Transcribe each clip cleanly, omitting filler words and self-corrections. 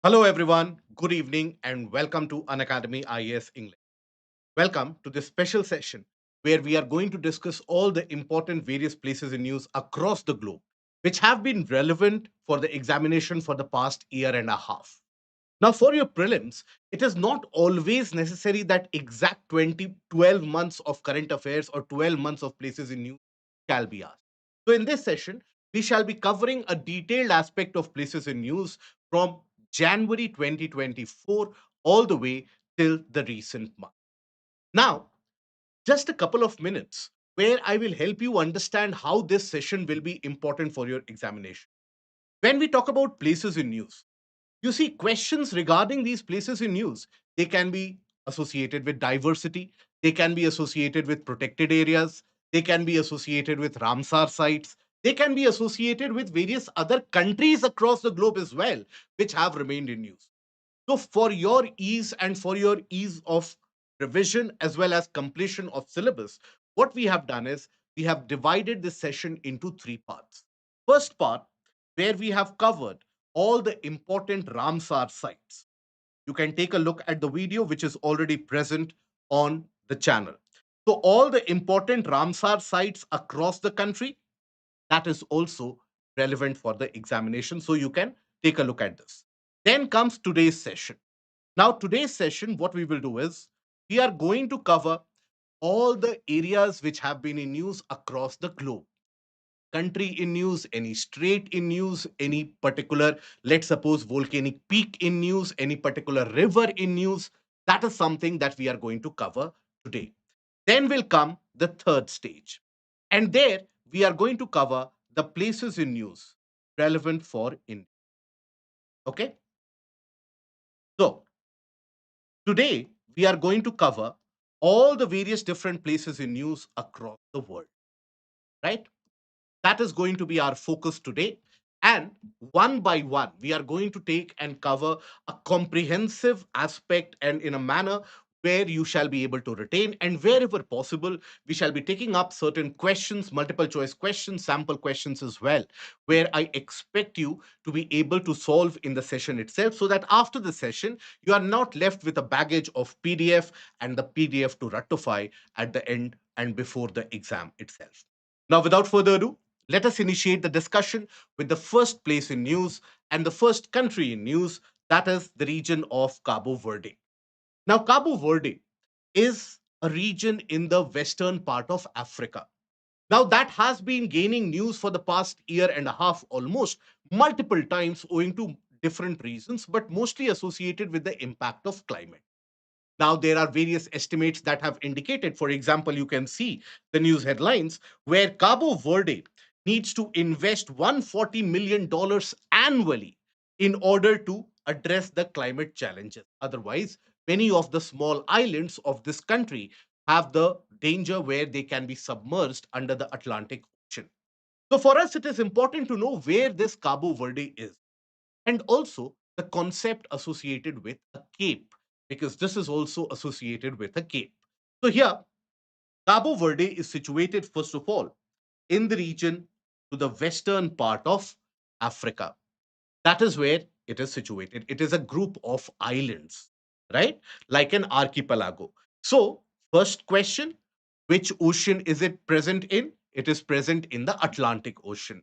Hello, everyone. Good evening, and welcome to Unacademy IAS English. Welcome to this special session where we are going to discuss all the important various places in news across the globe, which have been relevant for the examination for the past year and a half. Now, for your prelims, it is not always necessary that exact 12 months of current affairs or 12 months of places in news shall be asked. So, in this session, we shall be covering a detailed aspect of places in news from January 2024 all the way till the recent month. Now, just a couple of minutes where I will help you understand how this session will be important for your examination. When we talk about places in news, you see, questions regarding these places in news, they can be associated with diversity, they can be associated with protected areas, they can be associated with Ramsar sites, they can be associated with various other countries across the globe as well, which have remained in news. So, for your ease and for your ease of revision as well as completion of syllabus, what we have done is we have divided this session into three parts. First part, where we have covered all the important Ramsar sites. You can take a look at the video which is already present on the channel. So, all the important Ramsar sites across the country, that is also relevant for the examination. So, you can take a look at this. Then comes today's session. Now, today's session, what we will do is we are going to cover all the areas which have been in news across the globe. Country in news, any state in news, any particular, let's suppose, volcanic peak in news, any particular river in news. That is something that we are going to cover today. Then will come the third stage. And there we are going to cover the places in news relevant for India. Okay. So today, we are going to cover all the various different places in news across the world, right? That is going to be our focus today. And one by one, we are going to take and cover a comprehensive aspect and in a manner where you shall be able to retain. And wherever possible, we shall be taking up certain questions, multiple choice questions, sample questions as well, where I expect you to be able to solve in the session itself so that after the session, you are not left with a baggage of PDF and the PDF to ratify at the end and before the exam itself. Now, without further ado, let us initiate the discussion with the first place in news and the first country in news, that is the region of Cabo Verde. Now, Cabo Verde is a region in the western part of Africa. Now, that has been gaining news for the past year and a half almost multiple times owing to different reasons, but mostly associated with the impact of climate. Now, there are various estimates that have indicated, for example, you can see the news headlines where Cabo Verde needs to invest $140 million annually in order to address the climate challenges. Otherwise, many of the small islands of this country have the danger where they can be submerged under the Atlantic Ocean. So, for us, it is important to know where this Cabo Verde is and also the concept associated with a cape, because this is also associated with a cape. So here, Cabo Verde is situated, first of all, in the region to the western part of Africa. That is where it is situated. It is a group of islands, right? Like an archipelago. So, first question, which ocean is it present in? It is present in the Atlantic Ocean,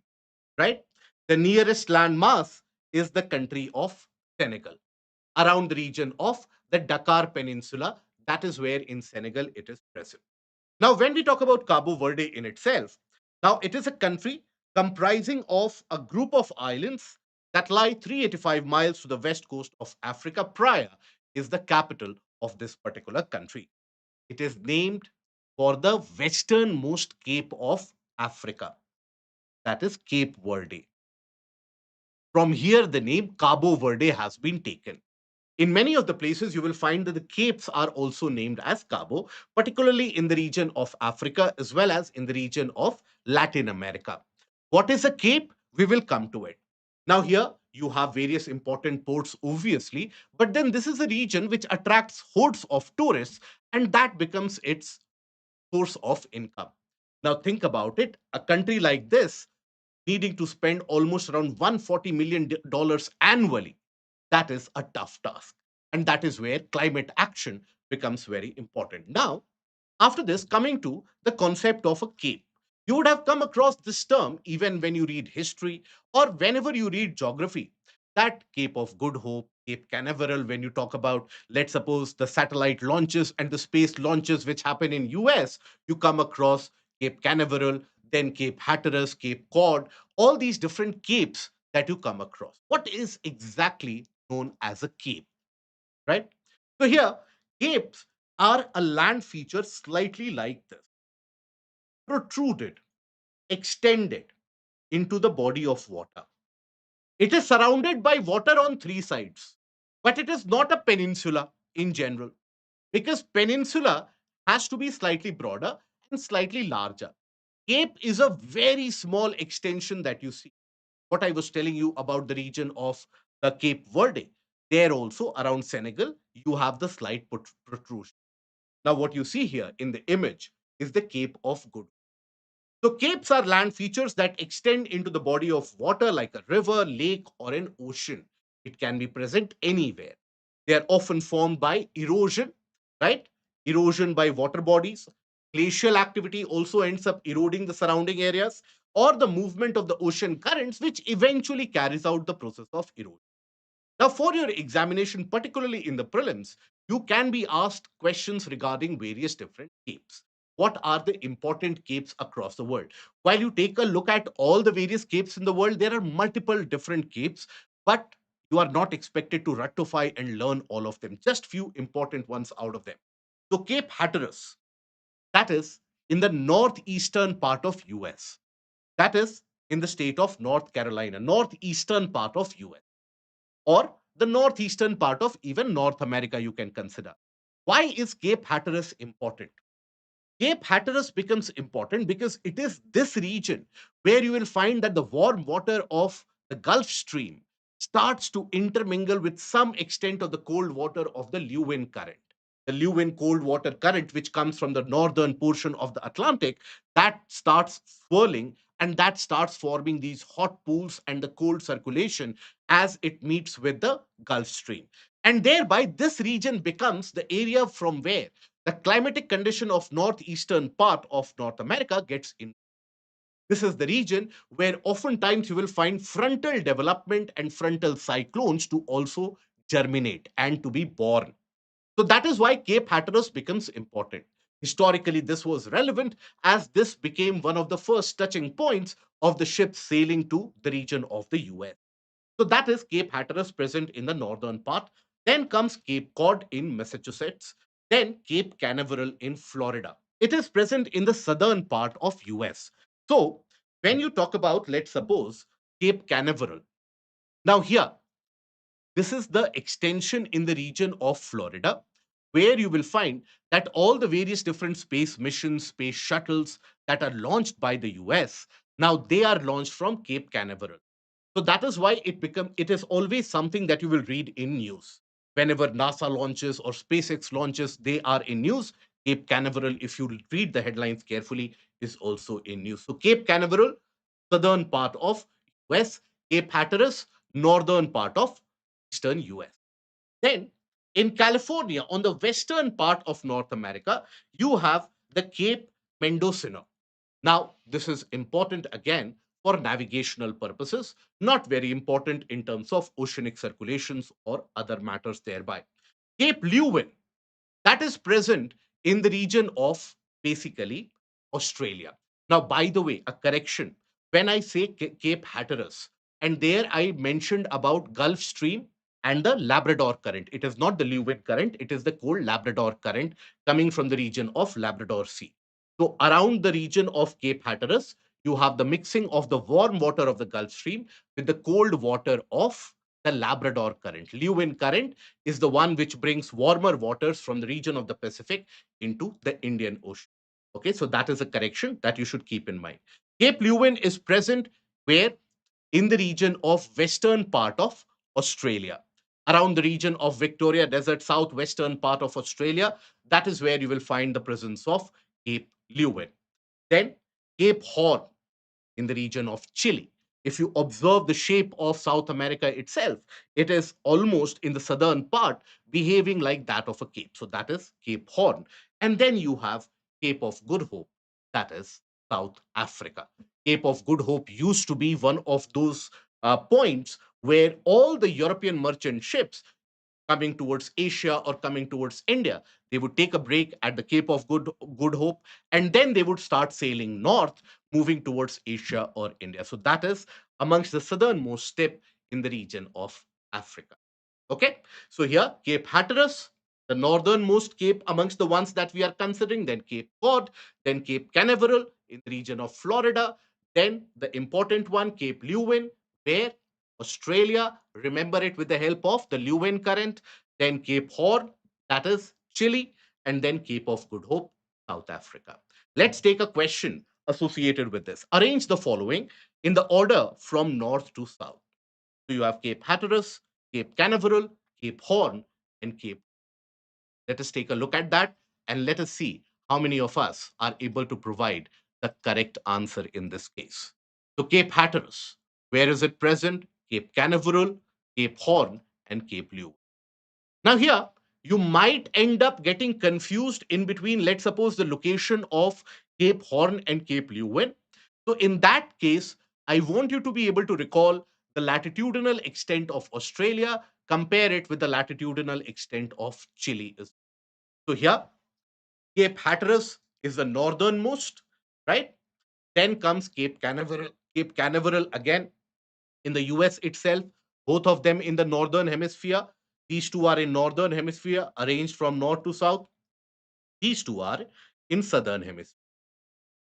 right? The nearest landmass is the country of Senegal, around the region of the Dakar Peninsula. That is where in Senegal it is present. Now, when we talk about Cabo Verde in itself, now it is a country comprising of a group of islands that lie 385 miles to the west coast of Africa. Praia is the capital of this particular country. It is named for the westernmost cape of Africa, that is Cape Verde. From here, the name Cabo Verde has been taken. In many of the places, you will find that the capes are also named as Cabo, particularly in the region of Africa as well as in the region of Latin America. What is a cape? We will come to it. Now, here you have various important ports, obviously, but then this is a region which attracts hordes of tourists, and that becomes its source of income. Now, think about it, a country like this needing to spend almost around $140 million annually. That is a tough task. And that is where climate action becomes very important. Now, after this, coming to the concept of a cape. You would have come across this term even when you read history or whenever you read geography. That Cape of Good Hope, Cape Canaveral, when you talk about, let's suppose, the satellite launches and the space launches which happen in US, you come across Cape Canaveral, then Cape Hatteras, Cape Cod, all these different capes that you come across. What is exactly known as a cape, right? So here, capes are a land feature slightly like this, protruded, extended into the body of water. It is surrounded by water on three sides, but it is not a peninsula in general because peninsula has to be slightly broader and slightly larger. Cape is a very small extension that you see. What I was telling you about the region of the Cape Verde, there also around Senegal, you have the slight protrusion. Now, what you see here in the image is the Cape of Good. So, capes are land features that extend into the body of water like a river, lake, or an ocean. It can be present anywhere. They are often formed by erosion, right? Erosion by water bodies. Glacial activity also ends up eroding the surrounding areas, or the movement of the ocean currents, which eventually carries out the process of erosion. Now, for your examination, particularly in the prelims, you can be asked questions regarding various different capes. What are the important capes across the world? While you take a look at all the various capes in the world, there are multiple different capes, but you are not expected to rectify and learn all of them. Just few important ones out of them. So, Cape Hatteras, that is in the northeastern part of US. That is in the state of North Carolina, northeastern part of US, or the northeastern part of even North America, you can consider. Why is Cape Hatteras important? Cape Hatteras becomes important because it is this region where you will find that the warm water of the Gulf Stream starts to intermingle with some extent of the cold water of the Lewin current. The Lewin cold water current, which comes from the northern portion of the Atlantic, that starts swirling and that starts forming these hot pools and the cold circulation as it meets with the Gulf Stream. And thereby, this region becomes the area from where the climatic condition of northeastern part of North America gets in. This is the region where oftentimes you will find frontal development and frontal cyclones to also germinate and to be born. So that is why Cape Hatteras becomes important. Historically, this was relevant as this became one of the first touching points of the ships sailing to the region of the US. So that is Cape Hatteras present in the northern part. Then comes Cape Cod in Massachusetts. Then Cape Canaveral in Florida. It is present in the southern part of US. So when you talk about, let's suppose, Cape Canaveral. Now here, this is the extension in the region of Florida, where you will find that all the various different space missions, space shuttles that are launched by the US, now they are launched from Cape Canaveral. So that is why it is always something that you will read in news. Whenever NASA launches or SpaceX launches, they are in news. Cape Canaveral, if you read the headlines carefully, is also in news. So Cape Canaveral, southern part of US, Cape Hatteras, northern part of eastern US. Then in California, on the western part of North America, you have the Cape Mendocino. Now, this is important again for navigational purposes, not very important in terms of oceanic circulations or other matters thereby. Cape Lewin, that is present in the region of basically Australia. Now, by the way, a correction. When I say Cape Hatteras, and there I mentioned about Gulf Stream and the Labrador current. It is not the Lewin current, it is the cold Labrador current coming from the region of Labrador Sea. So, around the region of Cape Hatteras, you have the mixing of the warm water of the Gulf Stream with the cold water of the Labrador current. Lewin current is the one which brings warmer waters from the region of the Pacific into the Indian Ocean. Okay, so that is a correction that you should keep in mind. Cape Lewin is present where? In the region of western part of Australia. Around the region of Victoria Desert, southwestern part of Australia, that is where you will find the presence of Cape Lewin. Then Cape Horn in the region of Chile if you observe the shape of South America itself, it is almost in the southern part behaving like that of a cape. So that is Cape Horn. And then you have Cape of Good Hope, that is South Africa. Cape of Good Hope used to be one of those points where all the European merchant ships coming towards Asia or coming towards India, they would take a break at the Cape of Good Hope, and then they would start sailing north, moving towards Asia or India. So that is amongst the southernmost tip in the region of Africa. Okay, so here Cape Hatteras, the northernmost cape amongst the ones that we are considering, then Cape Cod, then Cape Canaveral in the region of Florida, then the important one, Cape Leuwin, where Australia, remember it with the help of the Leuwin Current, then Cape Horn, that is Chile, and then Cape of Good Hope, South Africa. Let's take a question associated with this. Arrange the following in the order from north to south. So you have Cape Hatteras, Cape Canaveral, Cape Horn, and Cape. Let us take a look at that and let us see how many of us are able to provide the correct answer in this case. So Cape Hatteras, where is it present? Cape Canaveral, Cape Horn, and Cape Leuven. Now, here you might end up getting confused in between, let's suppose, the location of Cape Horn and Cape Leuven. So, in that case, I want you to be able to recall the latitudinal extent of Australia, compare it with the latitudinal extent of Chile. So, here Cape Hatteras is the northernmost, right? Then comes Cape Canaveral. Cape Canaveral again in the US itself, both of them in the northern hemisphere. These two are in northern hemisphere, arranged from north to south. These two are in southern hemisphere.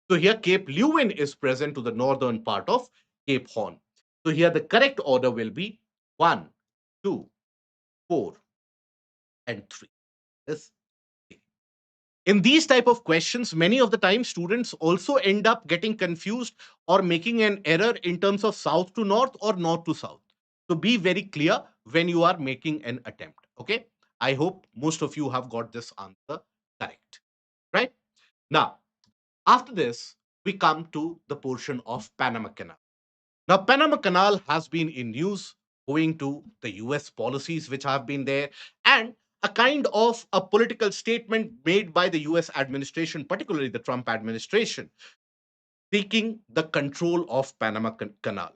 So here Cape Leuwin is present to the northern part of Cape Horn. So here the correct order will be 1, 2, 4, and 3. Yes. In these type of questions, many of the time students also end up getting confused or making an error in terms of south to north or north to south. So be very clear when you are making an attempt. Okay, I hope most of you have got this answer correct, right? Now, after this, we come to the portion of Panama Canal. Now, Panama Canal has been in news owing to the US policies which have been there, and a kind of a political statement made by the US administration, particularly the Trump administration, seeking the control of Canal.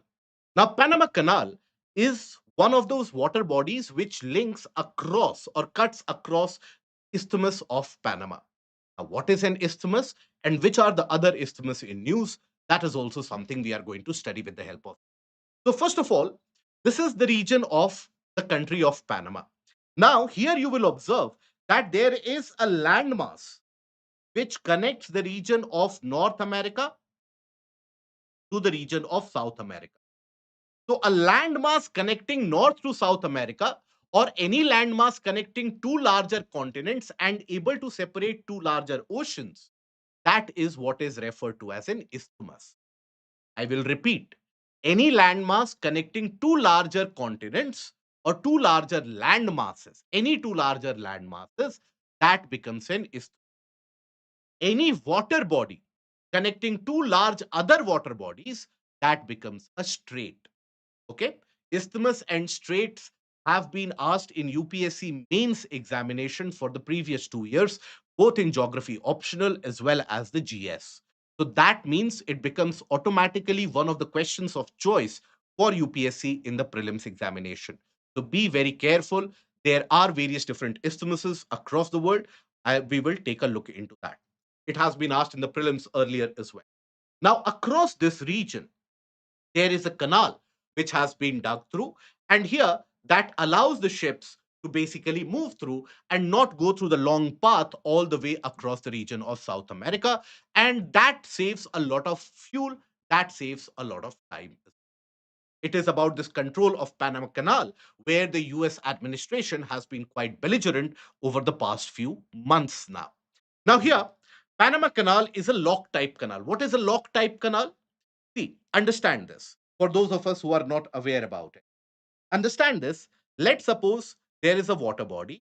Now, Panama Canal is one of those water bodies which links across or cuts across Isthmus of Panama. Now, what is an isthmus and which are the other isthmus in news? That is also something we are going to study with the help of. So, first of all, this is the region of the country of Panama. Now, here you will observe that there is a landmass which connects the region of North America to the region of South America. So, a landmass connecting North to South America or any landmass connecting two larger continents and able to separate two larger oceans, that is what is referred to as an isthmus. I will repeat, any landmass connecting two larger continents or two larger land masses, any two larger land masses, that becomes an isthmus. Any water body connecting two large other water bodies, that becomes a strait. Okay, isthmus and straits have been asked in UPSC mains examination for the previous 2 years, both in geography optional as well as the GS. So that means it becomes automatically one of the questions of choice for UPSC in the prelims examination. So be very careful. There are various different isthmuses across the world. We will take a look into that. It has been asked in the prelims earlier as well. Now, across this region, there is a canal which has been dug through, and here that allows the ships to basically move through and not go through the long path all the way across the region of South America, and that saves a lot of fuel, that saves a lot of time. It is about this control of Panama Canal where the US administration has been quite belligerent over the past few months now. Now here, Panama Canal is a lock type canal. What is a lock type canal? See, understand this for those of us who are not aware about it. Understand this. Let's suppose there is a water body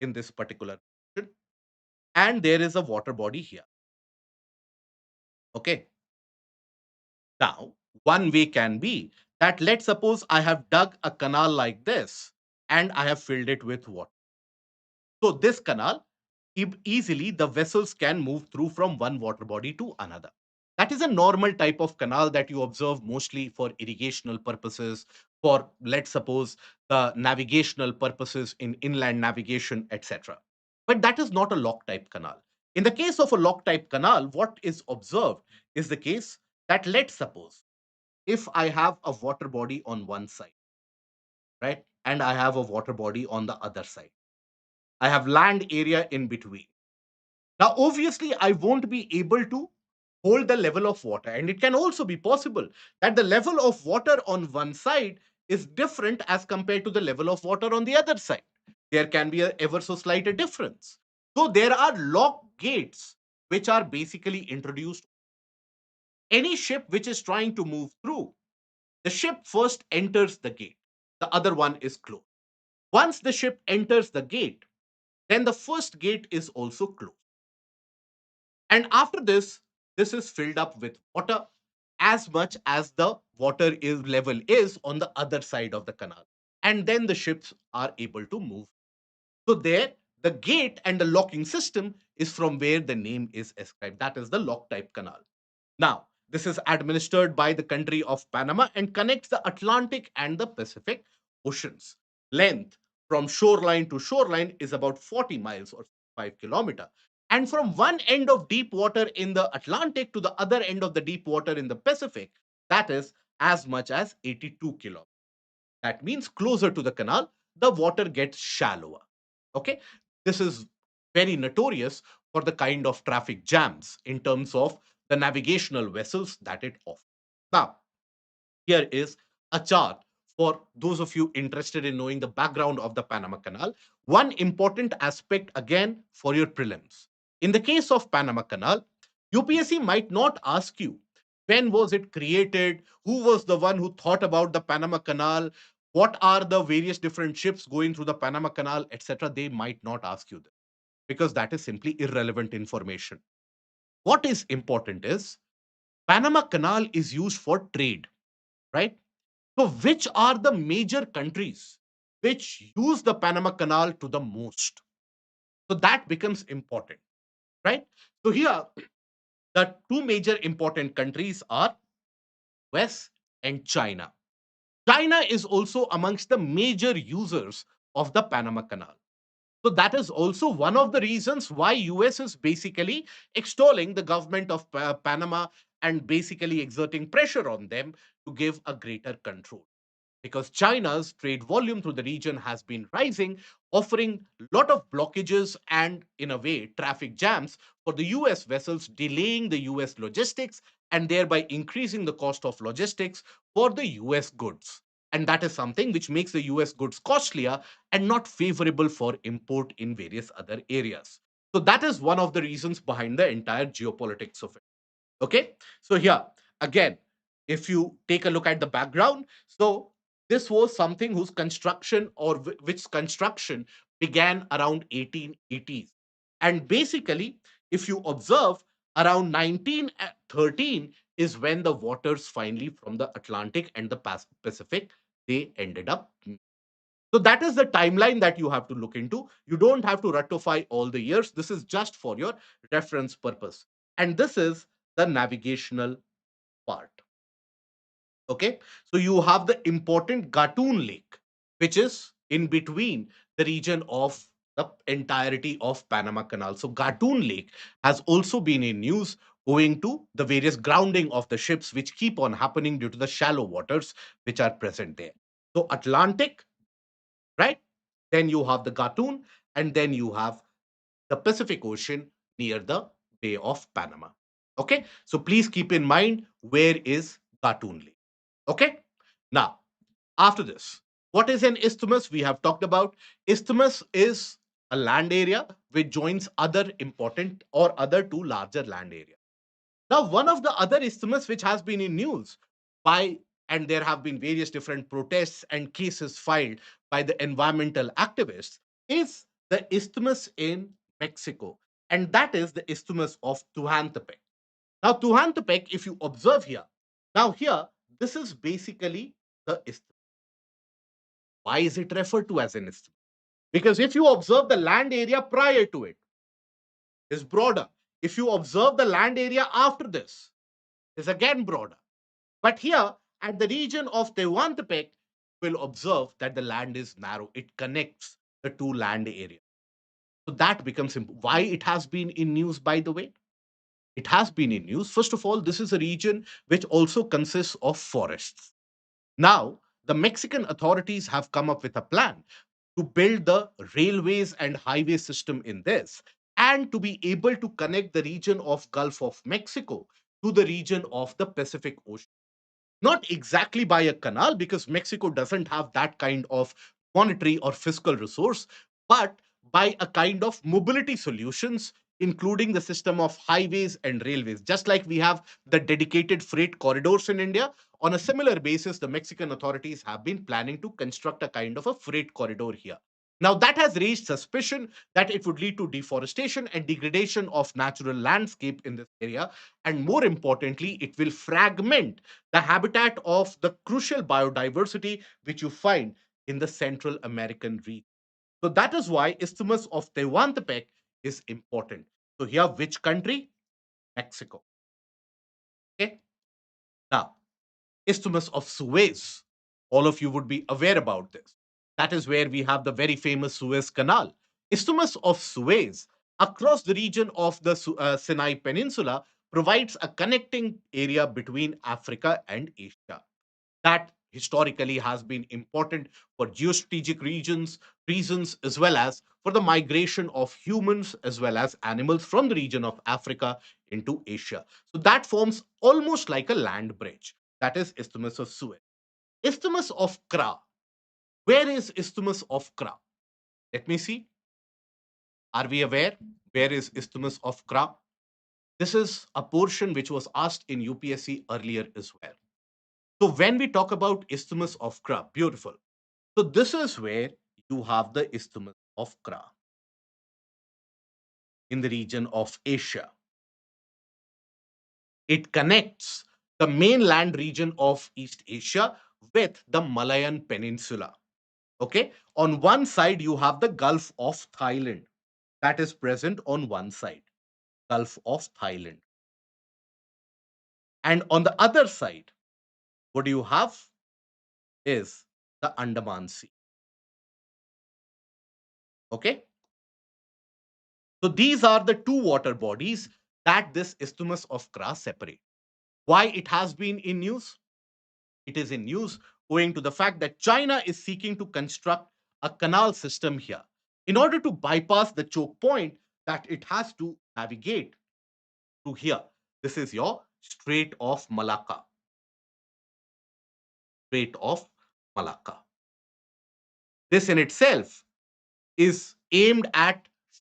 in this particular region, and there is a water body here. Okay. Now, One way can be that let's suppose I have dug a canal like this and I have filled it with water. So this canal, easily the vessels can move through from one water body to another. That is a normal type of canal that you observe mostly for irrigational purposes, for let's suppose the navigational purposes in inland navigation, etc. But that is not a lock type canal. In the case of a lock type canal, what is observed is the case that let's suppose if I have a water body on one side, right, and I have a water body on the other side, I have land area in between. Now, obviously, I won't be able to hold the level of water. And it can also be possible that the level of water on one side is different as compared to the level of water on the other side. There can be a ever so slight a difference. So there are lock gates which are basically introduced. Any ship which is trying to move through, the ship first enters the gate. The other one is closed. Once the ship enters the gate, then the first gate is also closed. And after this is filled up with water as much as the water is level is on the other side of the canal. And then the ships are able to move. So there, the gate and the locking system is from where the name is ascribed. That is the lock type canal. Now, this is administered by the country of Panama and connects the Atlantic and the Pacific Oceans. Length from shoreline to shoreline is about 40 miles or 5 kilometers. And from one end of deep water in the Atlantic to the other end of the deep water in the Pacific, that is as much as 82 kilometers. That means closer to the canal, the water gets shallower. Okay. This is very notorious for the kind of traffic jams in terms of the navigational vessels that it offers. Now, here is a chart for those of you interested in knowing the background of the Panama Canal. One important aspect again for your prelims. In the case of Panama Canal, UPSC might not ask you when was it created, who was the one who thought about the Panama Canal, what are the various different ships going through the Panama Canal, etc. They might not ask you this because that is simply irrelevant information. What is important is Panama Canal is used for trade, right? So, which are the major countries which use the Panama Canal to the most? So, that becomes important, right? So, here, the two major important countries are US and China. China is also amongst the major users of the Panama Canal. So that is also one of the reasons why US is basically extolling the government of Panama and basically exerting pressure on them to give a greater control, because China's trade volume through the region has been rising, offering a lot of blockages and, in a way, traffic jams for the US vessels, delaying the US logistics and thereby increasing the cost of logistics for the US goods. And that is something which makes the US goods costlier and not favorable for import in various other areas. So, that is one of the reasons behind the entire geopolitics of it. Okay. So, here again, if you take a look at the background, so this was something whose construction or which construction began around 1880s. And basically, if you observe, around 1913 is when the waters finally from the Atlantic and the Pacific, they ended up. So that is the timeline that you have to look into. You don't have to ratify all the years. This is just for your reference purpose. And this is the navigational part. Okay. So you have the important Gatun Lake, which is in between the region of the entirety of Panama Canal. So Gatun Lake has also been in news owing to the various grounding of the ships which keep on happening due to the shallow waters which are present there. So Atlantic, right? Then you have the Gatun, and then you have the Pacific Ocean near the Bay of Panama. Okay, so please keep in mind where is Gatun Lake. Okay, now after this, what is an isthmus? We have talked about isthmus is a land area which joins other important or other two larger land areas. Now, one of the other isthmus which has been in news by, and there have been various different protests and cases filed by the environmental activists, is the isthmus in Mexico. And that is the isthmus of Tehuantepec. Now, Tehuantepec, if you observe here, now here, this is basically the isthmus. Why is it referred to as an isthmus? Because if you observe the land area prior to it is broader. If you observe the land area after this is again broader. But here at the region of Tehuantepec, you will observe that the land is narrow. It connects the two land areas. So that becomes why it has been in news, by the way. It has been in news. First of all, this is a region which also consists of forests. Now, the Mexican authorities have come up with a plan to build the railways and highway system in this and to be able to connect the region of Gulf of Mexico to the region of the Pacific Ocean. Not exactly by a canal, because Mexico doesn't have that kind of monetary or fiscal resource, but by a kind of mobility solutions, including the system of highways and railways. Just like we have the dedicated freight corridors in India, on a similar basis, the Mexican authorities have been planning to construct a kind of a freight corridor here. Now, that has raised suspicion that it would lead to deforestation and degradation of natural landscape in this area. And more importantly, it will fragment the habitat of the crucial biodiversity which you find in the Central American region. So that is why Isthmus of Tehuantepec is important. So here, which country? Mexico. Okay. Now, Isthmus of Suez. All of you would be aware about this. That is where we have the very famous Suez Canal. Isthmus of Suez, across the region of the Sinai Peninsula, provides a connecting area between Africa and Asia. That historically has been important for geostrategic reasons, as well as for the migration of humans as well as animals from the region of Africa into Asia. So that forms almost like a land bridge. That is Isthmus of Suez. Isthmus of Kra. Where is Isthmus of Kra? Let me see. Are we aware? Where is Isthmus of Kra? This is a portion which was asked in UPSC earlier as well. So when we talk about Isthmus of Kra, beautiful. So this is where you have the Isthmus of Kra in the region of Asia. It connects the mainland region of East Asia with the Malayan Peninsula. Okay. On one side, you have the Gulf of Thailand that is present on one side, Gulf of Thailand. And on the other side, what you have is the Andaman Sea. Okay. So these are the two water bodies that this Isthmus of Kra separate. Why it has been in news? It is in news owing to the fact that China is seeking to construct a canal system here in order to bypass the choke point that it has to navigate to here. This is your Strait of Malacca. Strait of Malacca. This in itself is aimed at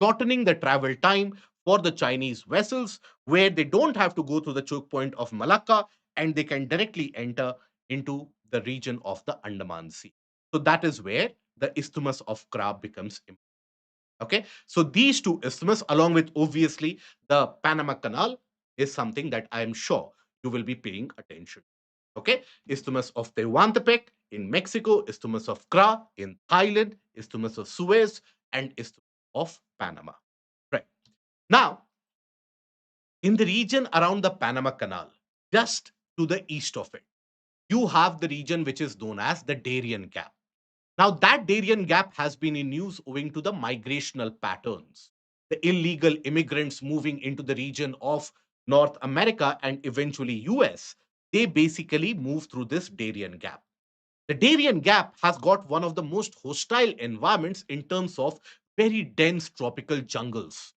shortening the travel time for the Chinese vessels, where they don't have to go to the choke point of Malacca and they can directly enter into the region of the Andaman Sea. So that is where the Isthmus of Kra becomes important. Okay, so these two isthmus, along with obviously the Panama Canal, is something that I am sure you will be paying attention. Okay, Isthmus of Tehuantepec in Mexico, Isthmus of Kra in Thailand, Isthmus of Suez, and Isthmus of Panama. Right. Now, in the region around the Panama Canal, just to the east of it, you have the region which is known as the Darien Gap. Now, that Darien Gap has been in news owing to the migrational patterns. The illegal immigrants moving into the region of North America and eventually US, they basically move through this Darien Gap. The Darien Gap has got one of the most hostile environments in terms of very dense tropical jungles,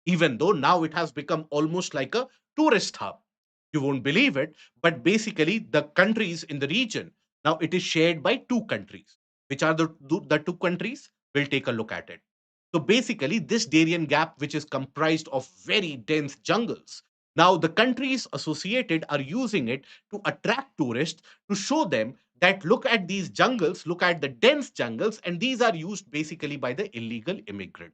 even though now it has become almost like a tourist hub. You won't believe it, but basically, the countries in the region now it is shared by two countries. Which are the two countries? We'll take a look at it. So basically, this Darien Gap, which is comprised of very dense jungles, now the countries associated are using it to attract tourists to show them that look at these jungles, look at the dense jungles, and these are used basically by the illegal immigrant.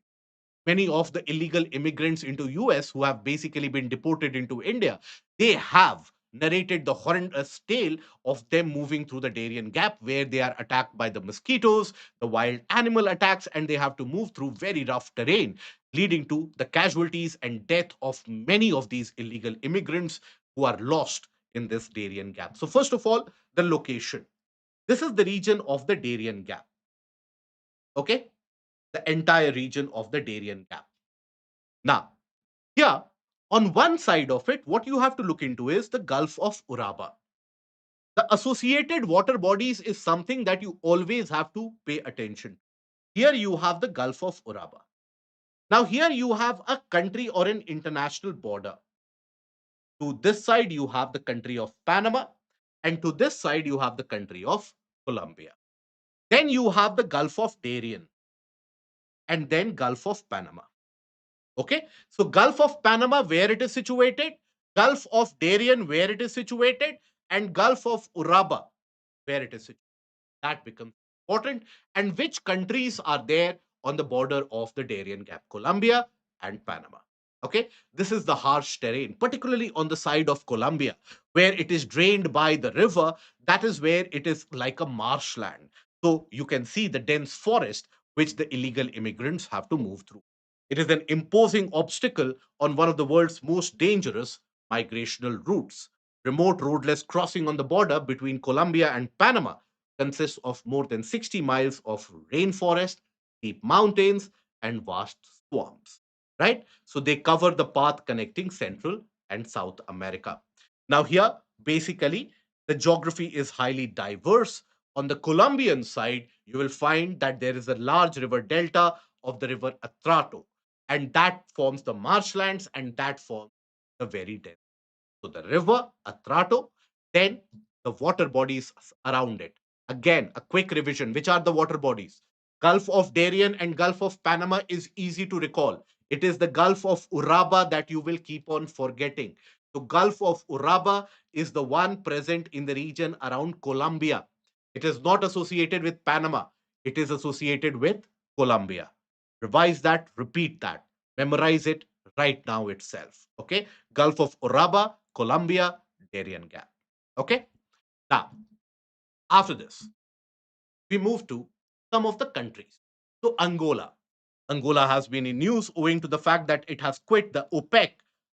Many of the illegal immigrants into US who have basically been deported into India, they have narrated the horrendous tale of them moving through the Darien Gap, where they are attacked by the mosquitoes, the wild animal attacks, and they have to move through very rough terrain, leading to the casualties and death of many of these illegal immigrants who are lost in this Darien Gap. So, first of all, the location. This is the region of the Darien Gap. Okay, the entire region of the Darien Gap. Now, here on one side of it, what you have to look into is the Gulf of Uraba. The associated water bodies is something that you always have to pay attention. Here you have the Gulf of Uraba. Now, here you have a country or an international border. To this side, you have the country of Panama, and to this side, you have the country of Colombia. Then you have the Gulf of Darien, and then Gulf of Panama. Okay, so Gulf of Panama, where it is situated, Gulf of Darien, where it is situated, and Gulf of Uraba, where it is situated. That becomes important. And which countries are there on the border of the Darien Gap? Colombia and Panama. Okay, this is the harsh terrain, particularly on the side of Colombia, where it is drained by the river. That is where it is like a marshland. So you can see the dense forest which the illegal immigrants have to move through. It is an imposing obstacle on one of the world's most dangerous migrational routes. Remote roadless crossing on the border between Colombia and Panama consists of more than 60 miles of rainforest, deep mountains, and vast swamps. Right? So they cover the path connecting Central and South America. Now, here, basically, the geography is highly diverse. On the Colombian side, you will find that there is a large river delta of the river Atrato, and that forms the marshlands and that forms the very dense. So the river Atrato, then the water bodies around it. Again, a quick revision. Which are the water bodies? Gulf of Darien and Gulf of Panama is easy to recall. It is the Gulf of Uraba that you will keep on forgetting. So Gulf of Uraba is the one present in the region around Colombia. It is not associated with Panama. It is associated with Colombia. Revise that, repeat that, memorize it right now itself. Okay, Gulf of Uraba, Colombia, Darien Gap. Okay, now after this, we move to some of the countries. So Angola. Angola has been in news owing to the fact that it has quit the OPEC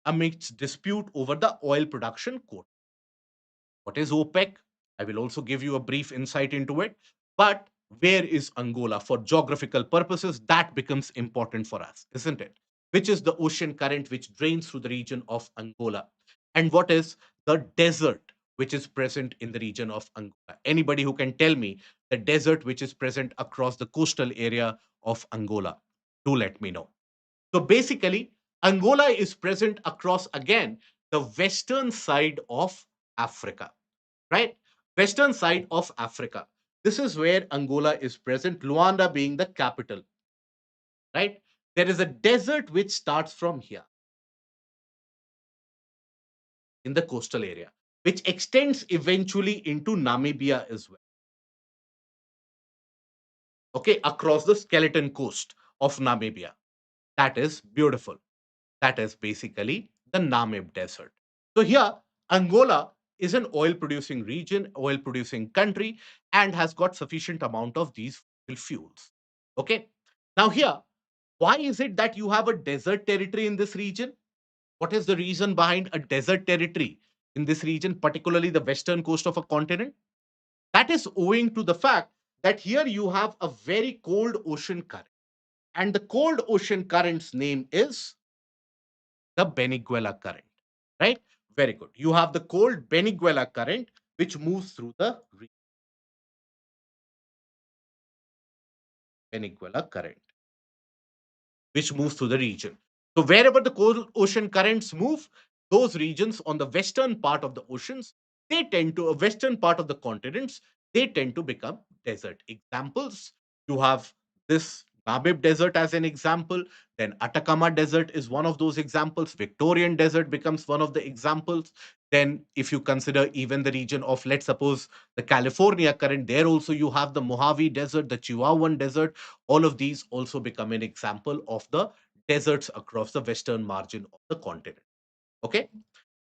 amidst dispute over the oil production quota. What is OPEC? I will also give you a brief insight into it. But where is Angola? For geographical purposes, that becomes important for us, isn't it? Which is the ocean current which drains through the region of Angola? And what is the desert which is present in the region of Angola? Anybody who can tell me the desert which is present across the coastal area of Angola? Do let me know. So basically, Angola is present across again the western side of Africa, right? Western side of Africa. This is where Angola is present, Luanda being the capital, right? There is a desert which starts from here in the coastal area, which extends eventually into Namibia as well, okay, across the skeleton coast of Namibia. That is beautiful. That is basically the Namib Desert. So here, Angola is an oil producing region, oil producing country, and has got sufficient amount of these fossil fuels. Okay. Now here, why is it that you have a desert territory in this region? What is the reason behind a desert territory in this region, particularly the western coast of a continent? That is owing to the fact that here you have a very cold ocean current. And the cold ocean current's name is the Beniguela current, right? Very good. You have the cold Beniguela current, which moves through the Beniguela current, which moves through the region. So wherever the cold ocean currents move, those regions on the western part of the oceans, they tend to a western part of the continents, they tend to become desert. Examples, you have this Namib Desert as an example. Then Atacama Desert is one of those examples. Victorian Desert becomes one of the examples. Then, if you consider even the region of, let's suppose, the California current, there also you have the Mojave Desert, the Chihuahuan Desert. All of these also become an example of the deserts across the western margin of the continent. Okay.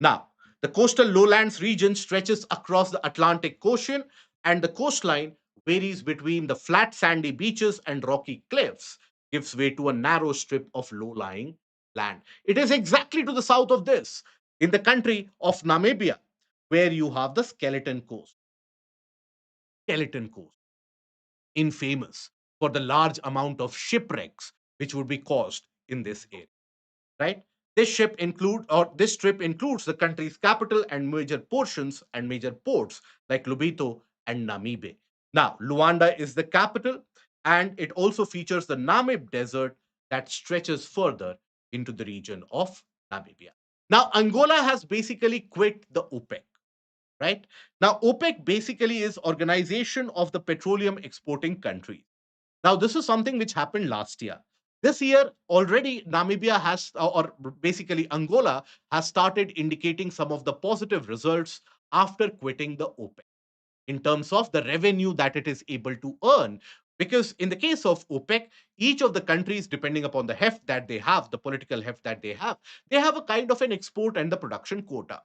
Now, The coastal lowlands region stretches across the Atlantic Ocean, and the coastline varies between the flat sandy beaches and rocky cliffs, gives way to a narrow strip of low-lying land. It is exactly to the south of this, in the country of Namibia, where you have the Skeleton Coast. Skeleton Coast, infamous for the large amount of shipwrecks which would be caused in this area, right? This trip includes the country's capital and major portions and major ports like Lubito and Namibe. Now, Luanda is the capital, and it also features the Namib Desert that stretches further into the region of Namibia. Now, Angola has basically quit the OPEC, right? Now, OPEC basically is Organization of the Petroleum Exporting Countries. Now, this is something which happened last year. This year, already Namibia has, or basically Angola, has started indicating some of the positive results after quitting the OPEC in terms of the revenue that it is able to earn. Because in the case of OPEC, each of the countries, depending upon the heft that they have, the political heft that they have a kind of an export and the production quota.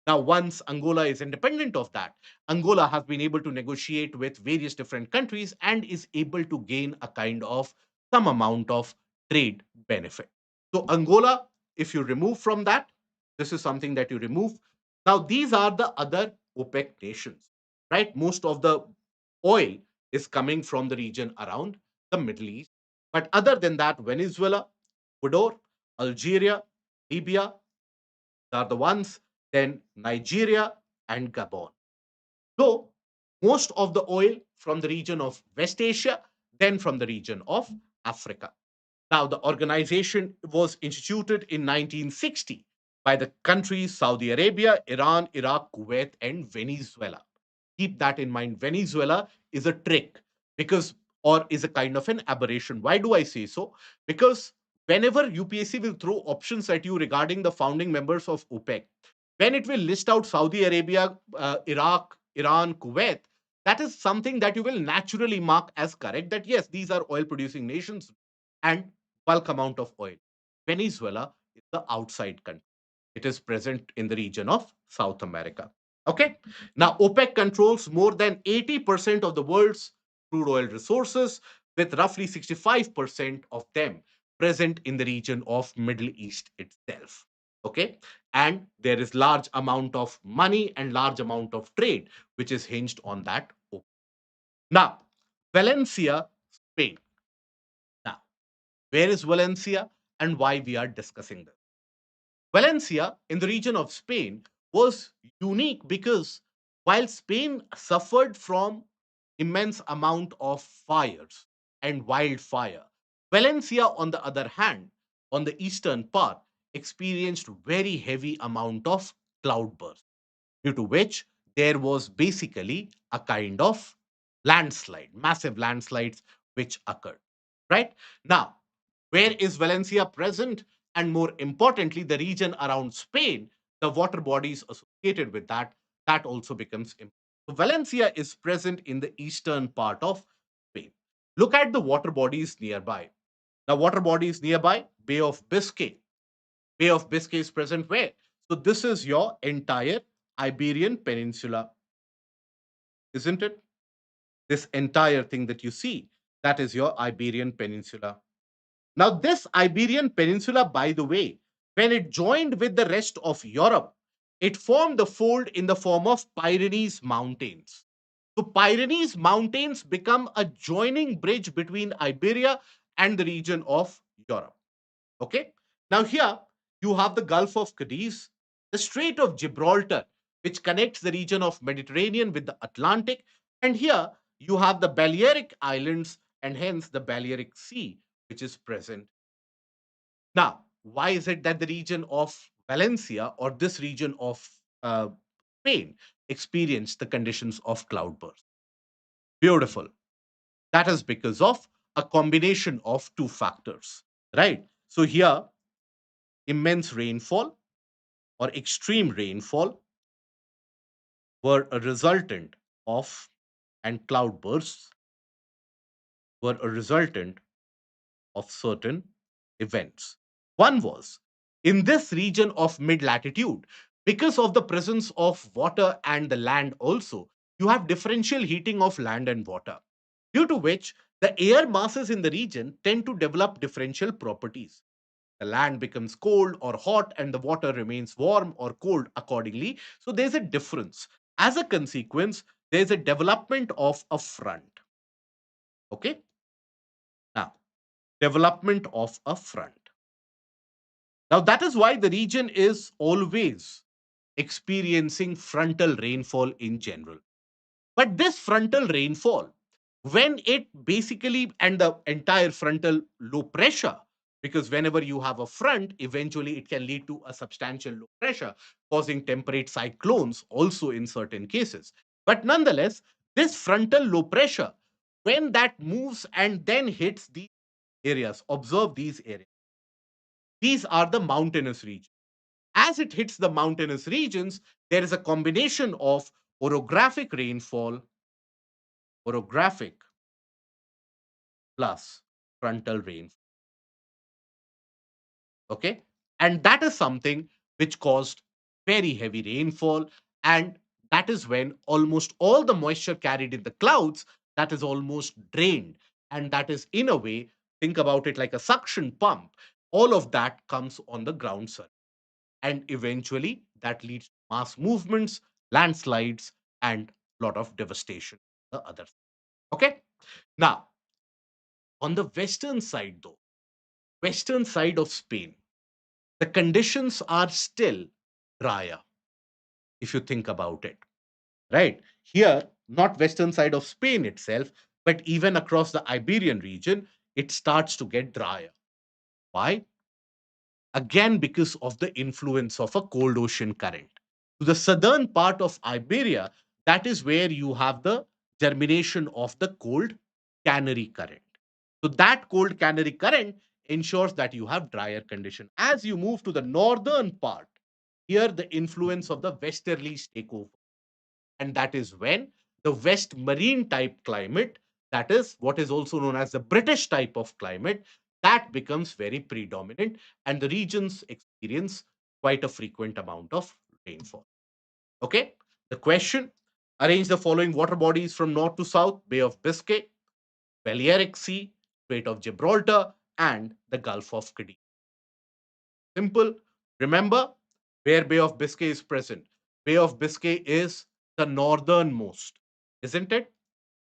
Now, once Angola is independent of that, Angola has been able to negotiate with various different countries and is able to gain a kind of some amount of trade benefit. So, Angola, if you remove from that, this is something that you remove. Now, these are the other OPEC nations, right? Most of the oil is coming from the region around the Middle East. But other than that, Venezuela, Ecuador, Algeria, Libya are the ones, then Nigeria and Gabon. So, most of the oil from the region of West Asia, then from the region of Africa. Now, the organization was instituted in 1960 by the countries Saudi Arabia, Iran, Iraq, Kuwait, and Venezuela. Keep that in mind. Venezuela is a trick because, or is a kind of an aberration. Why do I say so? Because whenever UPSC will throw options at you regarding the founding members of OPEC, when it will list out Saudi Arabia, Iraq, Iran, Kuwait, that is something that you will naturally mark as correct, that yes, these are oil producing nations and bulk amount of oil. Venezuela is the outside country. It is present in the region of South America. Okay. Now, OPEC controls more than 80% of the world's crude oil resources, with roughly 65% of them present in the region of Middle East itself. Okay. And there is large amount of money and large amount of trade, which is hinged on that. Now, Valencia, Spain. Now, where is Valencia and why we are discussing this? Valencia, in the region of Spain, was unique because while Spain suffered from immense amount of fires and wildfire, Valencia, on the other hand, on the eastern part, experienced very heavy amount of cloudburst, due to which there was basically a kind of landslide, massive landslides which occurred. Right now, where is Valencia present? And more importantly, the region around Spain, the water bodies associated with that, that also becomes important. So Valencia is present in the eastern part of Spain. Look at the water bodies nearby. The water bodies nearby, Bay of Biscay. Bay of Biscay is present where? So this is your entire Iberian Peninsula, isn't it? This entire thing that you see, that is your Iberian Peninsula. Now, this Iberian Peninsula, by the way, when it joined with the rest of Europe, it formed the fold in the form of Pyrenees Mountains. So, Pyrenees Mountains become a joining bridge between Iberia and the region of Europe. Okay. Now, here you have the Gulf of Cadiz, the Strait of Gibraltar, which connects the region of Mediterranean with the Atlantic. And here you have the Balearic Islands and hence the Balearic Sea, which is present. Now, why is it that the region of Valencia or this region of Spain experienced the conditions of cloudburst? Beautiful. That is because of a combination of two factors, right? So, here, immense rainfall or extreme rainfall were a resultant of, and cloudbursts were a resultant of certain events. One was in this region of mid latitude, Because of the presence of water and the land also, you have differential heating of land and water, due to which the air masses in the region tend to develop differential properties. The land becomes cold or hot, and the water remains warm or cold accordingly. So there's a difference. As a consequence, there's a development of a front. Okay? Now, development of a front. Now, that is why the region is always experiencing frontal rainfall in general. But this frontal rainfall, when it basically, and the entire frontal low pressure, because whenever you have a front, eventually it can lead to a substantial low pressure, causing temperate cyclones also in certain cases. But nonetheless, this frontal low pressure, when that moves and then hits these areas, observe these areas. These are the mountainous regions. As it hits the mountainous regions, there is a combination of orographic rainfall, orographic plus frontal rainfall. Okay. And that is something which caused very heavy rainfall. And that is when almost all the moisture carried in the clouds, that is almost drained. And that is, in a way, think about it like a suction pump. All of that comes on the ground surface. And eventually that leads to mass movements, landslides, and a lot of devastation. The other. Okay. Now, on the western side, though, western side of Spain, the conditions are still drier, if you think about it. Right here, not western side of Spain itself, but even across the Iberian region, it starts to get drier. Why? Again, because of the influence of a cold ocean current. To the southern part of Iberia, that is where you have the germination of the cold Canary current. So that cold Canary current ensures that you have drier condition. As you move to the northern part, here the influence of the westerlies take over. And that is when the West Marine type climate, that is what is also known as the British type of climate, that becomes very predominant, and the regions experience quite a frequent amount of rainfall. Okay, the question: arrange the following water bodies from north to south: Bay of Biscay, Balearic Sea, Strait of Gibraltar, and the Gulf of Cadiz. Simple. Remember where Bay of Biscay is present. Bay of Biscay is the northernmost, isn't it?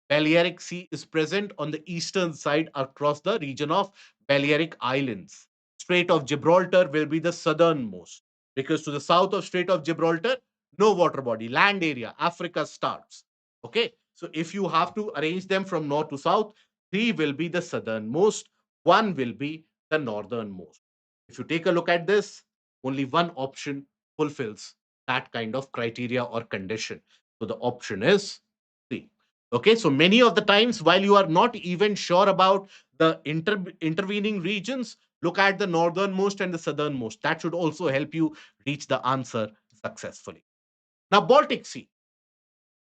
Balearic Sea is present on the eastern side across the region of Balearic Islands. Strait of Gibraltar will be the southernmost, because to the south of Strait of Gibraltar, no water body, land area, Africa starts. Okay, so if you have to arrange them from north to south, three will be the southernmost, one will be the northernmost. If you take a look at this, only one option fulfills that kind of criteria or condition. So the option is C. Okay, so many of the times, while you are not even sure about the intervening regions, look at the northernmost and the southernmost. That should also help you reach the answer successfully. Now, Baltic Sea.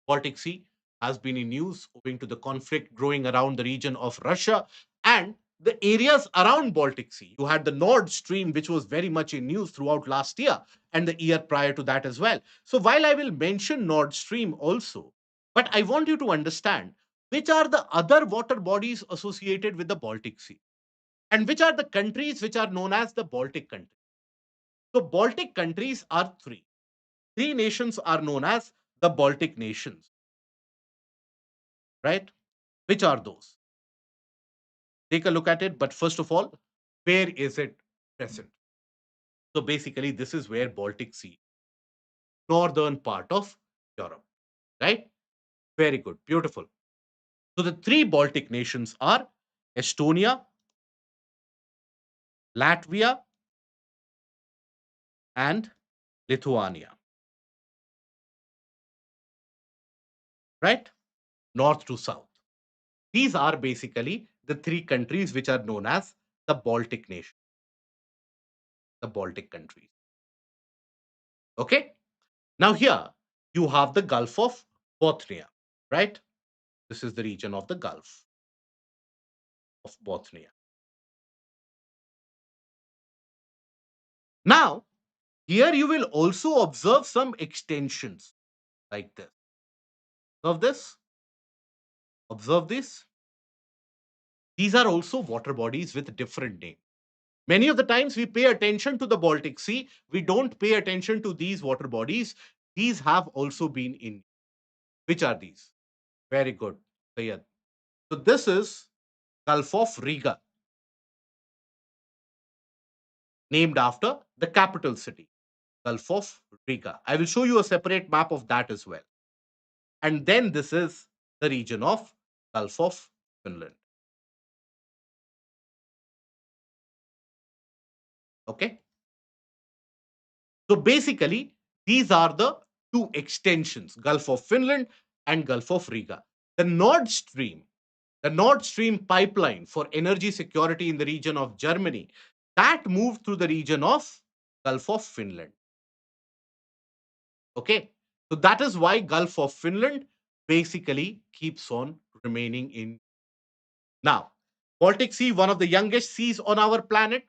Baltic Sea has been in news owing to the conflict growing around the region of Russia and the areas around Baltic Sea. You had the Nord Stream, which was very much in news throughout last year and the year prior to that as well. So while I will mention Nord Stream also, but I want you to understand which are the other water bodies associated with the Baltic Sea and which are the countries which are known as the Baltic countries. So Baltic countries are three. Three nations are known as the Baltic nations, right? Which are those? Take a look at it. But first of all, where is it present? So basically, this is where Baltic Sea, northern part of Europe, right? Very good, beautiful. So the three Baltic nations are Estonia, Latvia, and Lithuania, right? North to south. These are basically the three countries which are known as the Baltic nation, the Baltic countries. Okay. Now here you have the Gulf of Bothnia, right? This is the region of the Gulf of Bothnia. Now, Here you will also observe some extensions like this. Observe this. Observe this. These are also water bodies with different names. Many of the times we pay attention to the Baltic Sea. We don't pay attention to these water bodies. These have also been in. Which are these? Very good, Sayed. So this is Gulf of Riga, named after the capital city, Gulf of Riga. I will show you a separate map of that as well. And then this is the region of Gulf of Finland. Okay. So basically, these are the two extensions, Gulf of Finland and Gulf of Riga. The Nord Stream, the Nord Stream pipeline for energy security in the region of Germany, that moved through the region of Gulf of Finland. Okay. So that is why Gulf of Finland basically keeps on remaining in. Now, Baltic Sea, one of the youngest seas on our planet,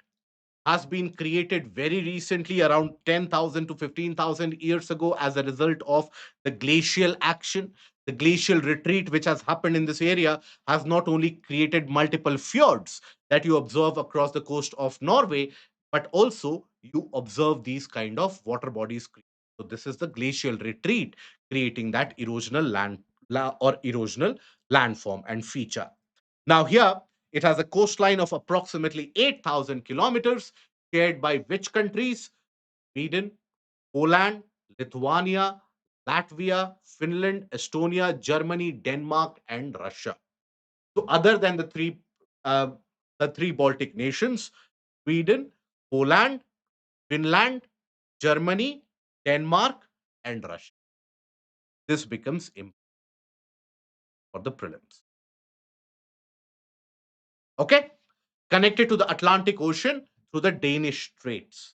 has been created very recently, around 10,000 to 15,000 years ago, as a result of the glacial action. The glacial retreat, which has happened in this area, has not only created multiple fjords that you observe across the coast of Norway, but also you observe these kind of water bodies. So, this is the glacial retreat creating that erosional or erosional landform and feature. Now, here it has a coastline of approximately 8,000 kilometers, shared by which countries? Sweden, Poland, Lithuania, Latvia, Finland, Estonia, Germany, Denmark, and Russia. So, other than uh, the three Baltic nations, Sweden, Poland, Finland, Germany, Denmark, and Russia. This becomes important for the prelims. Okay, connected to the Atlantic Ocean through the Danish Straits.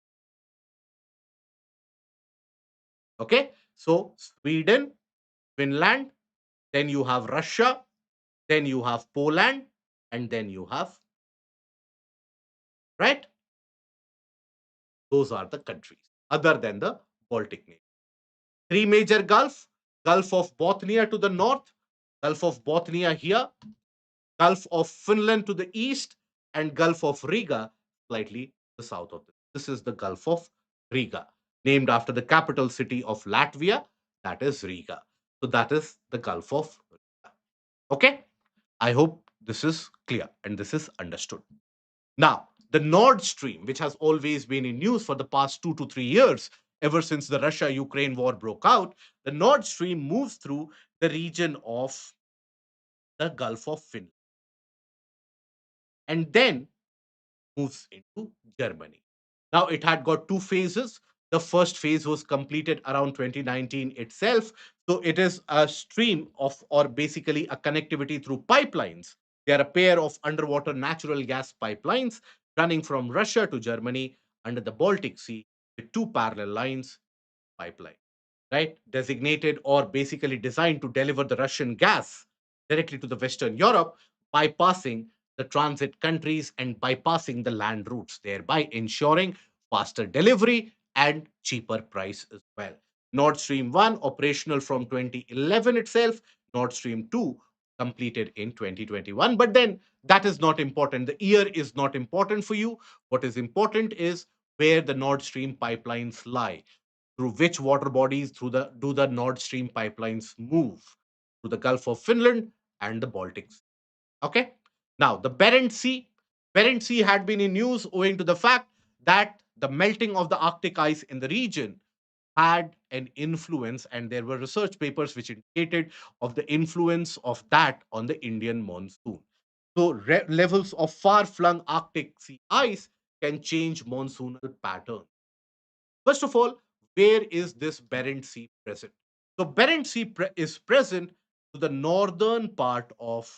Okay, so Sweden, Finland, then you have Russia, then you have Poland, and then you have, right? Those are the countries other than the Baltic nation. Three major Gulf of Bothnia to the north, Gulf of Bothnia here, Gulf of Finland to the east, and Gulf of Riga slightly to the south of this. This is the Gulf of Riga, named after the capital city of Latvia, that is Riga. So that is the Gulf of Riga. Okay, I hope this is clear and this is understood. Now, the Nord Stream, which has always been in news for the past 2 to 3 years, ever since the Russia Ukraine war broke out, the Nord Stream moves through the region of the Gulf of Finland and then moves into Germany. Now, it had got two phases. The first phase was completed around 2019 itself. So, it is a stream of, or basically a connectivity through pipelines. They are a pair of underwater natural gas pipelines running from Russia to Germany under the Baltic Sea with two parallel lines pipeline, right? Designated or basically designed to deliver the Russian gas directly to the Western Europe, bypassing the transit countries and bypassing the land routes, thereby ensuring faster delivery and cheaper price as well. Nord Stream 1 operational from 2011 itself, Nord Stream 2 completed in 2021. But then that is not important. The year is not important for you. What is important is where the Nord Stream pipelines lie, through which water bodies through the do the Nord Stream pipelines move, through the Gulf of Finland and the Baltic Sea. Okay. Now the Barents Sea. Barents Sea had been in news owing to the fact that the melting of the Arctic ice in the region had an influence, and there were research papers which indicated of the influence of that on the Indian monsoon. So levels of far-flung Arctic sea ice can change monsoonal patterns. First of all, where is this Barents Sea present? So Barents Sea is present to the northern part of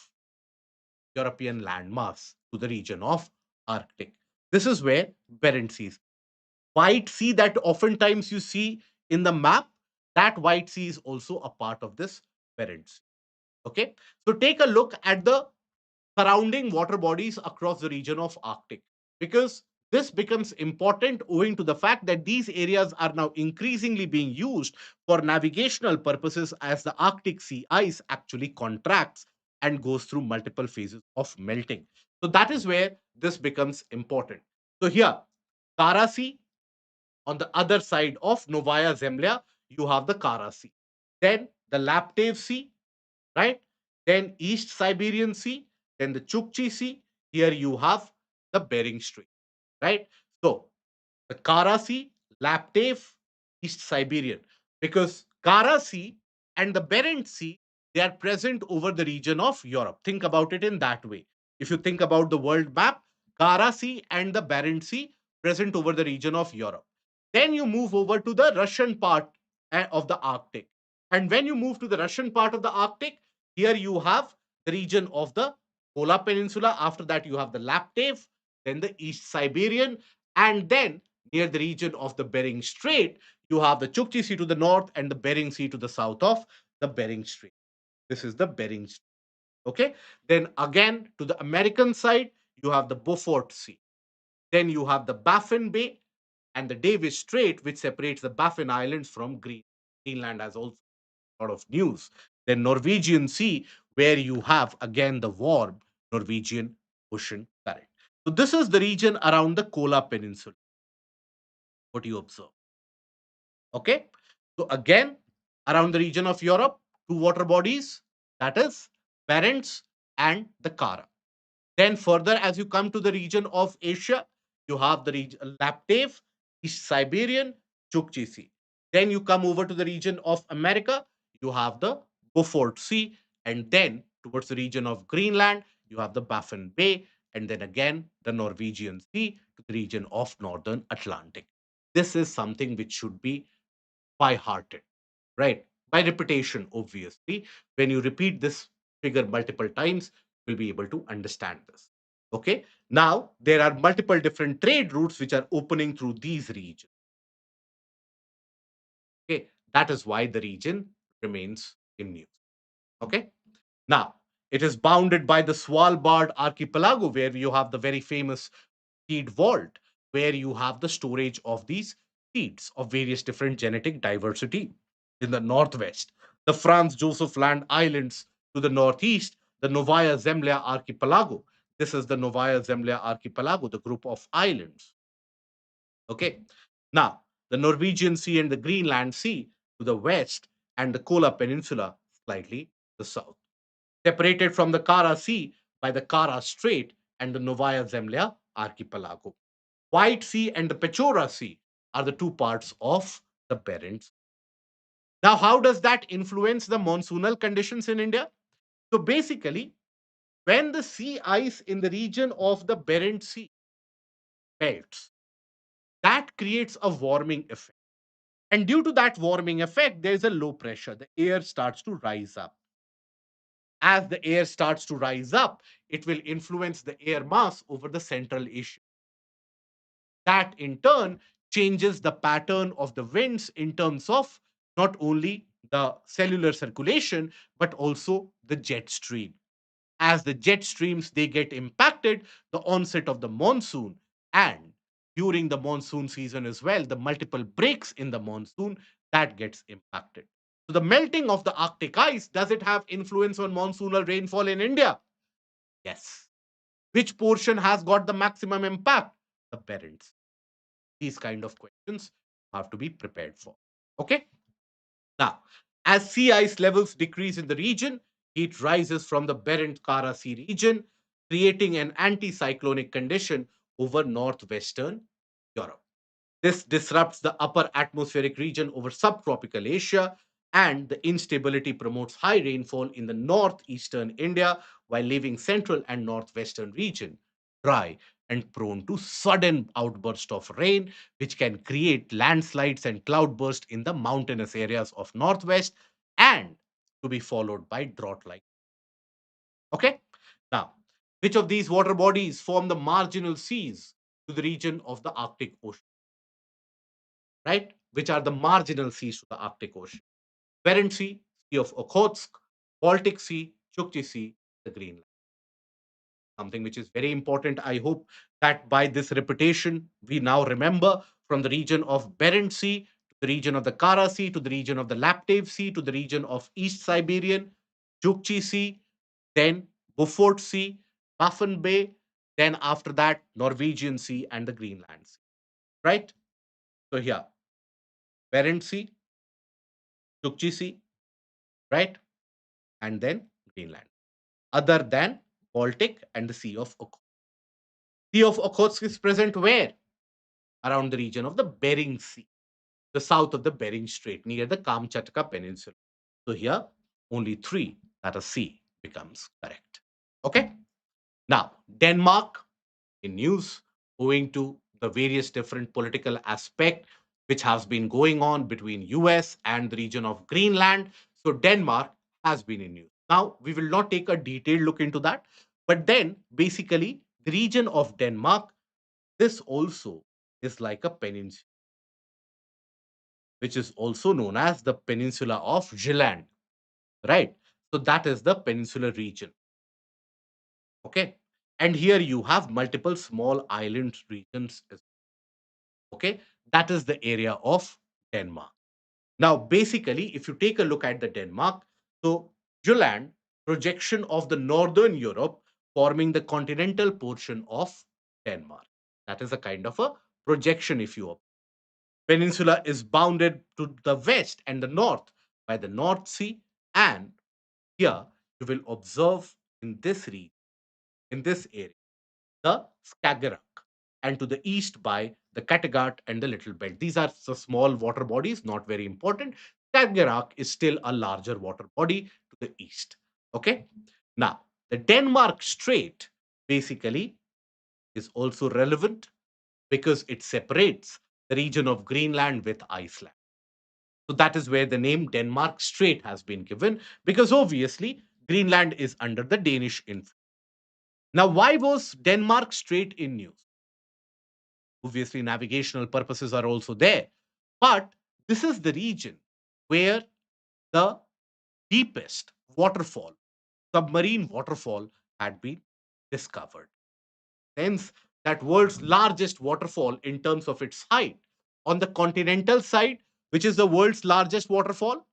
European landmass, to the region of Arctic. This is where Barents Sea is. White Sea that oftentimes you see in the map, that White Sea is also a part of this Barents Sea. Okay, so take a look at the surrounding water bodies across the region of Arctic, because This becomes important owing to the fact that these areas are now increasingly being used for navigational purposes as the Arctic sea ice actually contracts and goes through multiple phases of melting. So that is where this becomes important. So here, Kara Sea, on the other side of Novaya Zemlya, you have the Kara Sea. Then the Laptev Sea, right? Then East Siberian Sea, then the Chukchi Sea. Here you have the Bering Strait, right? So the Kara Sea, Laptev, East Siberian, because Kara Sea and the Bering Sea, they are present over the region of Europe. Think about it in that way. If you think about the world map, Kara Sea and the Bering Sea present over the region of Europe. Then you move over to the Russian part of the Arctic. And when you move to the Russian part of the Arctic, here you have the region of the Kola Peninsula. After that, you have the Laptev, then the East Siberian, and then near the region of the Bering Strait, you have the Chukchi Sea to the north and the Bering Sea to the south of the Bering Strait. This is the Bering Strait. Okay. Then again to the American side, you have the Beaufort Sea. Then you have the Baffin Bay and the Davis Strait, which separates the Baffin Islands from Greenland. Greenland has also a lot of news. Then Norwegian Sea, where you have again the warm Norwegian Ocean current. So this is the region around the Kola Peninsula. What you observe. Okay. So again, around the region of Europe, two water bodies, that is Barents and the Kara. Then further, as you come to the region of Asia, you have the region Laptev, East Siberian, Chukchi Sea. Then you come over to the region of America, you have the Beaufort Sea, and then towards the region of Greenland, you have the Baffin Bay, and then again the Norwegian Sea to the region of Northern Atlantic. This is something which should be by hearted, right? By repetition, obviously. When you repeat this figure multiple times, you'll be able to understand this. Okay. Now, there are multiple different trade routes which are opening through these regions. Okay. That is why the region remains in news. Okay. Now, it is bounded by the Svalbard archipelago, where you have the very famous seed vault, where you have the storage of these seeds of various different genetic diversity in the northwest. The Franz Josef Land Islands to the northeast, the Novaya Zemlya archipelago. This is the Novaya Zemlya archipelago, the group of islands. Okay. Now, the Norwegian Sea and the Greenland Sea to the west, and the Kola Peninsula slightly to the south, separated from the Kara Sea by the Kara Strait and the Novaya Zemlya archipelago. White Sea and the Pechora Sea are the two parts of the Barents. Now, how does that influence the monsoonal conditions in India? So basically, when the sea ice in the region of the Barents Sea melts, that creates a warming effect. And due to that warming effect, there is a low pressure. The air starts to rise up. As the air starts to rise up, it will influence the air mass over the Central Asia. That in turn changes the pattern of the winds in terms of not only the cellular circulation, but also the jet stream. As the jet streams, they get impacted, the onset of the monsoon, and during the monsoon season as well, the multiple breaks in the monsoon, that gets impacted. So the melting of the Arctic ice, does it have influence on monsoonal rainfall in India? Yes. Which portion has got the maximum impact? The parents. These kind of questions have to be prepared for. Okay. Now, as sea ice levels decrease in the region, heat rises from the Barents Kara Sea region, creating an anticyclonic condition over northwestern Europe. This disrupts the upper atmospheric region over subtropical Asia, and the instability promotes high rainfall in the northeastern India while leaving central and northwestern region dry and prone to sudden outburst of rain, which can create landslides and cloudburst in the mountainous areas of northwest, and to be followed by drought like. Okay. Now, which of these water bodies form the marginal seas to the region of the Arctic Ocean? Right? Which are the marginal seas to the Arctic Ocean? Barents Sea, Sea of Okhotsk, Baltic Sea, Chukchi Sea, the Greenland. something which is very important. I hope that by this repetition, we now remember from the region of Bering Sea to the region of the Kara Sea to the region of the Laptev Sea to the region of East Siberian, Chukchi Sea, then Beaufort Sea, Baffin Bay, then after that, Norwegian Sea and the Greenland Sea, right? So here, Bering Sea, Chukchi Sea, right? And then Greenland, other than Baltic and the Sea of Okhotsk. Sea of Okhotsk is present where? Around the region of the Bering Sea, the south of the Bering Strait, near the Kamchatka Peninsula. So here, only three, that is C, becomes correct. Okay? Now, Denmark in news, owing to the various different political aspect which has been going on between US and the region of Greenland. So Denmark has been in news. Now, we will not take a detailed look into that, but then basically the region of Denmark, this also is like a peninsula, which is also known as the Peninsula of Jutland, right? So that is the peninsular region. Okay. And here you have multiple small island regions. Okay. That is the area of Denmark. Now, basically, if you take a look at the Denmark, so Jutland, projection of the northern Europe forming the continental portion of Denmark. That is a kind of a projection, if you will. Peninsula is bounded to the west and the north by the North Sea, and here you will observe in this region, in this area, the Skagerrak, and to the east by the Kattegat and the Little Belt. These are the small water bodies, not very important. Skagerrak is still a larger water body to the east. Okay. Now, the Denmark Strait basically is also relevant because it separates the region of Greenland with Iceland. So that is where the name Denmark Strait has been given, because obviously Greenland is under the Danish influence. Now, why was Denmark Strait in news? Obviously, navigational purposes are also there. But this is the region where the deepest waterfall, submarine waterfall, had been discovered. Hence, that world's largest waterfall in terms of its height. On the continental side, which is the world's largest waterfall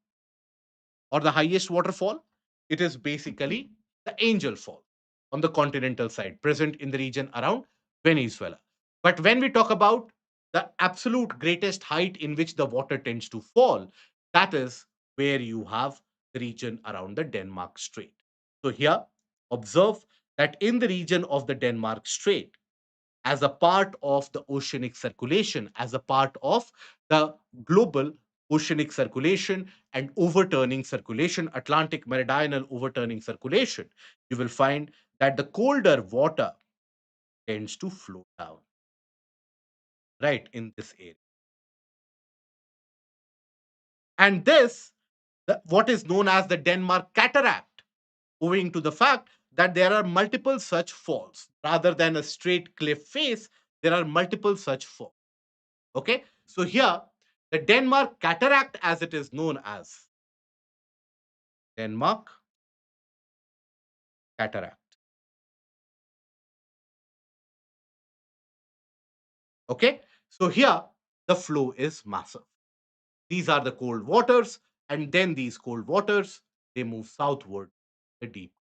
or the highest waterfall, it is basically the Angel Fall on the continental side, present in the region around Venezuela. But when we talk about the absolute greatest height in which the water tends to fall, that is where you have the region around the Denmark Strait. So here, observe that in the region of the Denmark Strait, as a part of the oceanic circulation, as a part of the global oceanic circulation and overturning circulation, Atlantic meridional overturning circulation, you will find that the colder water tends to flow down, right, in this area. And this, what is known as the Denmark cataract, owing to the fact that there are multiple such falls. Rather than a straight cliff face, there are multiple such falls. Okay, so here the Denmark cataract, as it is known as Denmark cataract. Okay, so here the flow is massive. These are the cold waters, and then these cold waters they move southward, the deep.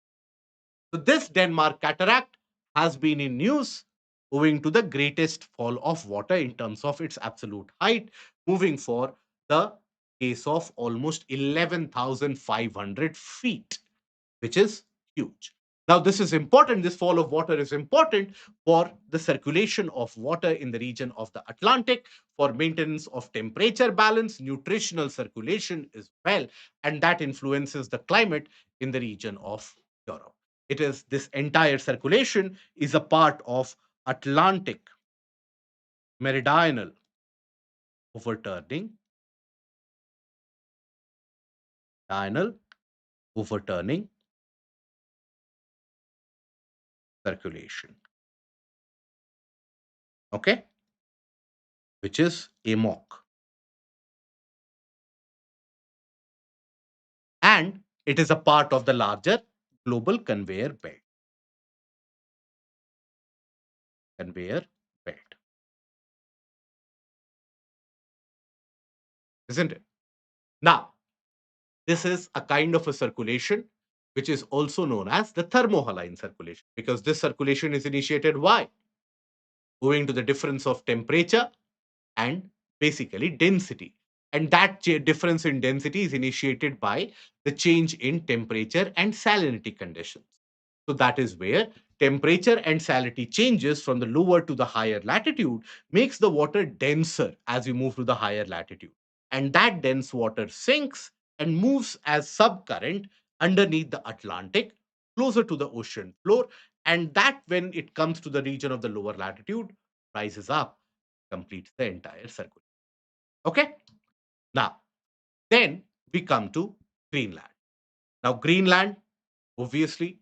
So this Denmark cataract has been in news owing to the greatest fall of water in terms of its absolute height, moving for the case of almost 11,500 feet, which is huge. Now, this is important. This fall of water is important for the circulation of water in the region of the Atlantic, for maintenance of temperature balance, nutritional circulation as well, and that influences the climate in the region of Europe. It is this entire circulation is a part of Atlantic meridional overturning, meridional overturning circulation. Okay, which is AMOC. And it is a part of the larger global conveyor belt. conveyor belt, isn't it? Now, this is a kind of a circulation which is also known as the thermohaline circulation, because this circulation is initiated why? Owing to the difference of temperature and basically density. And that difference in density is initiated by the change in temperature and salinity conditions. So that is where temperature and salinity changes from the lower to the higher latitude makes the water denser as you move to the higher latitude. And that dense water sinks and moves as subcurrent underneath the Atlantic, closer to the ocean floor. And that, when it comes to the region of the lower latitude, rises up, completes the entire circle. Okay? Now, then we come to Greenland. Now, Greenland, obviously,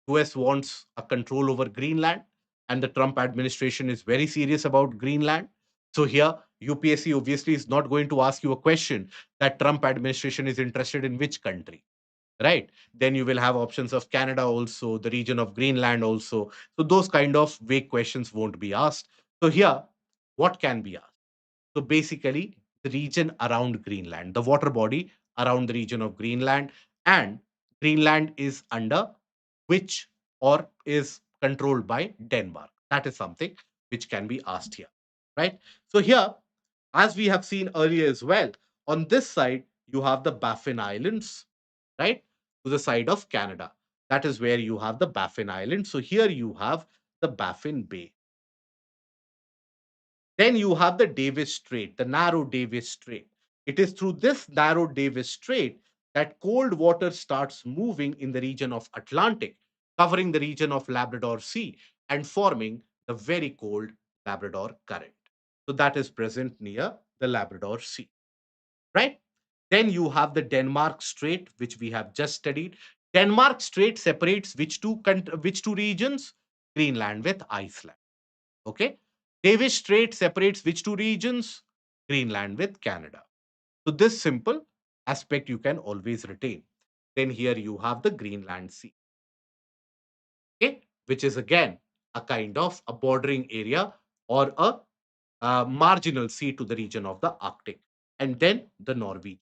US wants a control over Greenland, and the Trump administration is very serious about Greenland. So here, UPSC obviously is not going to ask you a question that Trump administration is interested in which country, right? Then you will have options of Canada also, the region of Greenland also. So those kind of vague questions won't be asked. So here, what can be asked? So basically, the region around Greenland, the water body around the region of Greenland, and Greenland is under which or is controlled by Denmark. That is something which can be asked here, right? So here, as we have seen earlier as well, on this side, you have the Baffin Islands, right? To the side of Canada. That is where you have the Baffin Islands. So here you have the Baffin Bay. Then you have the Davis Strait, the narrow Davis Strait. It is through this narrow Davis Strait that cold water starts moving in the region of Atlantic, covering the region of Labrador Sea and forming the very cold Labrador Current. So that is present near the Labrador Sea, right? Then you have the Denmark Strait, which we have just studied. Denmark Strait separates which two regions? Greenland with Iceland. Okay. Davis Strait separates which two regions? Greenland with Canada. So this simple aspect you can always retain. Then here you have the Greenland Sea, okay, which is again a kind of a bordering area or a marginal sea to the region of the Arctic. And then the Norwegian.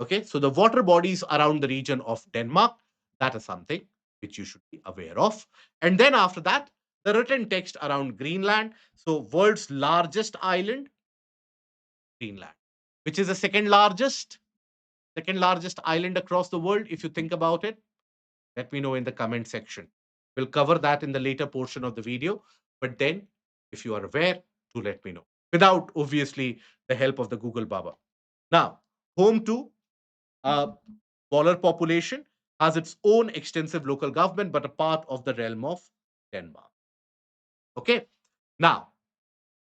Okay, so the water bodies around the region of Denmark, that is something which you should be aware of. And then after that, the written text around Greenland. So, world's largest island, Greenland, which is the second largest island across the world. If you think about it, let me know in the comment section. We'll cover that in the later portion of the video. But then, if you are aware, do let me know. Without obviously the help of the Google Baba. Now, home to a smaller population, has its own extensive local government, but a part of the realm of Denmark. Okay. Now,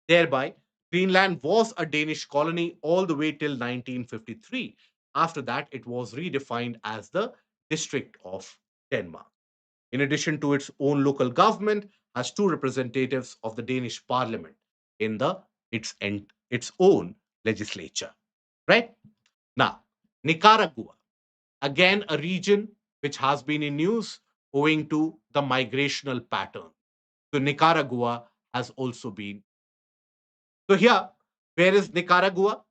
thereby, Greenland was a Danish colony all the way till 1953. After that, it was redefined as the District of Denmark. In addition to its own local government, has two representatives of the Danish Parliament in its own legislature. Right now, Nicaragua, again a region which has been in news owing to the migrational pattern. So Nicaragua has also been. So here, where is Nicaragua?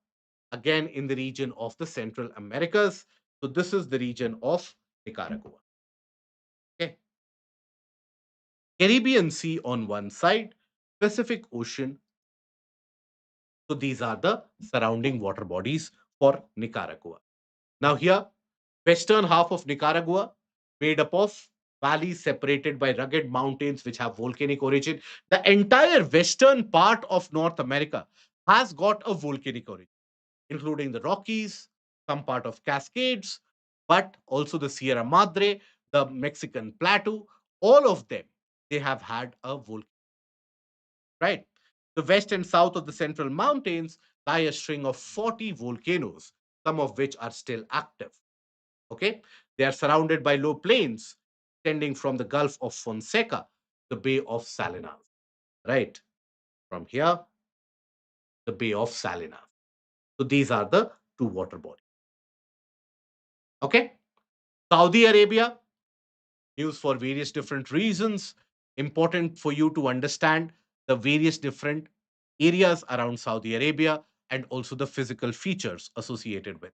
Again in the region of the Central Americas. So this is the region of Nicaragua. Okay. Caribbean Sea on one side, Pacific Ocean. So these are the surrounding water bodies for Nicaragua. Now here, western half of Nicaragua, made up of valleys separated by rugged mountains which have volcanic origin. The entire western part of North America has got a volcanic origin, including the Rockies, some part of Cascades, but also the Sierra Madre, the Mexican Plateau. All of them, they have had a volcano, right? The west and south of the central mountains lie a string of 40 volcanoes, some of which are still active. Okay, they are surrounded by low plains extending from the Gulf of Fonseca, the Bay of Salinas, right? From here, the Bay of Salinas. So these are the two water bodies. Okay, Saudi Arabia, news for various different reasons. Important for you to understand the various different areas around Saudi Arabia and also the physical features associated with.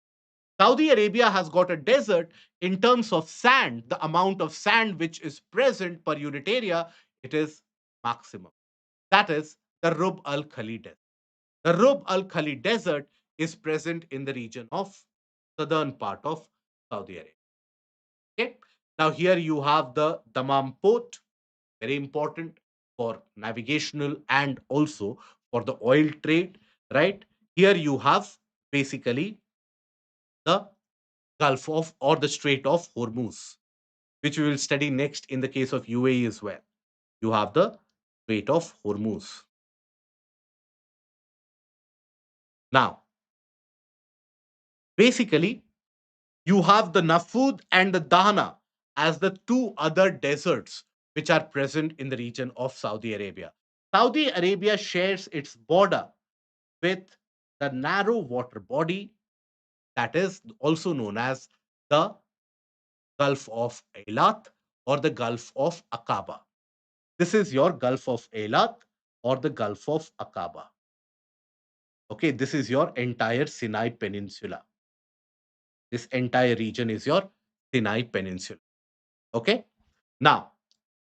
Saudi Arabia has got a desert in terms of sand, the amount of sand which is present per unit area, it is maximum. That is the Rub al Khali Desert. The Rub al Khali Desert is present in the region of southern part of Saudi Arabia. Okay. Now here you have the Dammam port, very important for navigational and also for the oil trade, right? Here you have basically the Gulf of or the Strait of Hormuz, which we will study next in the case of UAE as well. You have the Strait of Hormuz. Now, basically, you have the Nafud and the Dahna as the two other deserts which are present in the region of Saudi Arabia. Saudi Arabia shares its border with the narrow water body that is also known as the Gulf of Eilat or the Gulf of Aqaba. This is your Gulf of Eilat or the Gulf of Aqaba. Okay, this is your entire Sinai Peninsula. This entire region is your Sinai Peninsula. Okay, now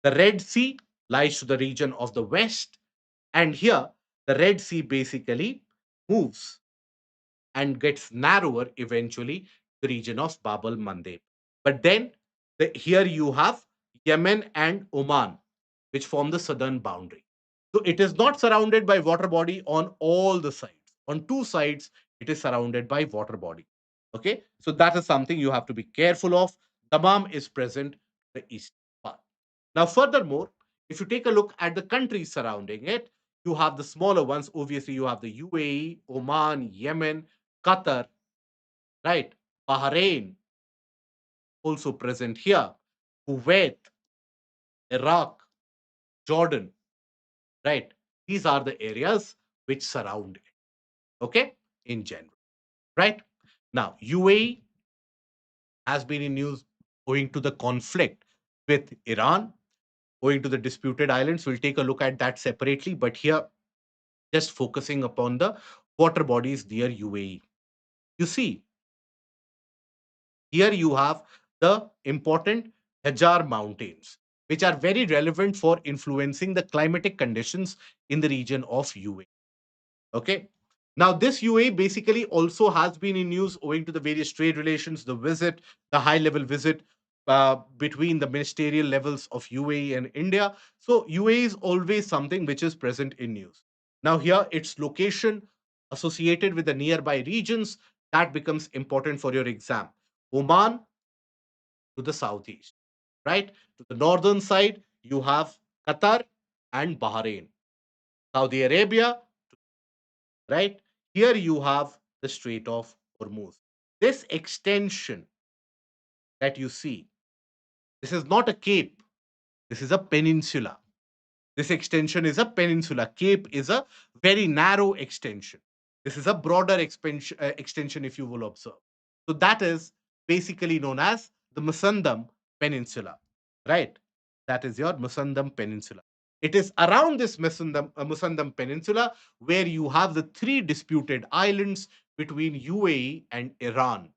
the Red Sea lies to the region of the west, and here the Red Sea basically moves and gets narrower eventually the region of Bab al Mandeb. But then here you have Yemen and Oman, which form the southern boundary. So it is not surrounded by water body on all the sides. On two sides, it is surrounded by water body. Okay, so that is something you have to be careful of. Dammam is present the east part. Now, furthermore, if you take a look at the countries surrounding it, you have the smaller ones. Obviously, you have the UAE, Oman, Yemen, Qatar, right? Bahrain also present here, Kuwait, Iraq, Jordan, right? These are the areas which surround it, okay, in general, right? Now, UAE has been in news owing to the conflict with Iran, owing to the disputed islands. We'll take a look at that separately, but here, just focusing upon the water bodies near UAE. You see, here you have the important Hajar Mountains, which are very relevant for influencing the climatic conditions in the region of UAE. Okay. Now, this UAE basically also has been in news owing to the various trade relations, the visit, the high level visit between the ministerial levels of UAE and India. So, UAE is always something which is present in news. Now, here its location associated with the nearby regions that becomes important for your exam. Oman to the southeast, right? To the northern side, you have Qatar and Bahrain. Saudi Arabia, right? Here you have the Strait of Hormuz. This extension that you see, this is not a cape, this is a peninsula. This extension is a peninsula. Cape is a very narrow extension. This is a broader extension, if you will observe. So that is basically known as the Musandam Peninsula, right? That is your Musandam Peninsula. It is around this Musandam Peninsula where you have the three disputed islands between UAE and Iran.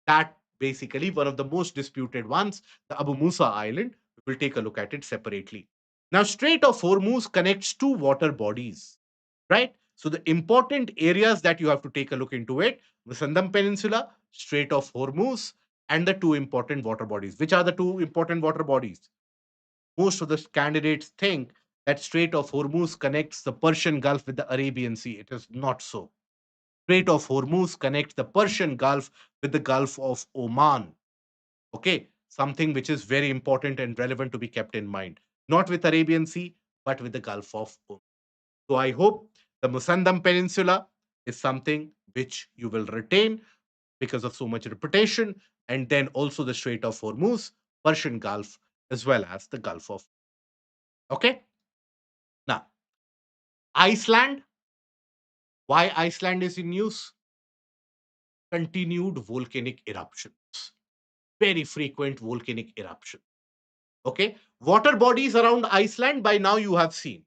That basically one of the most disputed ones, the Abu Musa Island. We will take a look at it separately. Now, Strait of Hormuz connects two water bodies, right? So the important areas that you have to take a look into it, the Sandam Peninsula, Strait of Hormuz, and the two important water bodies. Which are the two important water bodies? Most of the candidates think that Strait of Hormuz connects the Persian Gulf with the Arabian Sea. It is not so. Strait of Hormuz connects the Persian Gulf with the Gulf of Oman. Okay, something which is very important and relevant to be kept in mind. Not with Arabian Sea, but with the Gulf of Oman. So I hope the Musandam Peninsula is something which you will retain because of so much repetition, and then also the Strait of Hormuz, Persian Gulf, as well as the Gulf of. Okay. Now, Iceland. Why Iceland is in news? Continued volcanic eruptions. Very frequent volcanic eruption. Okay. Water bodies around Iceland by now you have seen.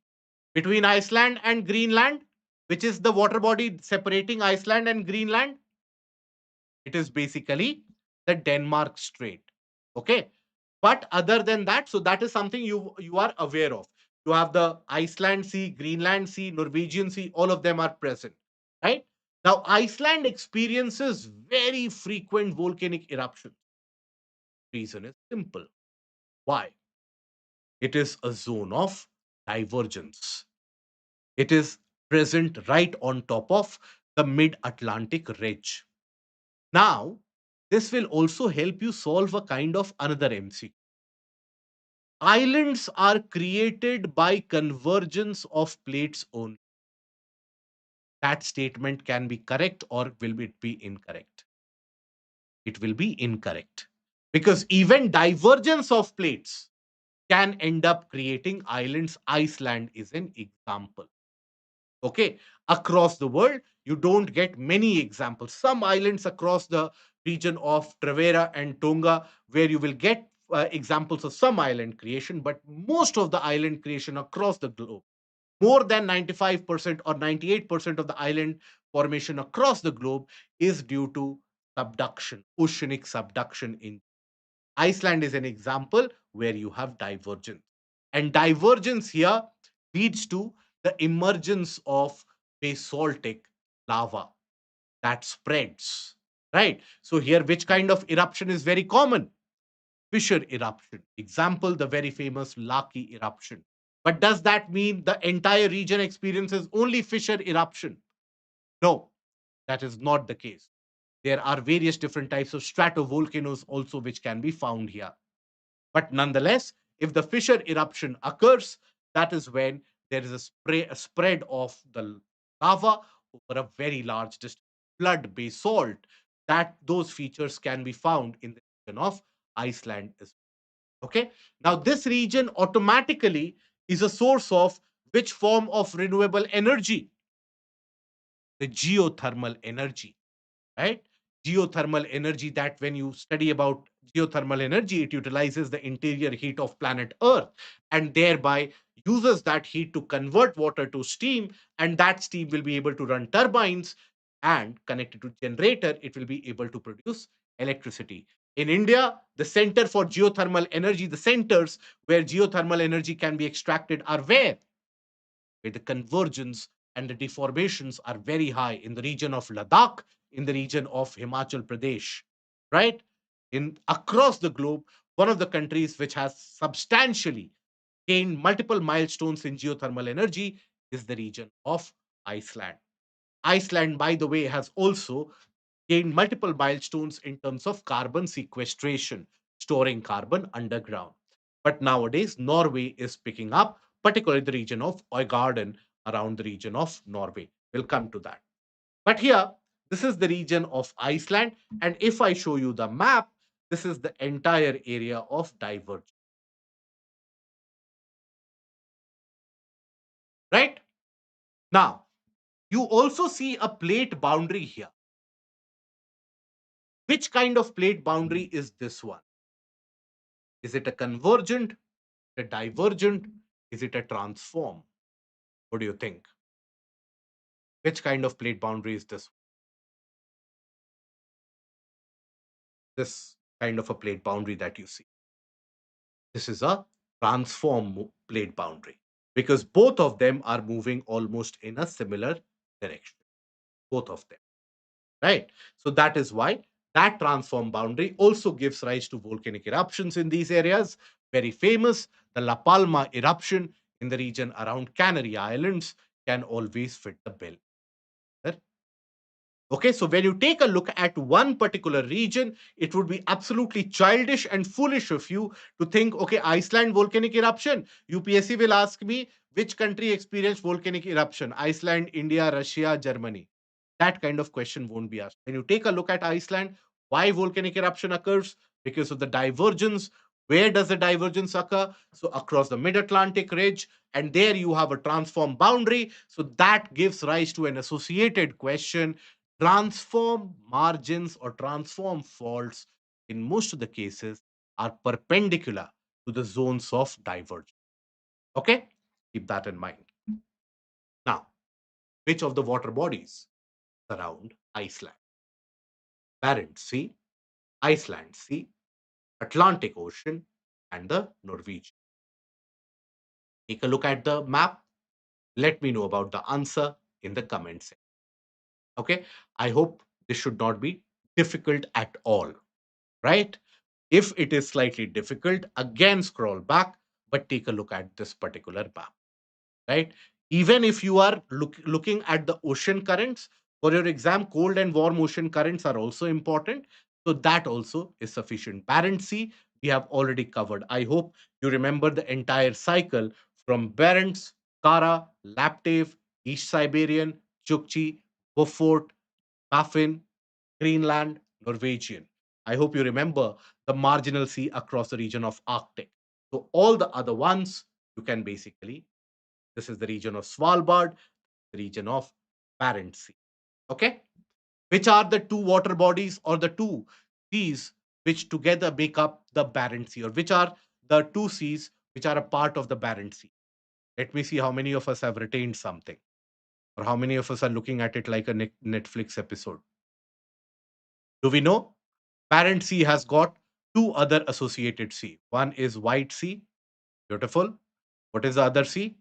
Between Iceland and Greenland, which is the water body separating Iceland and Greenland? It is basically the Denmark Strait. Okay. But other than that, so that is something you are aware of. You have the Iceland Sea, Greenland Sea, Norwegian Sea, all of them are present. Right? Now, Iceland experiences very frequent volcanic eruptions. Reason is simple. Why? It is a zone of divergence. It is present right on top of the mid Atlantic ridge. Now, this will also help you solve a kind of another MC. Islands are created by convergence of plates only. That statement can be correct or will it be incorrect? It will be incorrect because even divergence of plates can end up creating islands. Iceland is an example. Okay, across the world, you don't get many examples. Some islands across the region of Travera and Tonga, where you will get examples of some island creation, but most of the island creation across the globe, more than 95% or 98% of the island formation across the globe is due to subduction, oceanic subduction. In Iceland is an example where you have divergence. And divergence here leads to the emergence of basaltic lava that spreads. Right? So, here, which kind of eruption is very common? Fissure eruption. Example, the very famous Laki eruption. But does that mean the entire region experiences only fissure eruption? No, that is not the case. There are various different types of stratovolcanoes also which can be found here. But nonetheless, if the fissure eruption occurs, that is when there is a spread of the lava over a very large distance. Flood basalt, that those features can be found in the region of Iceland as well. Okay. Now, this region automatically is a source of which form of renewable energy? The geothermal energy, right? Geothermal energy, that when you study about geothermal energy, it utilizes the interior heat of planet Earth and thereby uses that heat to convert water to steam, and that steam will be able to run turbines and connected to generator, it will be able to produce electricity. In India, the center for geothermal energy, the centers where geothermal energy can be extracted are where the convergence and the deformations are very high in the region of Ladakh, in the region of Himachal Pradesh, right? In across the globe, one of the countries which has substantially gained multiple milestones in geothermal energy is the region of Iceland. Iceland, by the way, has also gained multiple milestones in terms of carbon sequestration, storing carbon underground. But nowadays, Norway is picking up, particularly the region of Øygarden around the region of Norway. We'll come to that. But here, this is the region of Iceland. And if I show you the map, this is the entire area of divergence. Right? Now, you also see a plate boundary here. Which kind of plate boundary is this one? Is it a convergent, a divergent? Is it a transform? What do you think? Which kind of plate boundary is this? This kind of a plate boundary that you see. This is a transform plate boundary because both of them are moving almost in a similar direction. Both of them, right? So that is why that transform boundary also gives rise to volcanic eruptions in these areas. Very famous, the La Palma eruption in the region around Canary Islands can always fit the bill. Okay, so when you take a look at one particular region, it would be absolutely childish and foolish of you to think, okay, Iceland volcanic eruption. UPSC will ask me which country experienced volcanic eruption: Iceland, India, Russia, Germany. That kind of question won't be asked. When you take a look at Iceland, why volcanic eruption occurs? Because of the divergence. Where does the divergence occur? So across the mid-Atlantic ridge, and there you have a transform boundary. So that gives rise to an associated question. Transform margins or transform faults in most of the cases are perpendicular to the zones of divergence. Okay, keep that in mind. which of the water bodies surround Iceland? Barents Sea, Iceland Sea, Atlantic Ocean, and the Norwegian. Take a look at the map. Let me know about the answer in the comment section. Okay, I hope this should not be difficult at all, right? If it is slightly difficult, again scroll back, but take a look at this particular map, right? Even if you are looking at the ocean currents for your exam, cold and warm ocean currents are also important. So that also is sufficient. Barents Sea, we have already covered. I hope you remember the entire cycle from Barents, Kara, Laptev, East Siberian, Chukchi, Beaufort, Baffin, Greenland, Norwegian. I hope you remember the marginal sea across the region of Arctic. So all the other ones, you can basically, this is the region of Svalbard, the region of Barents Sea. Okay? Which are the two water bodies or the two seas which together make up the Barents Sea, or which are the two seas which are a part of the Barents Sea? Let me see how many of us have retained something, or how many of us are looking at it like a Netflix episode. Do we know? Barents Sea has got two other associated sea. One is White Sea. Beautiful. What is the other sea?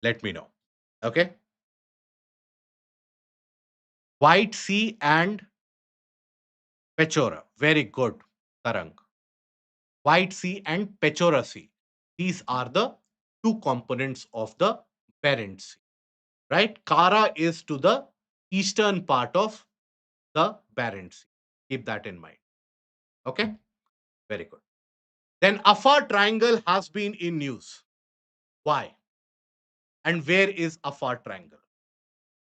Let me know. Okay. White Sea and Pechora. Very good, Tarang. White Sea and Pechora Sea. These are the two components of the Barents Sea. Right? Kara is to the eastern part of the Barents Sea. Keep that in mind. Okay. Very good. Then Afar Triangle has been in news. Why? And where is Afar Triangle?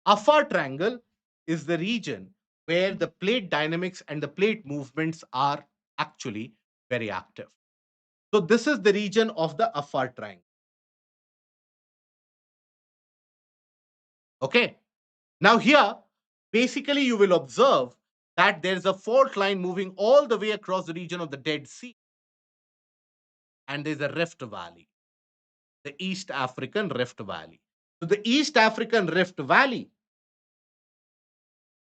Afar Triangle is the region where the plate dynamics and the plate movements are actually very active. So this is the region of the Afar Triangle. Okay. Now here, basically you will observe that there is a fault line moving all the way across the region of the Dead Sea, and there's a Rift Valley, the East African Rift Valley. So the East African Rift Valley,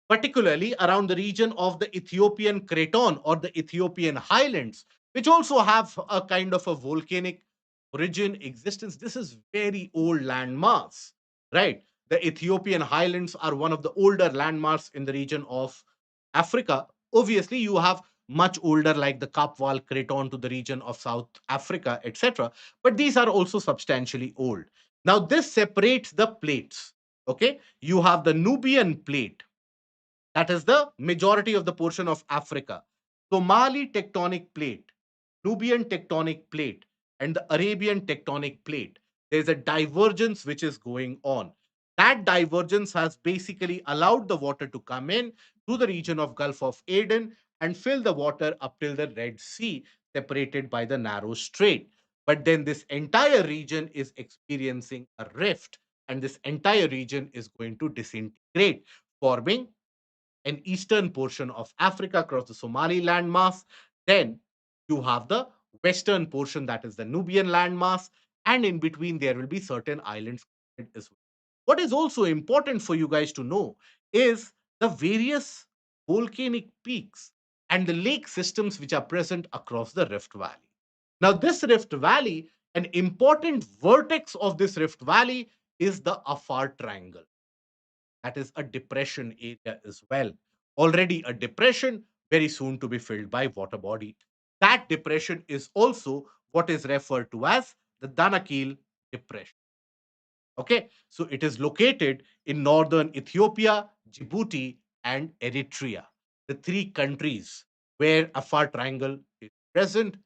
particularly around the region of the Ethiopian Craton or the Ethiopian highlands, which also have a kind of a volcanic origin existence. This is very old landmass, right? The Ethiopian highlands are one of the older landmarks in the region of Africa. Obviously, you have much older like the Kapwal Craton to the region of South Africa, etc. But these are also substantially old. Now, this separates the plates. Okay, you have the Nubian plate, that is the majority of the portion of Africa. Somali tectonic plate, Nubian tectonic plate, and the Arabian tectonic plate. There's a divergence which is going on. That divergence has basically allowed the water to come in to the region of Gulf of Aden and fill the water up till the Red Sea, separated by the narrow strait. But then this entire region is experiencing a rift, and this entire region is going to disintegrate, forming an eastern portion of Africa across the Somali landmass. Then you have the western portion, that is the Nubian landmass, and in between there will be certain islands as well. What is also important for you guys to know is the various volcanic peaks and the lake systems which are present across the Rift Valley. Now, this Rift Valley, an important vertex of this Rift Valley is the Afar Triangle. That is a depression area as well. Already a depression, very soon to be filled by water body. That depression is also what is referred to as the Danakil Depression. Okay, so it is located in northern Ethiopia, Djibouti, and Eritrea, the three countries where Afar Triangle is present: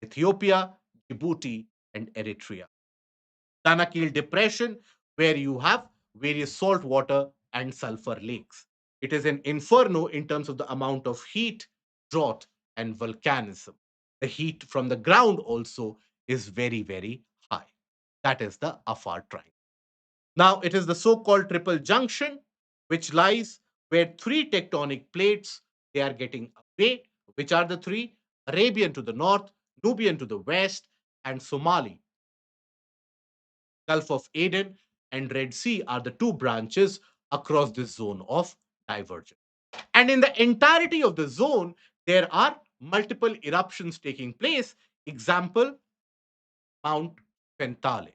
Ethiopia, Djibouti, and Eritrea. Danakil Depression, where you have various salt water and sulfur lakes. It is an inferno in terms of the amount of heat, drought, and volcanism. The heat from the ground also is very, very high. That is the Afar Triangle. Now, it is the so-called triple junction, which lies where three tectonic plates, they are getting away. Which are the three? Arabian to the north, Nubian to the west, and Somali Gulf of Aden and Red Sea are the two branches across this zone of divergence. And in the entirety of the zone, there are multiple eruptions taking place. Example, Mount Fentale.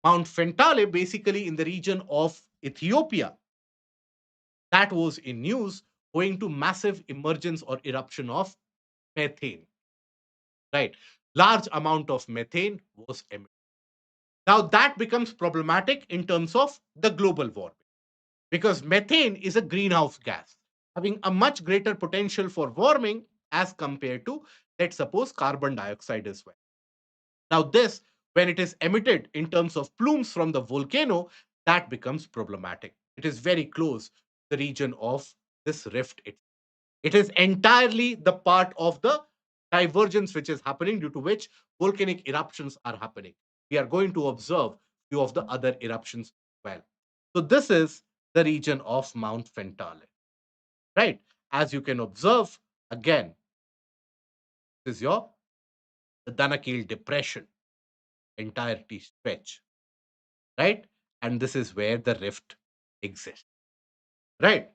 Mount Fentale, basically in the region of Ethiopia, that was in news owing to massive emergence or eruption of methane, right? Large amount of methane was emitted. Now that becomes problematic in terms of the global warming because methane is a greenhouse gas having a much greater potential for warming as compared to, let's suppose, carbon dioxide as well. Now, this, when it is emitted in terms of plumes from the volcano, that becomes problematic. It is very close to the region of this rift. It is entirely the part of the divergence which is happening due to which volcanic eruptions are happening. We are going to observe few of the other eruptions as well. So this is the region of Mount Fentale, right? As you can observe, again, this is your the Danakil Depression entirety stretch, right? And this is where the rift exists, right?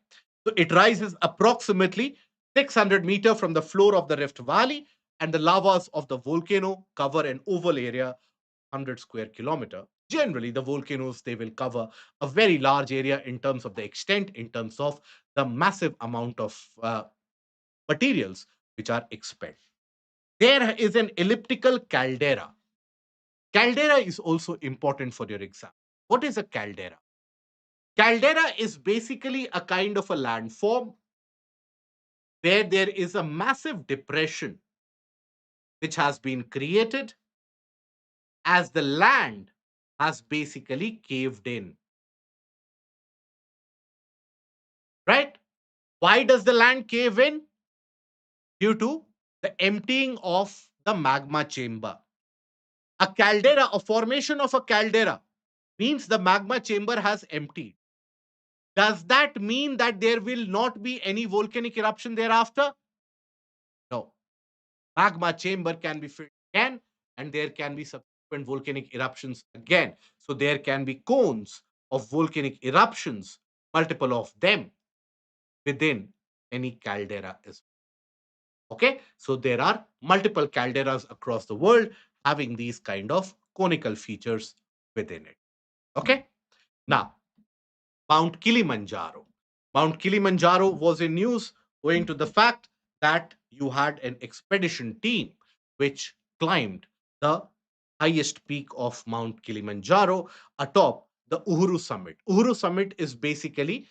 So it rises approximately 600 meter from the floor of the Rift Valley, and the lavas of the volcano cover an oval area 100 square kilometer. Generally, the volcanoes, they will cover a very large area in terms of the extent, in terms of the massive amount of materials which are expelled. There is an elliptical caldera. Caldera is also important for your exam. What is a caldera? Caldera is basically a kind of a landform where there is a massive depression which has been created as the land has basically caved in. Right? Why does the land cave in? Due to the emptying of the magma chamber. A caldera, a formation of a caldera, means the magma chamber has emptied. Does that mean that there will not be any volcanic eruption thereafter? No. Magma chamber can be filled again, and there can be subsequent volcanic eruptions again. So there can be cones of volcanic eruptions, multiple of them within any caldera as well. Okay, so there are multiple calderas across the world having these kind of conical features within it. Okay, now Mount Kilimanjaro. Mount Kilimanjaro was in news owing to the fact that you had an expedition team which climbed the highest peak of Mount Kilimanjaro atop the Uhuru Summit. Uhuru Summit is basically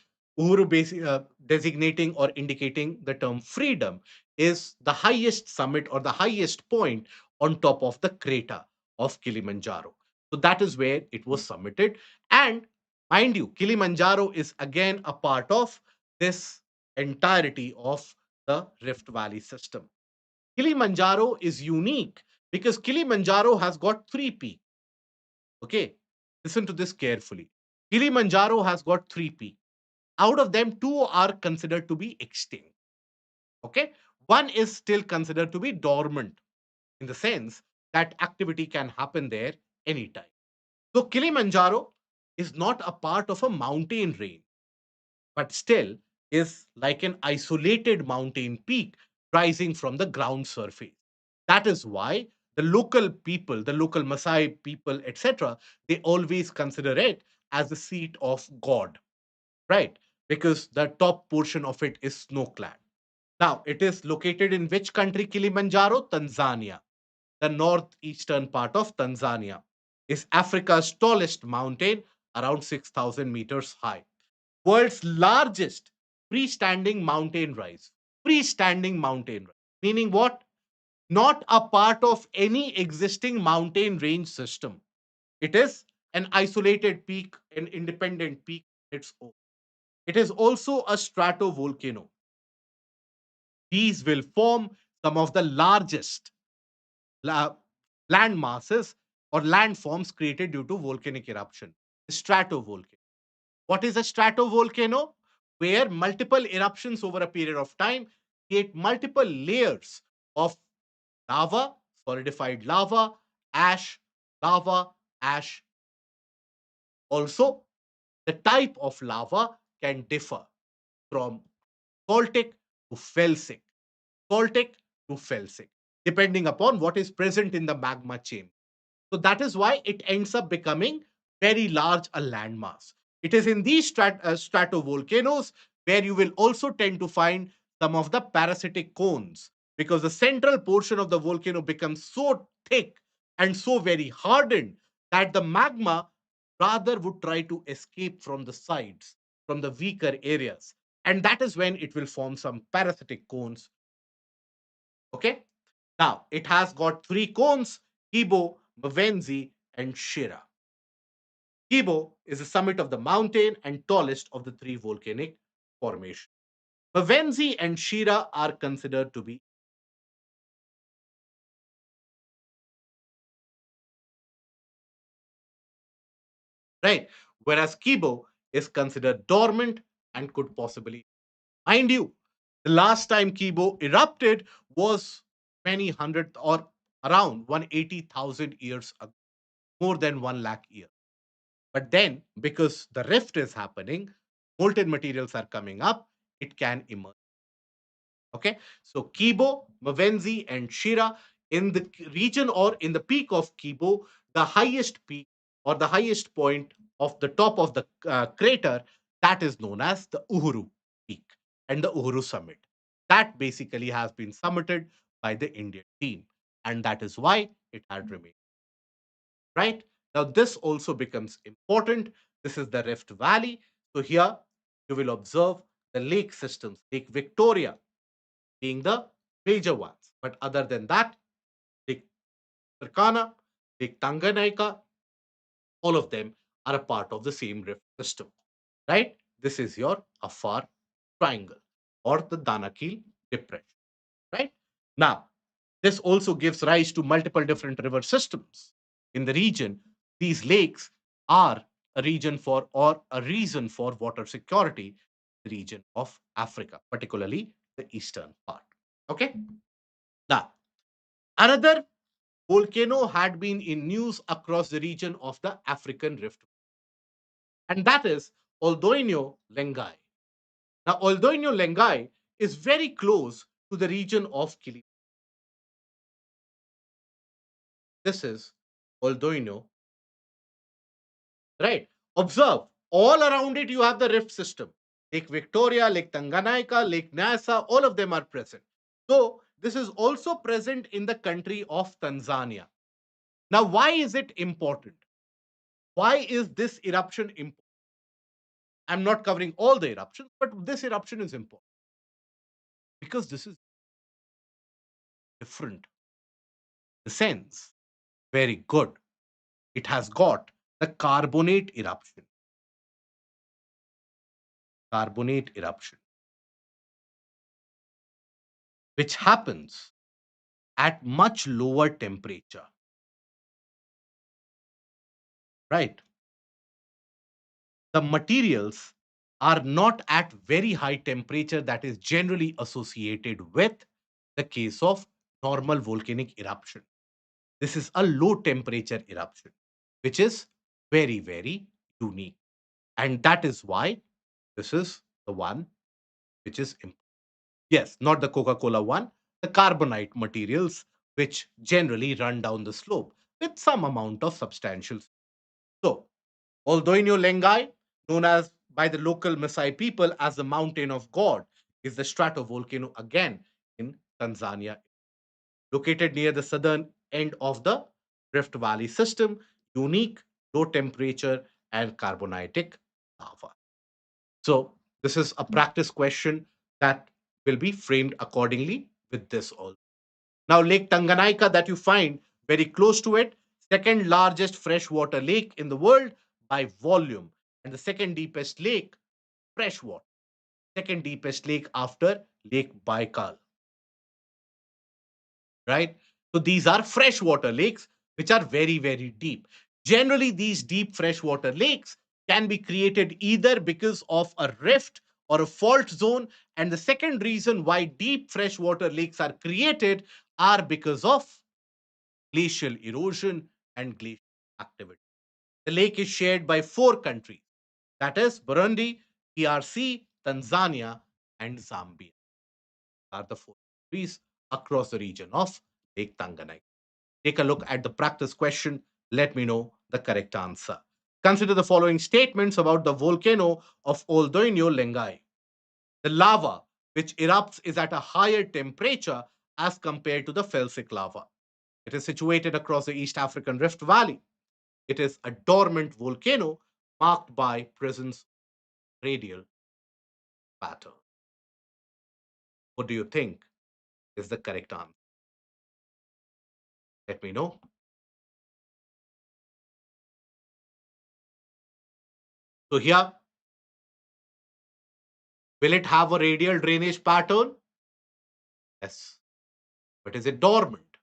designating or indicating the term freedom is the highest summit or the highest point on top of the crater of Kilimanjaro. So that is where it was summited. And mind you, Kilimanjaro is again a part of this entirety of the Rift Valley system. Kilimanjaro is unique because Kilimanjaro has got three peaks. Okay, listen to this carefully. Kilimanjaro has got three peaks. Out of them, two are considered to be extinct. Okay, one is still considered to be dormant in the sense that activity can happen there anytime. So Kilimanjaro is not a part of a mountain range, but still is like an isolated mountain peak rising from the ground surface. That is why the local people, the local Maasai people, etc., they always consider it as the seat of God, right? Because the top portion of it is snow clad. Now, it is located in which country, Kilimanjaro? Tanzania. The northeastern part of Tanzania is Africa's tallest mountain, around 6,000 meters high. World's largest freestanding mountain rise. Freestanding mountain rise. Meaning what? Not a part of any existing mountain range system. It is an isolated peak, an independent peak on its own. It is also a stratovolcano. These will form some of the largest la- land masses or landforms created due to volcanic eruption. Stratovolcano. What is a stratovolcano? Where multiple eruptions over a period of time create multiple layers of lava, solidified lava, ash, lava, ash. Also, the type of lava can differ from faultic to felsic, faultic to felsic, depending upon what is present in the magma chain. So that is why it ends up becoming very large a landmass. It is in these stratovolcanoes where you will also tend to find some of the parasitic cones, because the central portion of the volcano becomes so thick and so very hardened that the magma rather would try to escape from the sides, from the weaker areas. And that is when it will form some parasitic cones. Okay. Now, it has got three cones: Kibo, Mavenzi, and Shira. Kibo is the summit of the mountain and tallest of the three volcanic formations. Mavenzi and Shira are considered to be right, whereas Kibo is considered dormant and could possibly. Mind you, the last time Kibo erupted was many hundred or around 180,000 years ago, more than 1 lakh years. But then, because the rift is happening, molten materials are coming up, it can emerge. Okay, so Kibo, Mavenzi, and Shira in the region or in the peak of Kibo, the highest peak or the highest point of the top of the crater, that is known as the Uhuru Peak and the Uhuru Summit. That basically has been summited by the Indian team, and that is why it had remained. Right now, this also becomes important. This is the Rift Valley. So here you will observe the lake systems, Lake Victoria being the major ones. But other than that, Lake Turkana, Lake Tanganyika, all of them are a part of the same rift system, right? This is your Afar Triangle or the Danakil Depression, right? Now, this also gives rise to multiple different river systems in the region. These lakes are a region for or a reason for water security in the region of Africa, particularly the eastern part. Okay. Now, another volcano had been in news across the region of the African Rift, and that is Oldoinio Lengai. Now, Oldoinio Lengai is very close to the region of Kili. This is Oldoinio, right? Observe, all around it you have the rift system. Lake Victoria, Lake Tanganyika, Lake Nyasa, all of them are present. So, this is also present in the country of Tanzania. Now, why is it important? Why is this eruption important? I'm not covering all the eruptions, but this eruption is important because this is different. The sense, very good. It has got the carbonate eruption, which happens at much lower temperature, right? The materials are not at very high temperature that is generally associated with the case of normal volcanic eruption. This is a low temperature eruption, which is very, very unique. And that is why this is the one which is important. Yes, not the Coca-Cola one, the carbonite materials, which generally run down the slope with some amount of substantial. So, Oldoinio Lengai, known as by the local Maasai people as the Mountain of God, is the stratovolcano again in Tanzania, located near the southern end of the Rift Valley system, unique, low temperature, and carbonitic lava. So, this is a practice question that will be framed accordingly with this all. Now, Lake Tanganyika that you find very close to it, second largest freshwater lake in the world by volume, and the second deepest lake, freshwater, second deepest lake after Lake Baikal, right? So these are freshwater lakes which are very, very deep. Generally, these deep freshwater lakes can be created either because of a rift or a fault zone. And the second reason why deep freshwater lakes are created are because of glacial erosion and glacial activity. The lake is shared by four countries, that is Burundi, DRC, Tanzania, and Zambia. Are the four countries across the region of Lake Tanganyika. Take a look at the practice question. Let me know the correct answer. Consider the following statements about the volcano of Oldoño Lengai. The lava which erupts is at a higher temperature as compared to the felsic lava. It is situated across the East African Rift Valley. It is a dormant volcano marked by presence of radial pattern. What do you think is the correct answer? Let me know. So here, will it have a radial drainage pattern? Yes. But is it dormant?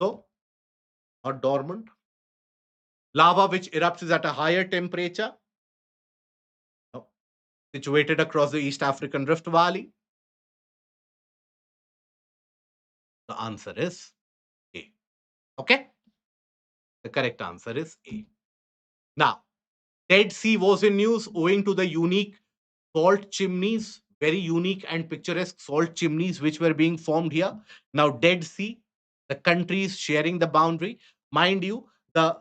So, not dormant. Lava which erupts is at a higher temperature. No. Situated across the East African Rift Valley. The answer is A. Okay? The correct answer is A. Now, Dead Sea was in news owing to the unique salt chimneys, very unique and picturesque salt chimneys which were being formed here. Now, Dead Sea, the countries sharing the boundary, mind you, the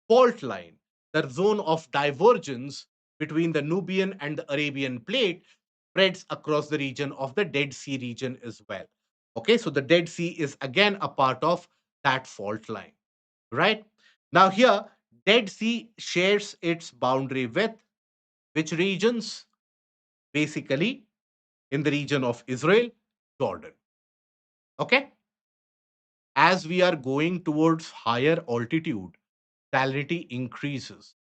fault line, the zone of divergence between the Nubian and the Arabian plate spreads across the region of the Dead Sea region as well. Okay, so the Dead Sea is again a part of that fault line, right? Now, here, Dead Sea shares its boundary with which regions? Basically, in the region of Israel, Jordan. Okay, as we are going towards higher altitude, salinity increases.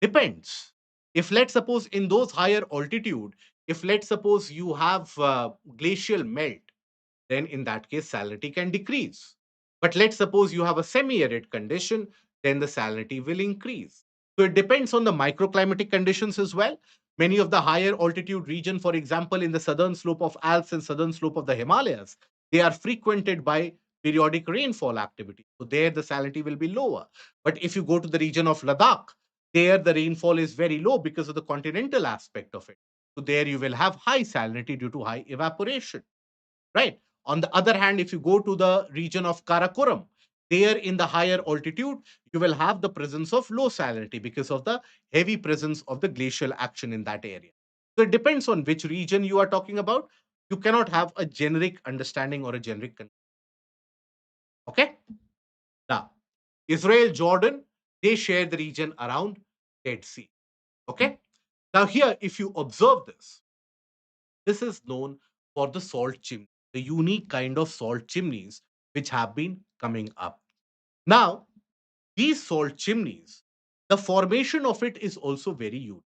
Depends. If let's suppose in those higher altitude, if let's suppose you have glacial melt, then in that case salinity can decrease. But let's suppose you have a semi-arid condition, then the salinity will increase. So it depends on the microclimatic conditions as well. Many of the higher altitude region, for example, in the southern slope of Alps and southern slope of the Himalayas, they are frequented by periodic rainfall activity. So there the salinity will be lower. But if you go to the region of Ladakh, there the rainfall is very low because of the continental aspect of it. So there you will have high salinity due to high evaporation, right? On the other hand, if you go to the region of Karakoram, there in the higher altitude, you will have the presence of low salinity because of the heavy presence of the glacial action in that area. So it depends on which region you are talking about. You cannot have a generic understanding or a generic. Okay? Now, Israel, Jordan, they share the region around Dead Sea. Okay? Now, here, if you observe this, this is known for the salt chimney, the unique kind of salt chimneys which have been coming up. Now, these salt chimneys, the formation of it is also very unique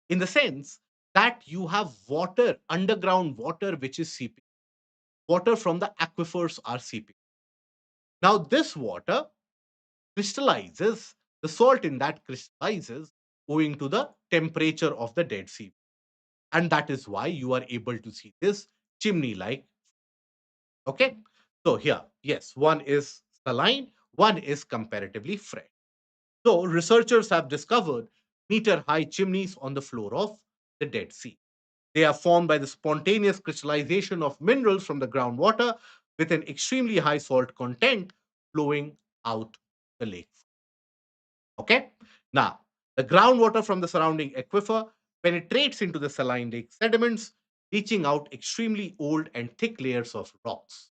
in the sense that you have water, underground water, which is seeping. Water from the aquifers are seeping. Now, this water crystallizes, the salt in that crystallizes owing to the temperature of the Dead Sea. And that is why you are able to see this chimney like. Okay. So here, yes, one is saline, one is comparatively fresh. So researchers have discovered meter-high chimneys on the floor of the Dead Sea. They are formed by the spontaneous crystallization of minerals from the groundwater with an extremely high salt content flowing out the lake. Okay. Now, the groundwater from the surrounding aquifer penetrates into the saline lake sediments, reaching out extremely old and thick layers of rocks.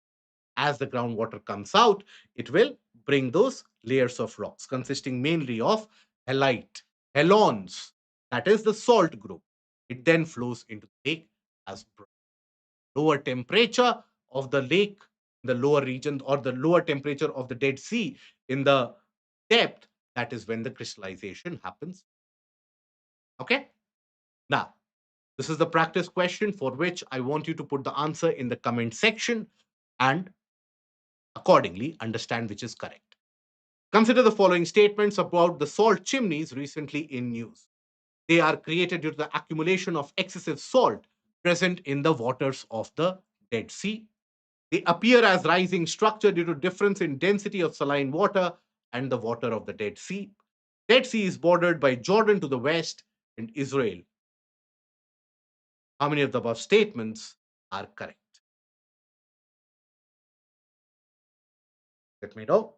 As the groundwater comes out, it will bring those layers of rocks consisting mainly of halite, halons, that is the salt group. It then flows into the lake as lower temperature of the lake, the lower region, or the lower temperature of the Dead Sea in the depth, that is when the crystallization happens. Okay. Now, this is the practice question for which I want you to put the answer in the comment section and accordingly understand which is correct. Consider the following statements about the salt chimneys recently in news. They are created due to the accumulation of excessive salt present in the waters of the Dead Sea. They appear as rising structure due to difference in density of saline water and the water of the Dead Sea. Dead Sea is bordered by Jordan to the west and Israel. How many of the above statements are correct? Let me know.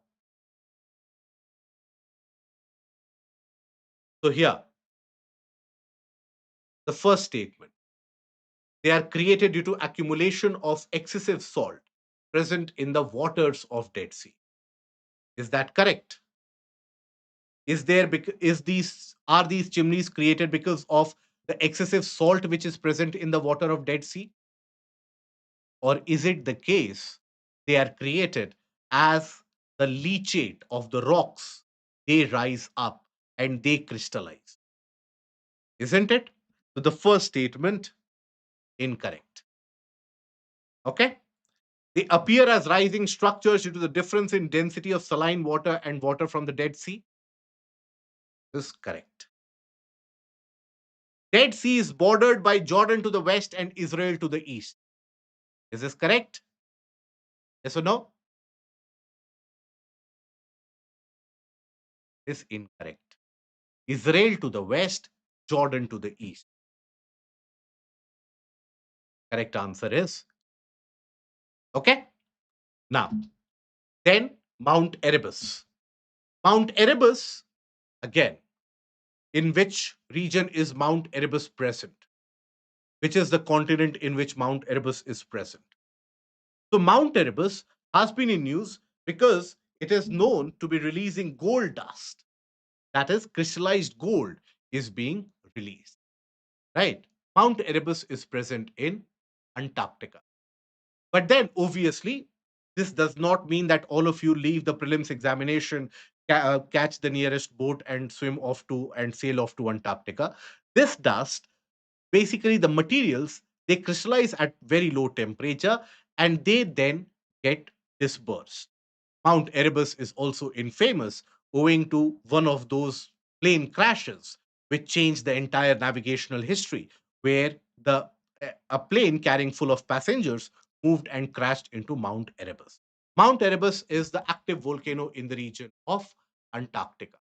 So here, the first statement. They are created due to accumulation of excessive salt present in the waters of Dead Sea. Is that correct? Is these are these chimneys created because of the excessive salt which is present in the water of Dead Sea? Or is it the case they are created as the leachate of the rocks, they rise up and they crystallize? Isn't it? So the first statement, incorrect. Okay? They appear as rising structures due to the difference in density of saline water and water from the Dead Sea. This is correct. Dead Sea is bordered by Jordan to the west and Israel to the east. Is this correct? Yes or no? This is incorrect. Israel to the west, Jordan to the east. Correct answer is okay. Now, then Mount Erebus. Mount Erebus, again, in which region is Mount Erebus present? Which is the continent in which Mount Erebus is present? So, Mount Erebus has been in news because it is known to be releasing gold dust. That is, crystallized gold is being released. Right? Mount Erebus is present in Antarctica. But then, obviously, this does not mean that all of you leave the prelims examination, catch the nearest boat, and swim off to and sail off to Antarctica. This dust, basically, the materials, they crystallize at very low temperature and they then get dispersed. Mount Erebus is also infamous owing to one of those plane crashes which changed the entire navigational history, where a plane carrying full of passengers moved and crashed into Mount Erebus. Mount Erebus is the active volcano in the region of Antarctica.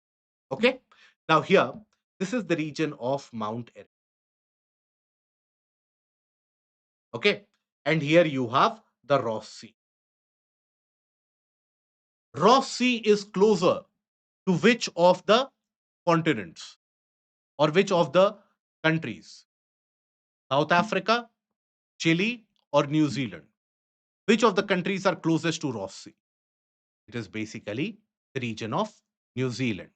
Okay. Now here, this is the region of Mount Erebus. Okay. And here you have the Ross Sea. Ross Sea is closer to which of the continents or which of the countries? South Africa, Chile, or New Zealand? Which of the countries are closest to Ross Sea? It is basically the region of New Zealand.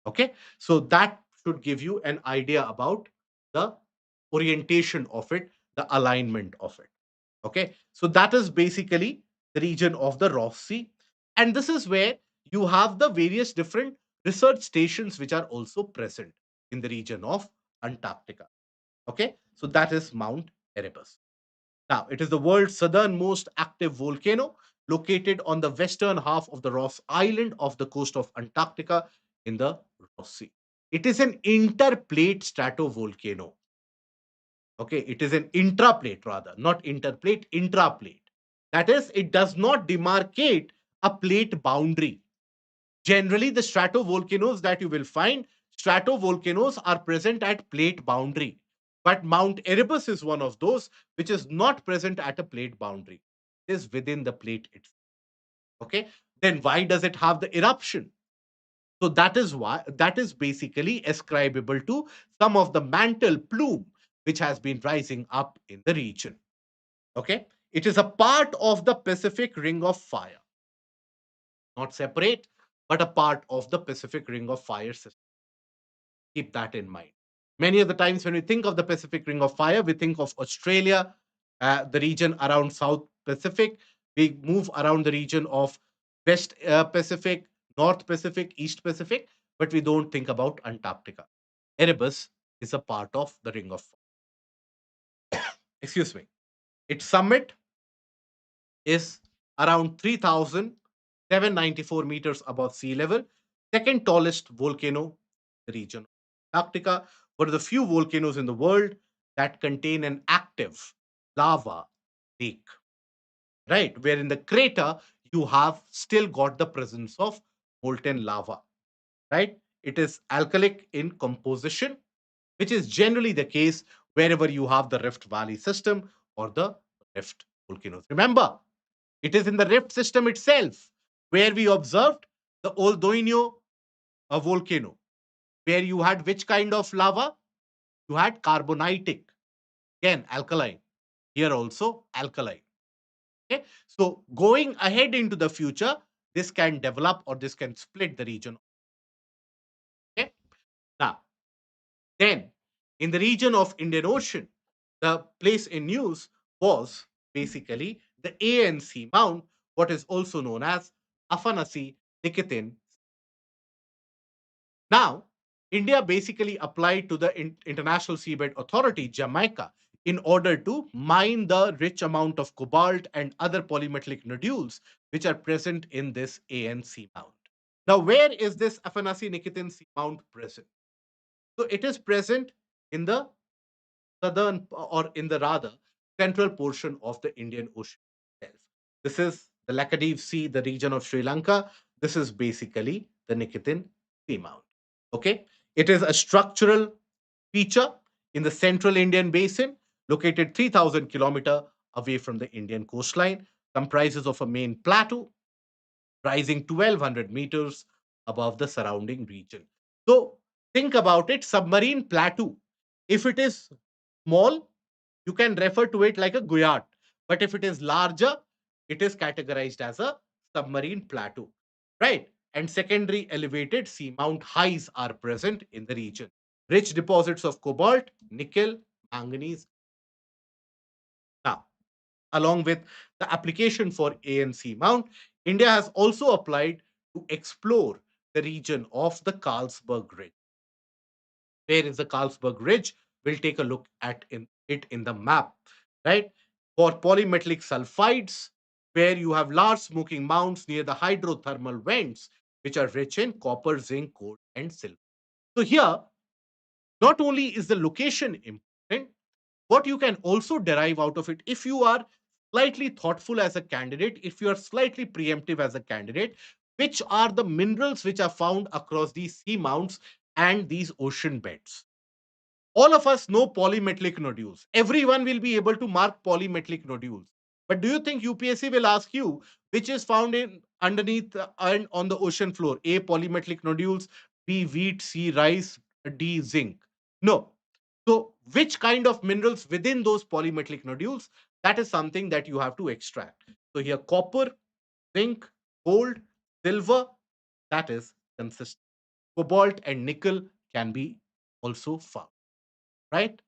Okay, so that should give you an idea about the orientation of it, the alignment of it. Okay, so that is basically the region of the Ross Sea. And this is where you have the various different research stations which are also present in the region of Antarctica. Okay, so that is Mount Erebus. Now, it is the world's southernmost active volcano located on the western half of the Ross Island off the coast of Antarctica in the Ross Sea. It is an interplate stratovolcano. Okay, it is an intraplate rather, not interplate, intraplate. That is, it does not demarcate a plate boundary. Generally, the stratovolcanoes that you will find, stratovolcanoes are present at plate boundary. But Mount Erebus is one of those which is not present at a plate boundary. It is within the plate itself. Okay. Then why does it have the eruption? So that is basically ascribable to some of the mantle plume which has been rising up in the region. Okay. It is a part of the Pacific Ring of Fire, not separate, but a part of the Pacific Ring of Fire system. Keep that in mind. Many of the times when we think of the Pacific Ring of Fire, we think of Australia, the region around South Pacific. We move around the region of West Pacific, North Pacific, East Pacific, but we don't think about Antarctica. Erebus is a part of the Ring of Fire. Excuse me. Its summit is around 3,794 meters above sea level, second tallest volcano in the region. Antarctica, one of the few volcanoes in the world that contain an active lava lake, right? Where in the crater, you have still got the presence of molten lava, right? It is alkalic in composition, which is generally the case wherever you have the Rift Valley system or the Rift volcanoes. Remember, it is in the Rift system itself where we observed the Old Doino volcano, where you had which kind of lava? You had carbonitic, again alkaline. Here also alkaline. Okay, so going ahead into the future, this can develop or this can split the region. Okay, now then in the region of Indian Ocean, the place in news was basically the ANC Mount, what is also known as Afanasi Nikitin. Now, India basically applied to the International Seabed Authority, Jamaica, in order to mine the rich amount of cobalt and other polymetallic nodules which are present in this ANC mount. Now, where is this Afanasi Nikitin Sea Mount present? So, it is present in the southern or in the rather central portion of the Indian Ocean itself. This is the Laccadive Sea, the region of Sri Lanka. This is basically the Nikitin Seamount. Okay, it is a structural feature in the central Indian basin, located 3,000 kilometer away from the Indian coastline, comprises of a main plateau rising 1,200 meters above the surrounding region. So think about it, submarine plateau. If it is small, you can refer to it like a guyat. But if it is larger, it is categorized as a submarine plateau, right? And secondary elevated seamount highs are present in the region. Rich deposits of cobalt, nickel, manganese. Now, along with the application for ANC mount, India has also applied to explore the region of the Carlsberg Ridge. Where is the Carlsberg Ridge? We'll take a look at it in the map, right? For polymetallic sulfides, where you have large smoking mounts near the hydrothermal vents, which are rich in copper, zinc, gold, and silver. So here, not only is the location important, what you can also derive out of it, if you are slightly thoughtful as a candidate, if you are slightly preemptive as a candidate, which are the minerals which are found across these sea mounts and these ocean beds. All of us know polymetallic nodules. Everyone will be able to mark polymetallic nodules. But do you think UPSC will ask you which is found in underneath and on the ocean floor? A, polymetallic nodules, B, wheat, C, rice, D, zinc. No. So which kind of minerals within those polymetallic nodules? That is something that you have to extract. So here copper, zinc, gold, silver, that is consistent. Cobalt and nickel can be also found, right?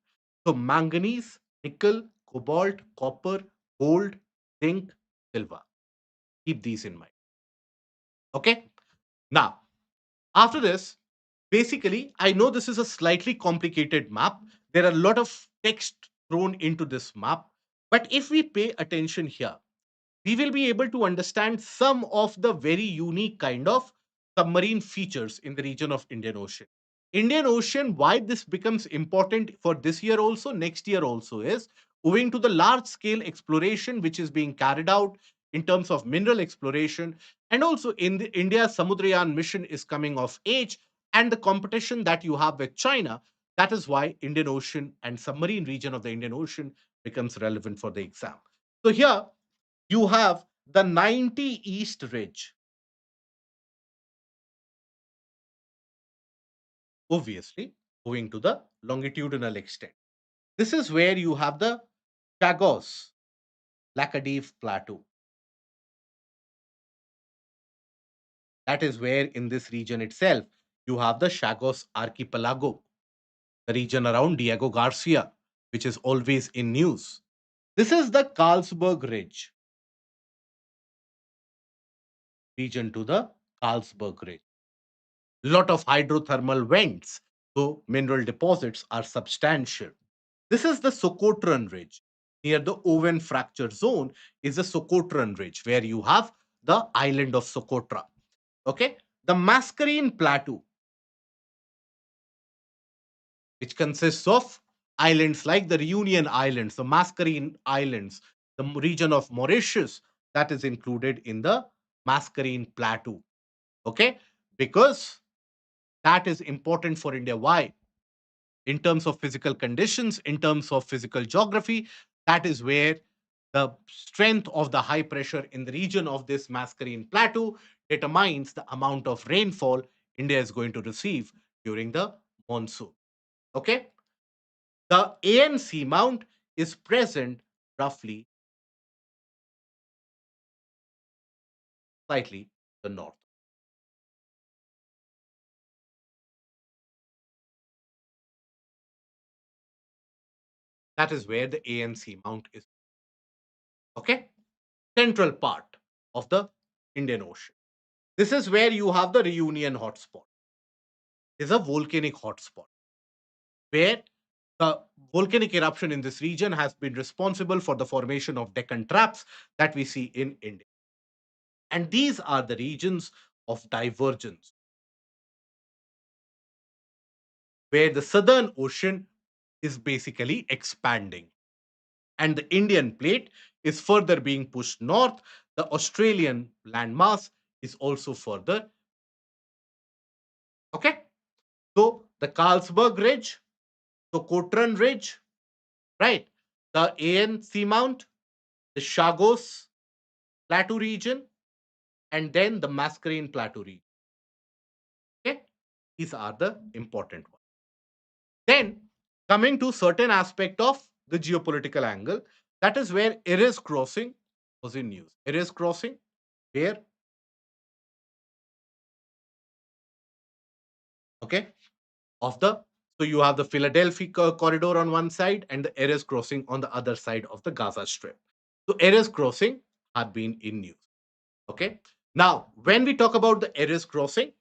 So manganese, nickel, cobalt, copper, gold, zinc, silver. Keep these in mind. Okay. Now, after this, basically, I know this is a slightly complicated map. There are a lot of text thrown into this map. But if we pay attention here, we will be able to understand some of the very unique kind of submarine features in the region of Indian Ocean. Indian Ocean, why this becomes important for this year also, next year also, is owing to the large scale exploration which is being carried out in terms of mineral exploration, and also in the India Samudrayan mission is coming of age, and the competition that you have with China. That is why Indian Ocean and submarine region of the Indian Ocean becomes relevant for the exam. So here you have the 90 East Ridge, obviously owing to the longitudinal extent. This is where you have the Chagos Laccadive Plateau. That is where in this region itself you have the Chagos Archipelago, the region around Diego Garcia, which is always in news. This is the Carlsberg Ridge, region to the Carlsberg Ridge. Lot of hydrothermal vents, so mineral deposits are substantial. This is the Socotra Ridge. Near the Owen fracture zone is the Socotra Ridge, where you have the island of Socotra. Okay, the Mascarene Plateau, which consists of islands like the Reunion Islands, the Mascarene Islands, the region of Mauritius, that is included in the Mascarene Plateau. Okay? Because that is important for India. Why? In terms of physical conditions, in terms of physical geography, that is where the strength of the high pressure in the region of this Mascarene Plateau determines the amount of rainfall India is going to receive during the monsoon. Okay? The ANC Mount is present roughly slightly the north. That is where the ANC Mount is. Okay? Central part of the Indian Ocean. This is where you have the Reunion hotspot. It is a volcanic hotspot where the volcanic eruption in this region has been responsible for the formation of Deccan traps that we see in India. And these are the regions of divergence where the Southern Ocean is basically expanding and the Indian plate is further being pushed north. The Australian landmass is also further. Okay. So the Carlsberg Ridge, the Cotran Ridge, right? The AN Seamount, the Chagos Plateau region, and then the Mascarene Plateau region. Okay, these are the important ones. Then coming to certain aspect of the geopolitical angle, that is where Eris crossing was in news. Eris crossing, where okay, of the so you have the Philadelphia corridor on one side and the Eris crossing on the other side of the Gaza Strip. So Eris crossing had been in news. Okay. Now, when we talk about the Eris crossing,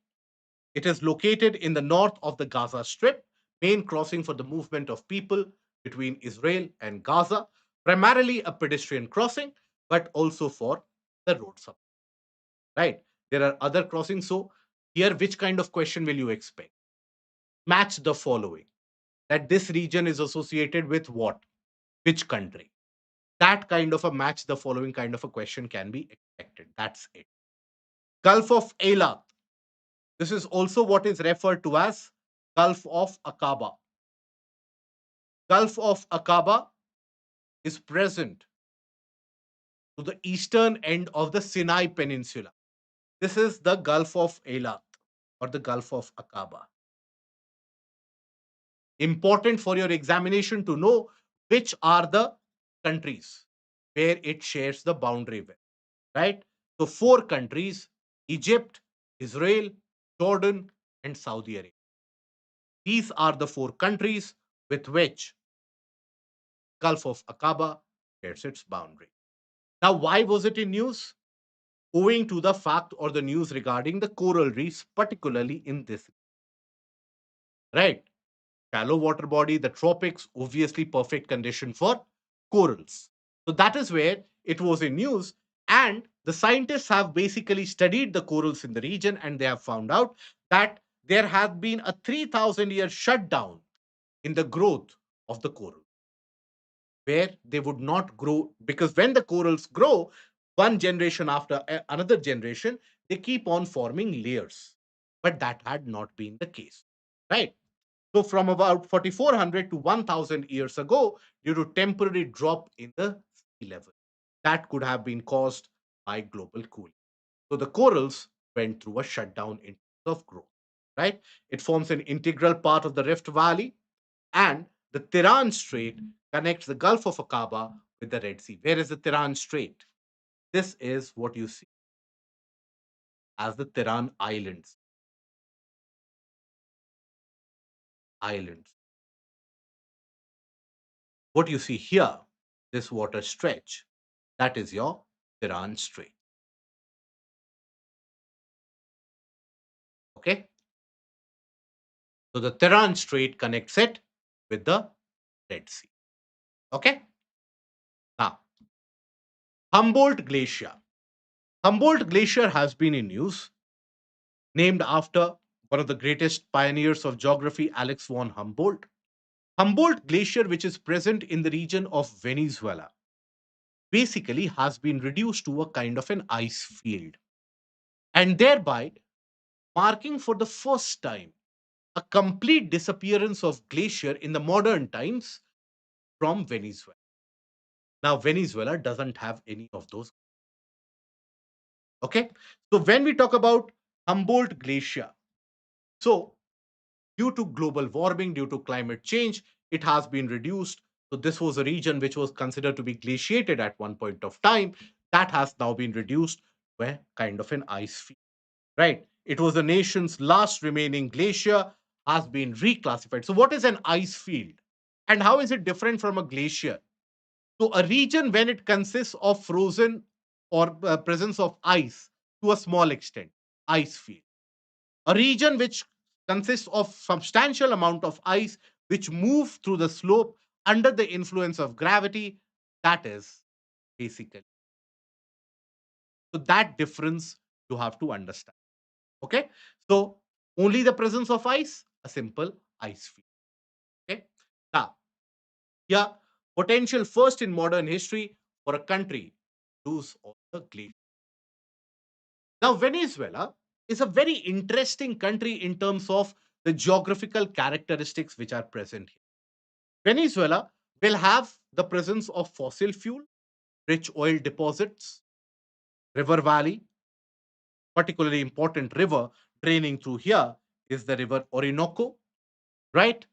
it is located in the north of the Gaza Strip, main crossing for the movement of people between Israel and Gaza, primarily a pedestrian crossing, but also for the road supply. Right? There are other crossings. So, here, which kind of question will you expect? Match the following that this region is associated with what? Which country? That kind of a match the following kind of a question can be expected. That's it. Gulf of Eilat. This is also what is referred to as Gulf of Aqaba. Gulf of Aqaba is present to the eastern end of the Sinai Peninsula. This is the Gulf of Eilat or the Gulf of Aqaba. Important for your examination to know which are the countries where it shares the boundary with, right? So, four countries: Egypt, Israel, Jordan, and Saudi Arabia. These are the four countries with which Gulf of Aqaba shares its boundary. Now, why was it in news? Owing to the fact or the news regarding the coral reefs, particularly in this, right? Shallow water body, the tropics, obviously perfect condition for corals. So that is where it was in news. And the scientists have basically studied the corals in the region and they have found out that there has been a 3,000-year shutdown in the growth of the coral, where they would not grow because when the corals grow, one generation after another generation, they keep on forming layers. But that had not been the case, right? So, from about 4,400 to 1,000 years ago, due to temporary drop in the sea level, that could have been caused by global cooling. So, the corals went through a shutdown in terms of growth, right? It forms an integral part of the Rift Valley, and the Tiran Strait connects the Gulf of Aqaba with the Red Sea. Where is the Tiran Strait? This is what you see as the Tiran Islands. Islands. What you see here, this water stretch, that is your Tiran Strait. Okay. So the Tiran Strait connects it with the Red Sea. Okay. Now, Humboldt Glacier. Humboldt Glacier has been in use, named after one of the greatest pioneers of geography, Alex von Humboldt. Humboldt Glacier, which is present in the region of Venezuela, basically has been reduced to a kind of an ice field. And thereby, marking for the first time a complete disappearance of glacier in the modern times from Venezuela. Now, Venezuela doesn't have any of those. Okay. So, when we talk about Humboldt Glacier, so due to global warming, due to climate change, it has been reduced. So, this was a region which was considered to be glaciated at one point of time. That has now been reduced to a kind of an ice field, right? It was the nation's last remaining glacier, has been reclassified. So, what is an ice field? And how is it different from a glacier? So, a region when it consists of frozen or presence of ice to a small extent, ice field. A region which consists of substantial amount of ice which move through the slope under the influence of gravity, that is basically. So, that difference you have to understand. Okay. So, only the presence of ice, a simple ice field. Okay. Now, yeah, potential first in modern history for a country to lose all the glaciers. Now, Venezuela is a very interesting country in terms of the geographical characteristics which are present here. Venezuela will have the presence of fossil fuel, rich oil deposits, river valley, particularly important river draining through here is the river Orinoco, right?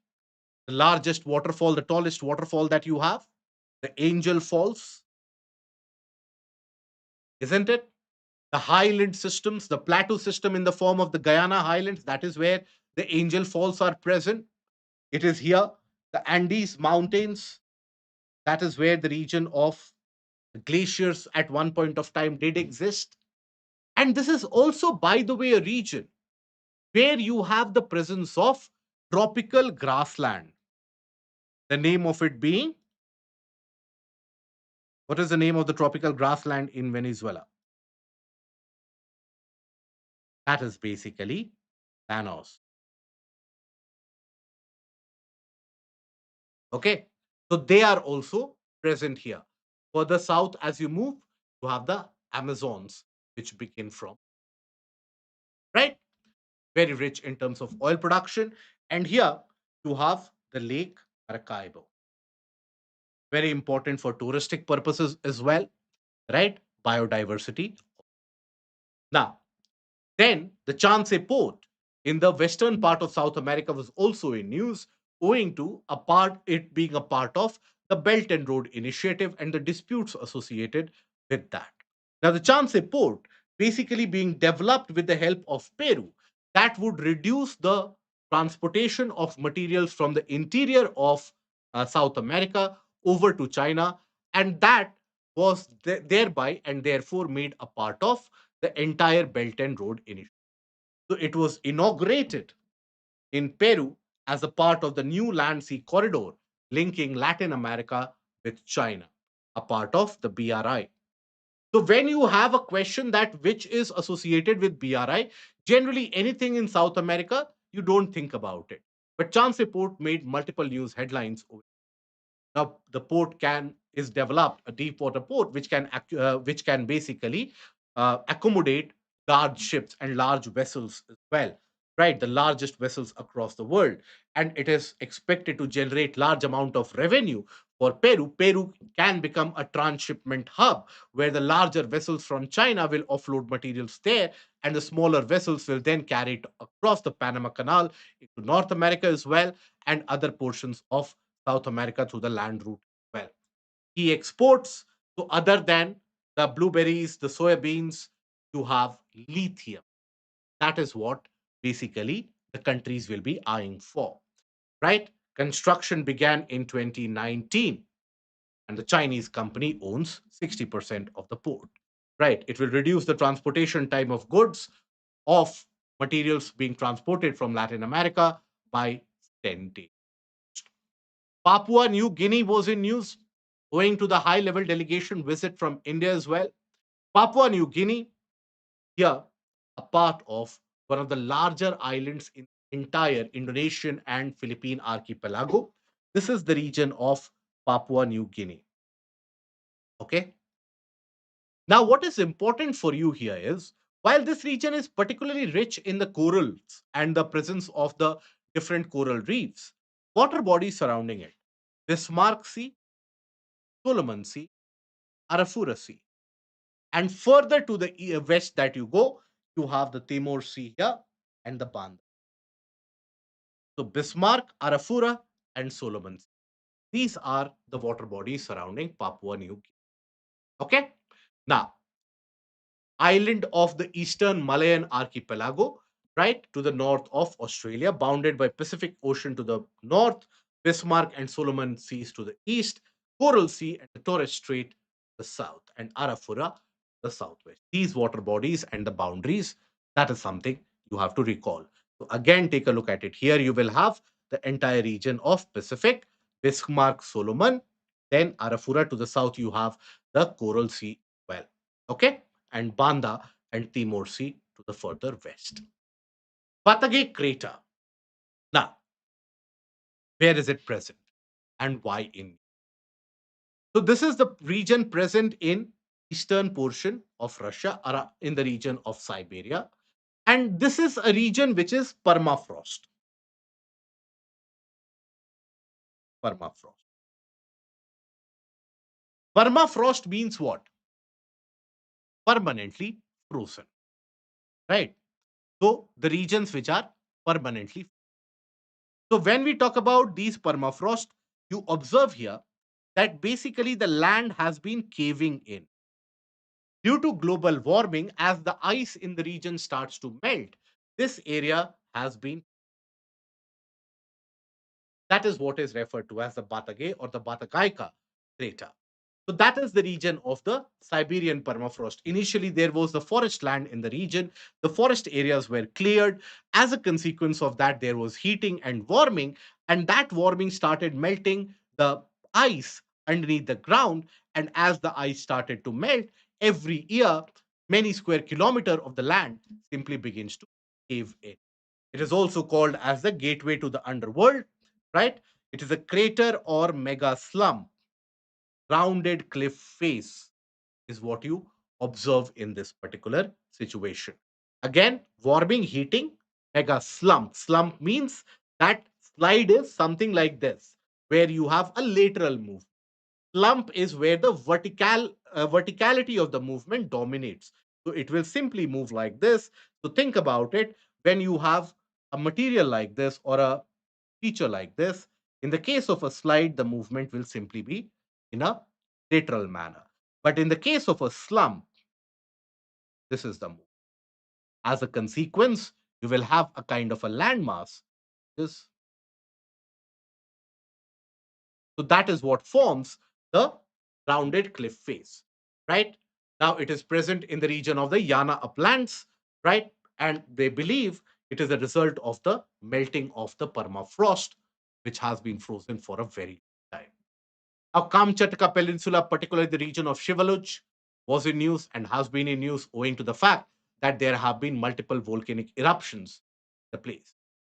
The largest waterfall, the tallest waterfall that you have, the Angel Falls, isn't it? The highland systems, the plateau system in the form of the Guyana highlands, that is where the Angel Falls are present. It is here. The Andes Mountains, that is where the region of the glaciers at one point of time did exist. And this is also, by the way, a region where you have the presence of tropical grassland. The name of it being, what is the name of the tropical grassland in Venezuela? That is basically Thanos. Okay. So they are also present here. Further south, as you move, you have the Amazons, which begin from, right? Very rich in terms of oil production. And here you have the Lake Maracaibo. Very important for touristic purposes as well, right? Biodiversity. Now, then the Chance port in the western part of South America was also in news, owing to it being a part of the Belt and Road Initiative and the disputes associated with that. Now, the Chance port basically being developed with the help of Peru, that would reduce the transportation of materials from the interior of South America over to China, and that was thereby and therefore made a part of the entire Belt and Road Initiative. So it was inaugurated in Peru as a part of the new land sea corridor linking Latin America with China, a part of the BRI. So when you have a question that which is associated with BRI, generally anything in South America, you don't think about it. But Chance Report made multiple news headlines. Now the port can is developed a deep water port which can basically accommodate large ships and large vessels as well, right? The largest vessels across the world, and it is expected to generate large amount of revenue for Peru. Peru can become a transshipment hub where the larger vessels from China will offload materials there, and the smaller vessels will then carry it across the Panama Canal into North America as well, and other portions of South America through the land route as well. Key exports, so other than the blueberries, the soybeans, you have lithium. That is what basically the countries will be eyeing for, right? Construction began in 2019, and the Chinese company owns 60% of the port, right? It will reduce the transportation time of goods, of materials being transported from Latin America by 10 days. Papua New Guinea was in news owing to the high level delegation visit from India as well. Papua New Guinea, here, a part of one of the larger islands in entire Indonesian and Philippine archipelago. This is the region of Papua New Guinea. Okay. Now, what is important for you here is While this region is particularly rich in the corals and the presence of the different coral reefs, water bodies surrounding it, Bismarck Sea, Solomon Sea, Arafura Sea, and further to the west that you go, you have the Timor Sea here and the Banda. So Bismarck, Arafura, and Solomon Sea. These are the water bodies surrounding Papua New Guinea. Okay. Now, island of the eastern Malayan archipelago, right to the north of Australia, bounded by Pacific Ocean to the north, Bismarck and Solomon Seas to the east, Coral Sea and the Torres Strait the south, and Arafura the southwest. These water bodies and the boundaries, that is something you have to recall. So again, take a look at it. Here you will have the entire region of Pacific, Bismarck, Solomon, then Arafura to the south, you have the Coral Sea well. Okay, and Banda and Timor Sea to the further west. Patagay crater. Now, where is it present and why in? So this is the region present in eastern portion of Russia, in the region of Siberia, and this is a region which is permafrost. Permafrost. Permafrost means what? Permanently frozen, right? So the regions which are permanently. So when we talk about these permafrost, you observe here that basically the land has been caving in. Due to global warming, as the ice in the region starts to melt, this area has been, that is what is referred to as the Batagay or the Batagaika crater. So that is the region of the Siberian permafrost. Initially, there was the forest land in the region. The forest areas were cleared. As a consequence of that, there was heating and warming, and that warming started melting the ice underneath the ground. And as the ice started to melt, every year, many square kilometer of the land simply begins to cave in. It is also called as the gateway to the underworld, right? It is a crater or mega slump, rounded cliff face is what you observe in this particular situation. Again, warming, heating, mega slump. Slump means that slide is something like this, where you have a lateral move. Slump is where the verticality of the movement dominates. So it will simply move like this. So think about it. When you have a material like this or a feature like this, in the case of a slide, the movement will simply be in a lateral manner. But in the case of a slump, this is the move. As a consequence, you will have a kind of a landmass. This, so that is what forms the rounded cliff face, right? Now it is present in the region of the Yana uplands, right? And they believe it is a result of the melting of the permafrost, which has been frozen for a very long time. Now, Kamchatka Peninsula, particularly the region of Shivaluch, was in news and has been in news owing to the fact that there have been multiple volcanic eruptions in the place.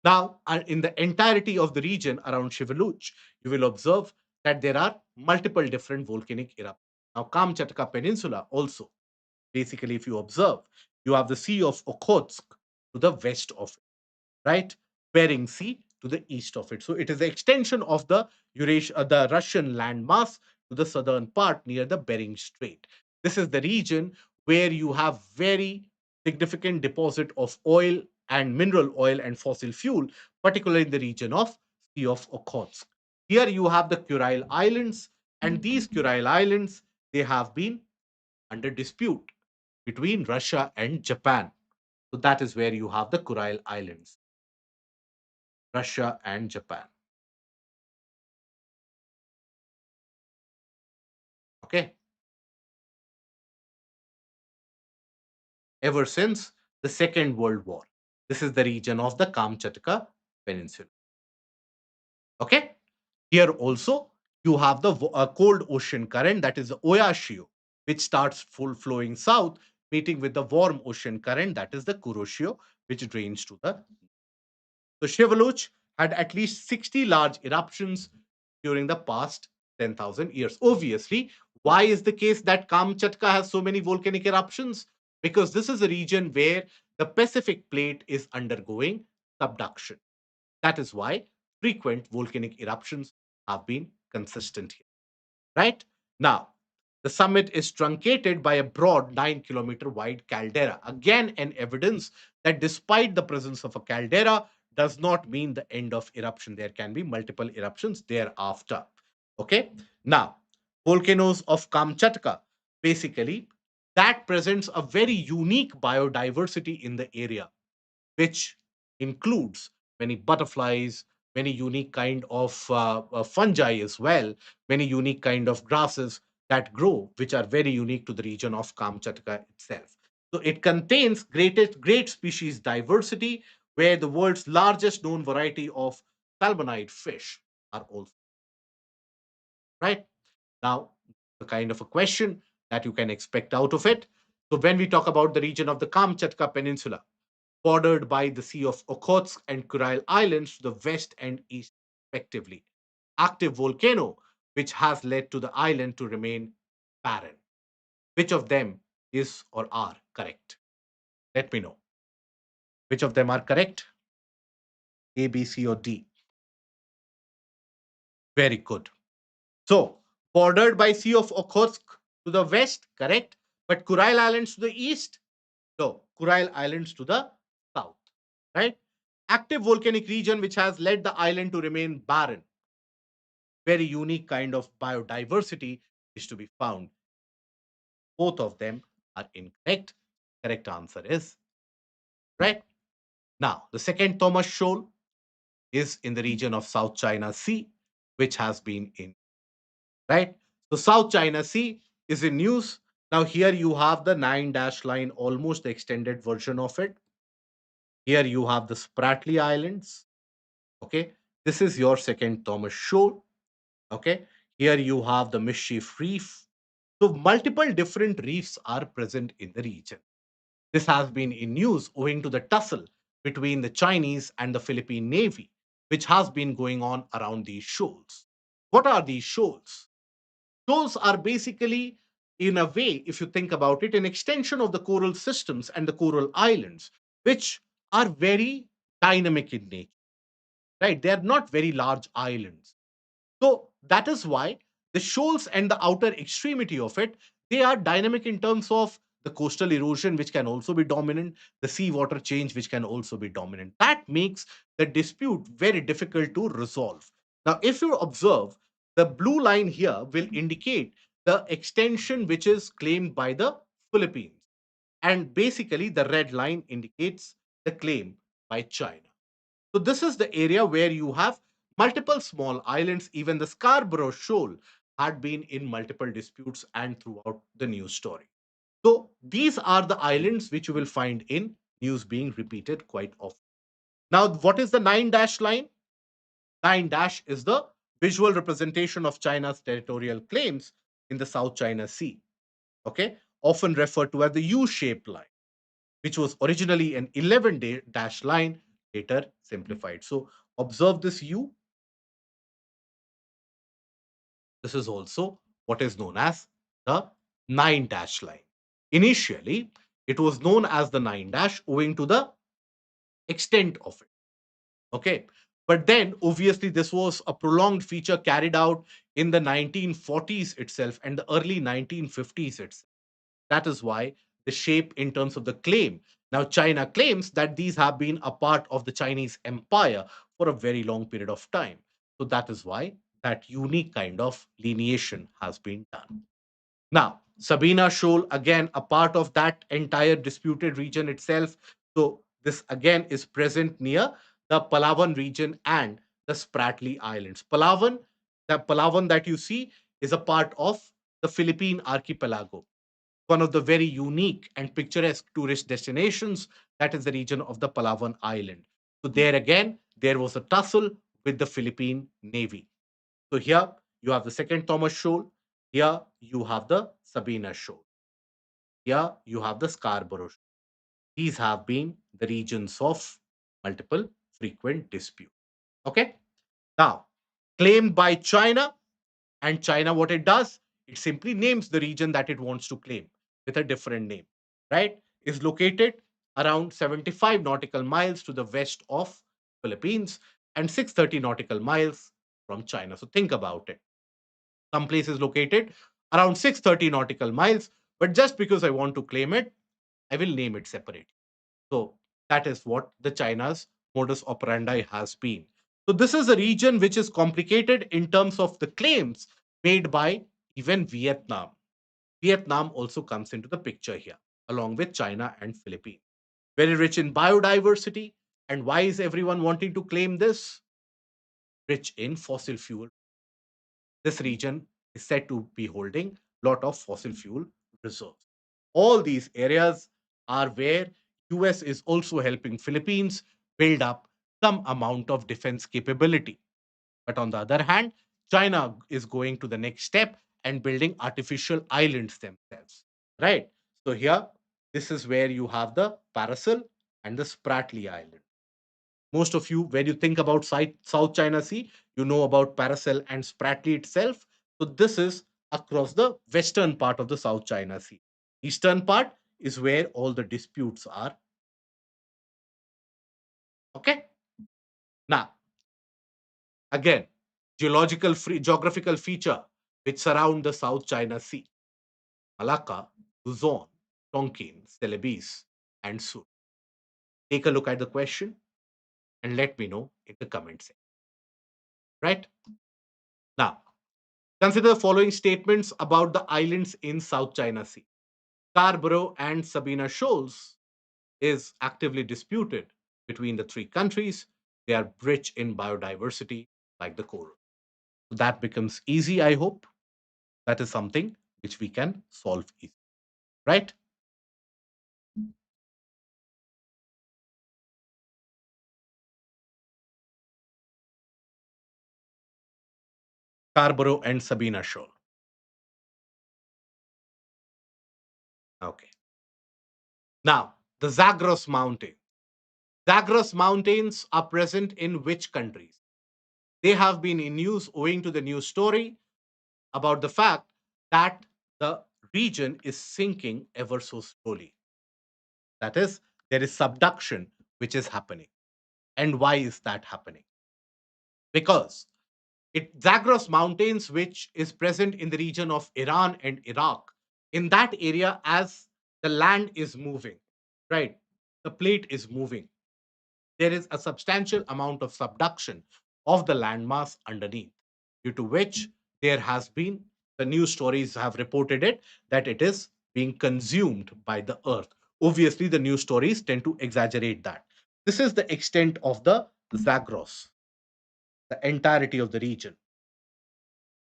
Now, in the entirety of the region around Shivaluch, you will observe that there are multiple different volcanic eruptions. Now, Kamchatka Peninsula also, basically, if you observe, you have the Sea of Okhotsk to the west of it, right? Bering Sea to the east of it. So it is the extension of the the Russian landmass to the southern part near the Bering Strait. This is the region where you have very significant deposit of oil and mineral oil and fossil fuel, particularly in the region of Sea of Okhotsk. Here you have the Kuril Islands, and these Kuril Islands, they have been under dispute between Russia and Japan. So that is where you have the Kuril Islands, Russia and Japan. Okay. Ever since the Second World War. This is the region of the Kamchatka Peninsula. Okay. Here also, you have the cold ocean current, that is the Oyashio, which starts full flowing south, meeting with the warm ocean current, that is the Kuroshio, which drains to the. So Shevaluch had at least 60 large eruptions during the past 10,000 years. Obviously, why is the case that Kamchatka has so many volcanic eruptions? because this is a region where the Pacific plate is undergoing subduction. That is why frequent volcanic eruptions have been consistent here. Right? Now, the summit is truncated by a broad 9-kilometer wide caldera. Again, an evidence that despite the presence of a caldera does not mean the end of eruption. There can be multiple eruptions thereafter. Okay. Now, volcanoes of Kamchatka, basically, that presents a very unique biodiversity in the area, which includes many butterflies, many unique kind of fungi as well, many unique kind of grasses that grow, which are very unique to the region of Kamchatka itself. So it contains great species diversity, where the world's largest known variety of salmonid fish are also right. Now, the kind of a question that you can expect out of it. So when we talk about the region of the Kamchatka Peninsula, bordered by the Sea of Okhotsk and Kuril Islands to the west and east, respectively. Active volcano, which has led to the island to remain barren. Which of them is or are correct? Let me know. Which of them are correct? A, B, C, or D? Very good. So, bordered by Sea of Okhotsk to the west, correct? But Kuril Islands to the east? No, Kuril Islands to the south, right? Active volcanic region which has led the island to remain barren. Very unique kind of biodiversity is to be found. Both of them are incorrect. Correct answer is right. Now, the second Thomas Shoal is in the region of South China Sea, which has been in right. So, South China Sea is in news. Now, here you have the nine dash line, almost the extended version of it. Here you have the Spratly Islands. Okay, this is your second Thomas Shoal. Okay, here you have the Mischief Reef. So, multiple different reefs are present in the region. This has been in news owing to the tussle between the Chinese and the Philippine Navy, which has been going on around these shoals. What are these shoals? Shoals are basically, in a way, if you think about it, an extension of the coral systems and the coral islands, which are very dynamic in nature, right? They are not very large islands. So that is why the shoals and the outer extremity of it, they are dynamic in terms of the coastal erosion, which can also be dominant, the seawater change, which can also be dominant. That makes the dispute very difficult to resolve. Now, if you observe, the blue line here will indicate the extension which is claimed by the Philippines. And basically, the red line indicates the claim by China. So this is the area where you have multiple small islands. Even the Scarborough Shoal had been in multiple disputes and throughout the news story. So these are the islands which you will find in news being repeated quite often. Now, what is the nine dash line? Nine dash is the visual representation of China's territorial claims in the South China Sea. Okay, often referred to as the U-shaped line, which was originally an 11 dash line, later simplified. So observe this U. This is also what is known as the 9 dash line. Initially, it was known as the 9 dash owing to the extent of it. Okay. But then, obviously, this was a prolonged feature carried out in the 1940s itself and the early 1950s itself. That is why the shape in terms of the claim. Now, China claims that these have been a part of the Chinese empire for a very long period of time. So that is why that unique kind of lineation has been done. Now, Sabina Shoal, again, a part of that entire disputed region itself. So this again is present near the Palawan region and the Spratly Islands. The Palawan that you see is a part of the Philippine archipelago, one of the very unique and picturesque tourist destinations. That is the region of the Palawan Island. So there again, there was a tussle with the Philippine Navy. So here you have the second Thomas Shoal. Here you have the Sabina Shoal. Here you have the Scarborough Shoal. These have been the regions of multiple frequent dispute. Okay. Now, claimed by China, and China, what it does, it simply names the region that it wants to claim with a different name, right? is located around 75 nautical miles to the west of Philippines and 630 nautical miles from China. So think about it. Some place is located around 630 nautical miles, but just because I want to claim it, I will name it separately. So that is what the China's modus operandi has been. So this is a region which is complicated in terms of the claims made by even Vietnam. Vietnam also comes into the picture here, along with China and Philippines. Very rich in biodiversity. And why is everyone wanting to claim this? Rich in fossil fuel. This region is said to be holding a lot of fossil fuel reserves. All these areas are where US is also helping Philippines build up some amount of defense capability. But on the other hand, China is going to the next step and building artificial islands themselves. Right? So here, this is where you have the Paracel and the Spratly Island. Most of you, when you think about South China Sea, you know about Paracel and Spratly itself. So this is across the western part of the South China Sea. Eastern part is where all the disputes are. Okay. Now, again, geographical feature which surround the South China Sea: Malacca, Luzon, Tonkin, Celebes, and Sulu. Take a look at the question and let me know in the comment section. Right now, consider the following statements about the islands in South China Sea. Scarborough and Sabina Shoals is actively disputed between the three countries. They are rich in biodiversity, like the coral. So that becomes easy, I hope. That is something which we can solve easily. Right? Scarborough and Sabina Shoal. Okay. Now, the Zagros Mountain. Zagros Mountains are present in which countries? They have been in news owing to the news story about the fact that the region is sinking ever so slowly. That is, there is subduction which is happening. And why is that happening? Because Zagros Mountains, which is present in the region of Iran and Iraq, in that area, as the land is moving, right? The plate is moving. There is a substantial amount of subduction of the landmass underneath, due to which there has been, the news stories have reported it, that it is being consumed by the earth. Obviously, the news stories tend to exaggerate that. This is the extent of the Zagros, the entirety of the region.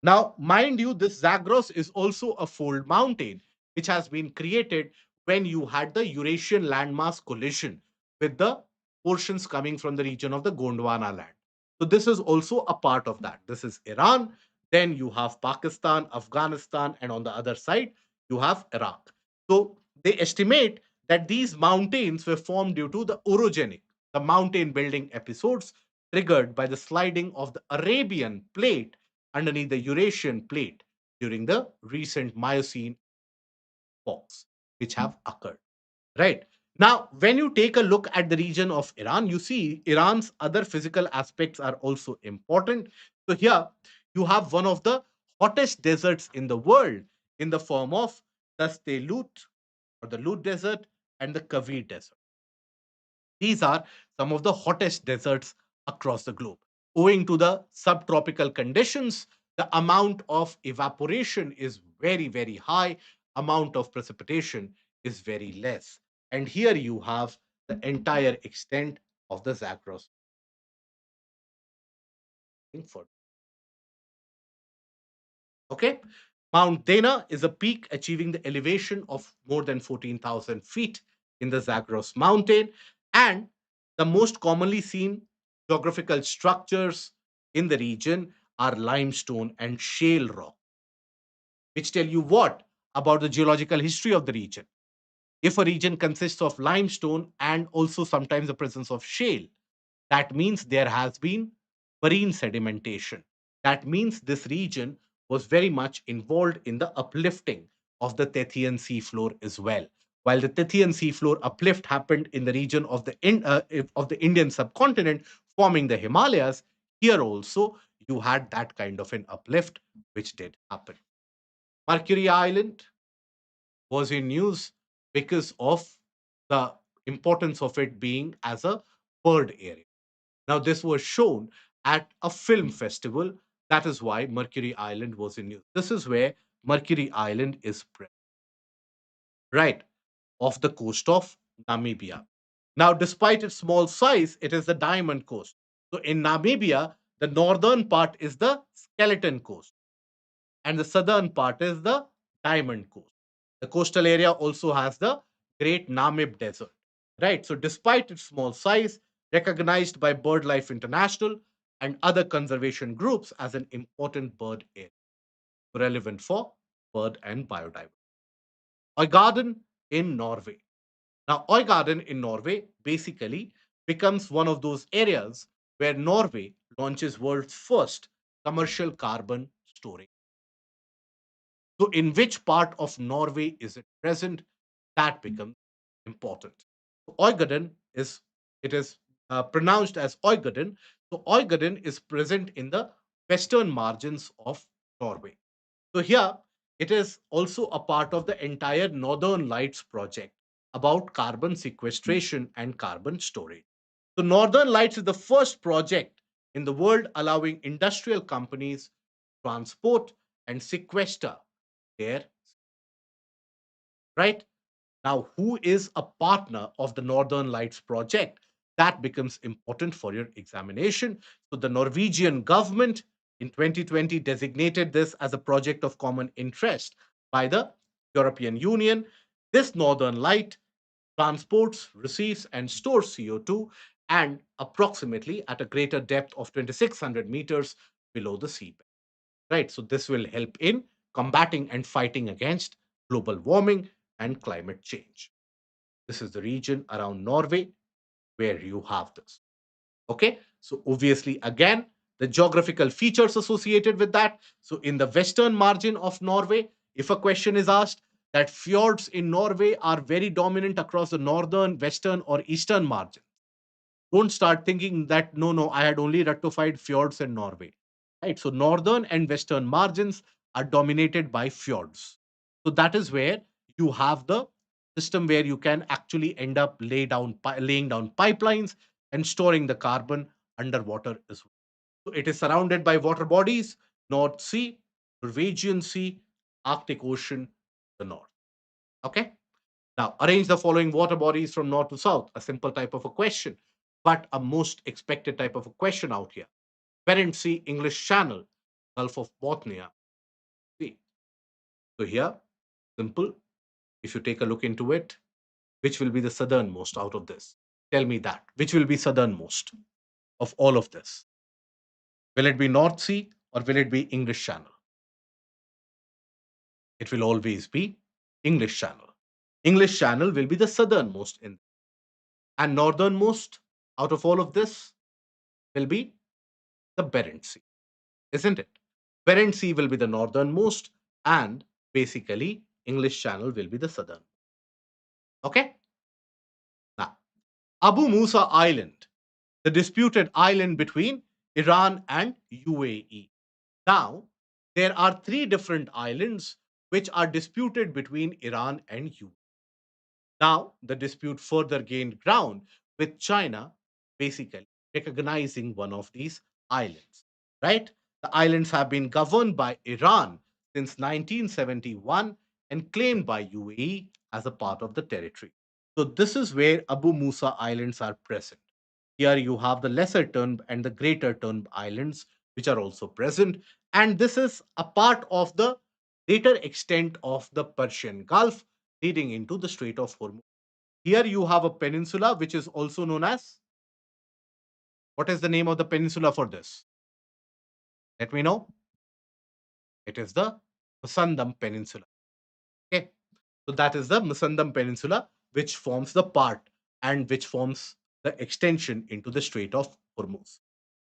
Now, mind you, this Zagros is also a fold mountain, which has been created when you had the Eurasian landmass collision with the portions coming from the region of the Gondwana land. So, this is also a part of that. This is Iran, then you have Pakistan, Afghanistan, and on the other side, you have Iraq. So, they estimate that these mountains were formed due to the orogenic, the mountain building episodes triggered by the sliding of the Arabian plate underneath the Eurasian plate during the recent Miocene epochs, which have occurred. Right. Now, when you take a look at the region of Iran, you see Iran's other physical aspects are also important. So, here you have one of the hottest deserts in the world in the form of the Stelut or the Lut Desert and the Kavir Desert. These are some of the hottest deserts across the globe. Owing to the subtropical conditions, the amount of evaporation is very, very high. Amount of precipitation is very less. And here you have the entire extent of the Zagros. Okay. Mount Dana is a peak achieving the elevation of more than 14,000 feet in the Zagros Mountain. And the most commonly seen geographical structures in the region are limestone and shale rock, which tell you what about the geological history of the region. If a region consists of limestone and also sometimes the presence of shale, that means there has been marine sedimentation. That means this region was very much involved in the uplifting of the Tethyan seafloor as well. while the Tithian seafloor uplift happened in the region of of the Indian subcontinent, forming the Himalayas. Here also you had that kind of an uplift, which did happen. Mercury Island was in news because of the importance of it being as a bird area. Now, this was shown at a film festival. That is why Mercury Island was in news. This is where Mercury Island is right off the coast of Namibia. Now, despite its small size, it is the Diamond Coast. So, in Namibia, the northern part is the Skeleton Coast, and the southern part is the Diamond Coast. The coastal area also has the Great Namib Desert. Right. So, despite its small size, recognized by BirdLife International and other conservation groups as an important bird area, relevant for bird and biodiversity. Garden in Norway. Now, Garden in Norway basically becomes one of those areas where Norway launches world's first commercial carbon storage. So, in which part of Norway is it present? That becomes important. Oigaden is it is pronounced as Oigaden. So Oigaden is present in the western margins of Norway. So here it is also a part of the entire Northern Lights project about carbon sequestration and carbon storage. So Northern Lights is the first project in the world allowing industrial companies to transport and sequester their right. Now, who is a partner of the Northern Lights project? That becomes important for your examination. So, the Norwegian government in 2020 designated this as a project of common interest by the European Union. This Northern Light transports, receives, and stores CO2 and approximately at a greater depth of 2,600 meters below the seabed. Right. So, this will help in combating and fighting against global warming and climate change. This is the region around Norway where you have this. Okay. So obviously, again, the geographical features associated with that. So in the western margin of Norway, if a question is asked that fjords in Norway are very dominant across the northern, western, or eastern margin, don't start thinking that no, I had only rectified fjords in Norway. Right. So northern and western margins are dominated by fjords. So that is where you have the system where you can actually end up laying down pipelines and storing the carbon underwater as well. So it is surrounded by water bodies, North Sea, Norwegian Sea, Arctic Ocean, the north. Okay. Now, arrange the following water bodies from north to south, a simple type of a question, but a most expected type of a question out here. Parent Sea, English Channel, Gulf of Bothnia. See, so here, simple. If you take a look into it, which will be the southernmost out of this? Tell me that. Which will be southernmost of all of this? Will it be North Sea or will it be English Channel? It will always be English Channel. English Channel will be the southernmost in, and northernmost out of all of this will be the Bering Sea, isn't it? Bering Sea will be the northernmost, and basically English Channel will be the southern. Okay. Now, Abu Musa Island, the disputed island between Iran and UAE. Now, there are three different islands which are disputed between Iran and UAE. Now, the dispute further gained ground with China basically recognizing one of these islands, right? The islands have been governed by Iran since 1971 and claimed by UAE as a part of the territory. So, this is where Abu Musa Islands are present. Here you have the Lesser Turned and the Greater Turned Islands, which are also present. And this is a part of the greater extent of the Persian Gulf leading into the Strait of Hormuz. Here you have a peninsula, which is also known as, what is the name of the peninsula for this? Let me know. It is the Musandam Peninsula. Okay. So that is the Musandam Peninsula, which forms the part and which forms the extension into the Strait of Hormuz.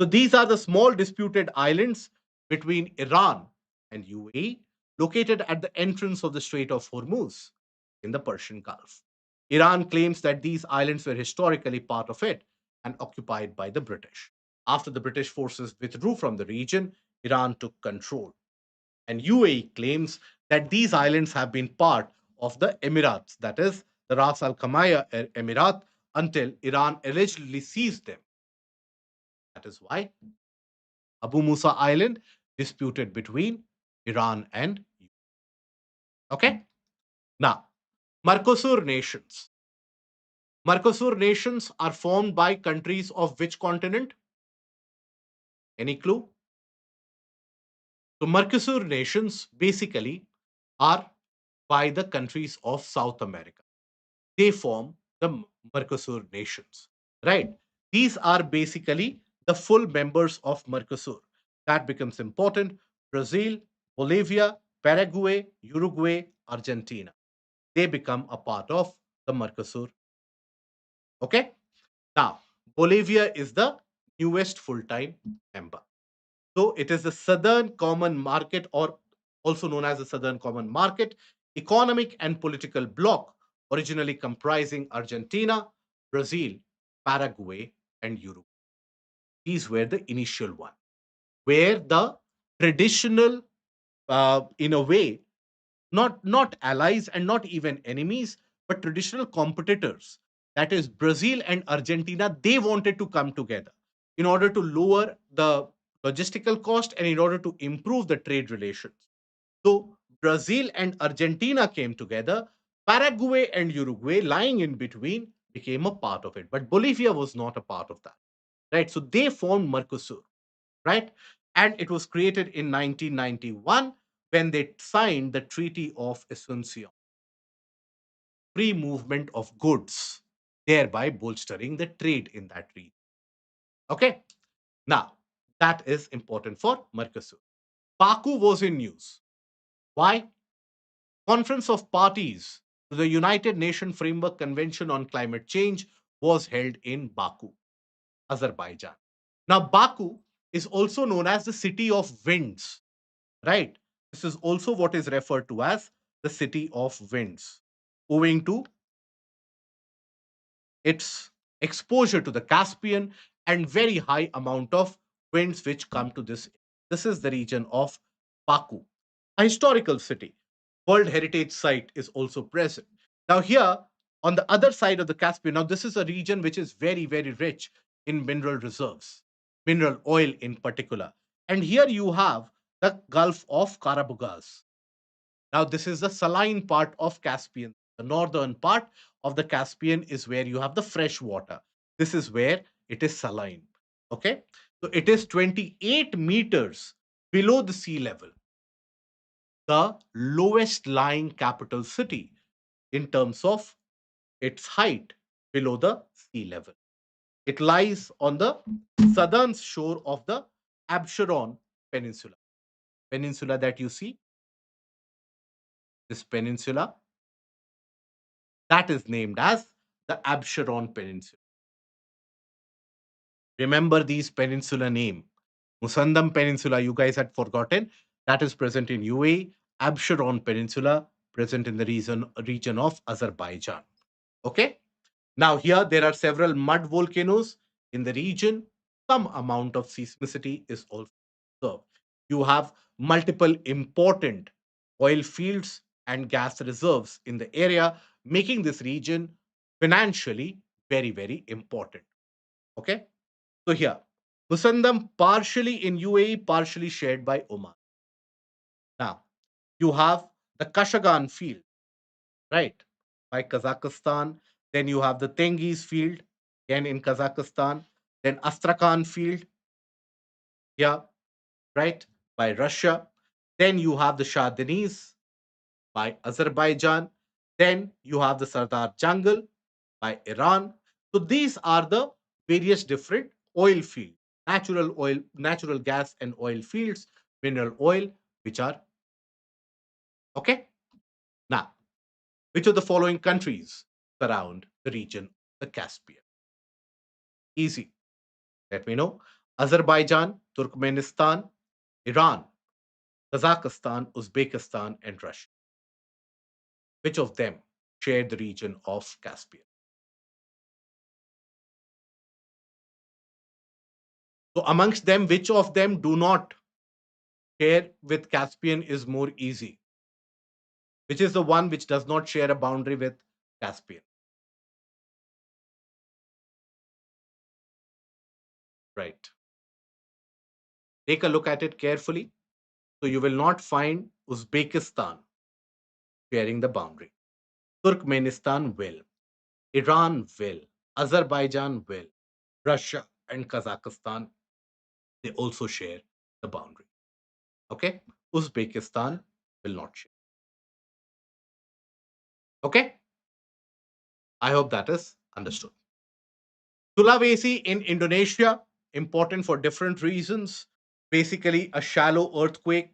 So these are the small disputed islands between Iran and UAE, located at the entrance of the Strait of Hormuz. in the Persian Gulf. Iran claims that these islands were historically part of it and occupied by the British. After the British forces withdrew from the region, Iran took control. And UAE claims that these islands have been part of the Emirates, that is, the Ras Al Khaimah Emirat, until Iran allegedly seized them. That is why Abu Musa Island disputed between Iran and okay. Now, Mercosur nations. Mercosur nations are formed by countries of which continent? Any clue? So, Mercosur nations basically are by the countries of South America. They form the Mercosur nations, right? These are basically the full members of Mercosur. That becomes important. Brazil, Bolivia, Paraguay, Uruguay, Argentina. They become a part of the Mercosur. Okay. Now, Bolivia is the newest full time member. So, it is the Southern Common Market, or also known as the Southern Common Market, economic and political bloc, originally comprising Argentina, Brazil, Paraguay, and Uruguay. These were the initial one, where the traditional, in a way, not allies and not even enemies, but traditional competitors, that is Brazil and Argentina, they wanted to come together in order to lower the logistical cost and in order to improve the trade relations. So Brazil and Argentina came together. Paraguay and Uruguay, lying in between, became a part of it, but Bolivia was not a part of that, right? So they formed Mercosur, right? And it was created in 1991 when they signed the Treaty of Asuncion, free movement of goods, thereby bolstering the trade in that region. Okay, now that is important for Mercosur. Baku was in news. Why? Conference of Parties to the United Nations Framework Convention on Climate Change was held in Baku, Azerbaijan. Now, Baku is also known as the City of Winds, right? This is also what is referred to as the City of Winds, owing to its exposure to the Caspian and very high amount of winds which come to this. This is the region of Baku, a historical city. World Heritage Site is also present. Now, here on the other side of the Caspian, now this is a region which is very, very rich in mineral reserves, mineral oil in particular. And here you have the Gulf of Karabugas. Now, this is the saline part of Caspian. The northern part of the Caspian is where you have the fresh water. This is where it is saline. Okay. So it is 28 meters below the sea level, the lowest lying capital city in terms of its height below the sea level. It lies on the southern shore of the Absheron Peninsula. Peninsula that you see, this peninsula, that is named as the Absheron Peninsula. Remember these peninsula name. Musandam Peninsula, you guys had forgotten. That is present in UAE. Absheron Peninsula, present in the region of Azerbaijan. Okay. Now here there are several mud volcanoes in the region. Some amount of seismicity is also observed. You have multiple important oil fields and gas reserves in the area, making this region financially very, very important. Okay. So here, Musandam partially in UAE, partially shared by Oman. Now, you have the Kashagan field, right, by Kazakhstan. Then you have the Tengiz field, again in Kazakhstan. Then Astrakhan field, yeah, right, by Russia. Then you have the Shah Deniz by Azerbaijan. Then you have the Sardar Jungle by Iran. So these are the various different oil fields, natural oil, natural gas and oil fields, mineral oil, which are okay. Now, which of the following countries surround the region of the Caspian? Easy. Let me know. Azerbaijan, Turkmenistan, Iran, Kazakhstan, Uzbekistan, and Russia. Which of them share the region of Caspian. So amongst them, which of them do not share with Caspian is more easy? Which is the one which does not share a boundary with Caspian? Right. Take a look at it carefully. So you will not find Uzbekistan sharing the boundary. Turkmenistan will. Iran will. Azerbaijan will. Russia and Kazakhstan, they also share the boundary. Okay? Uzbekistan will not share. Okay? I hope that is understood. Sulawesi in Indonesia, important for different reasons. Basically, a shallow earthquake.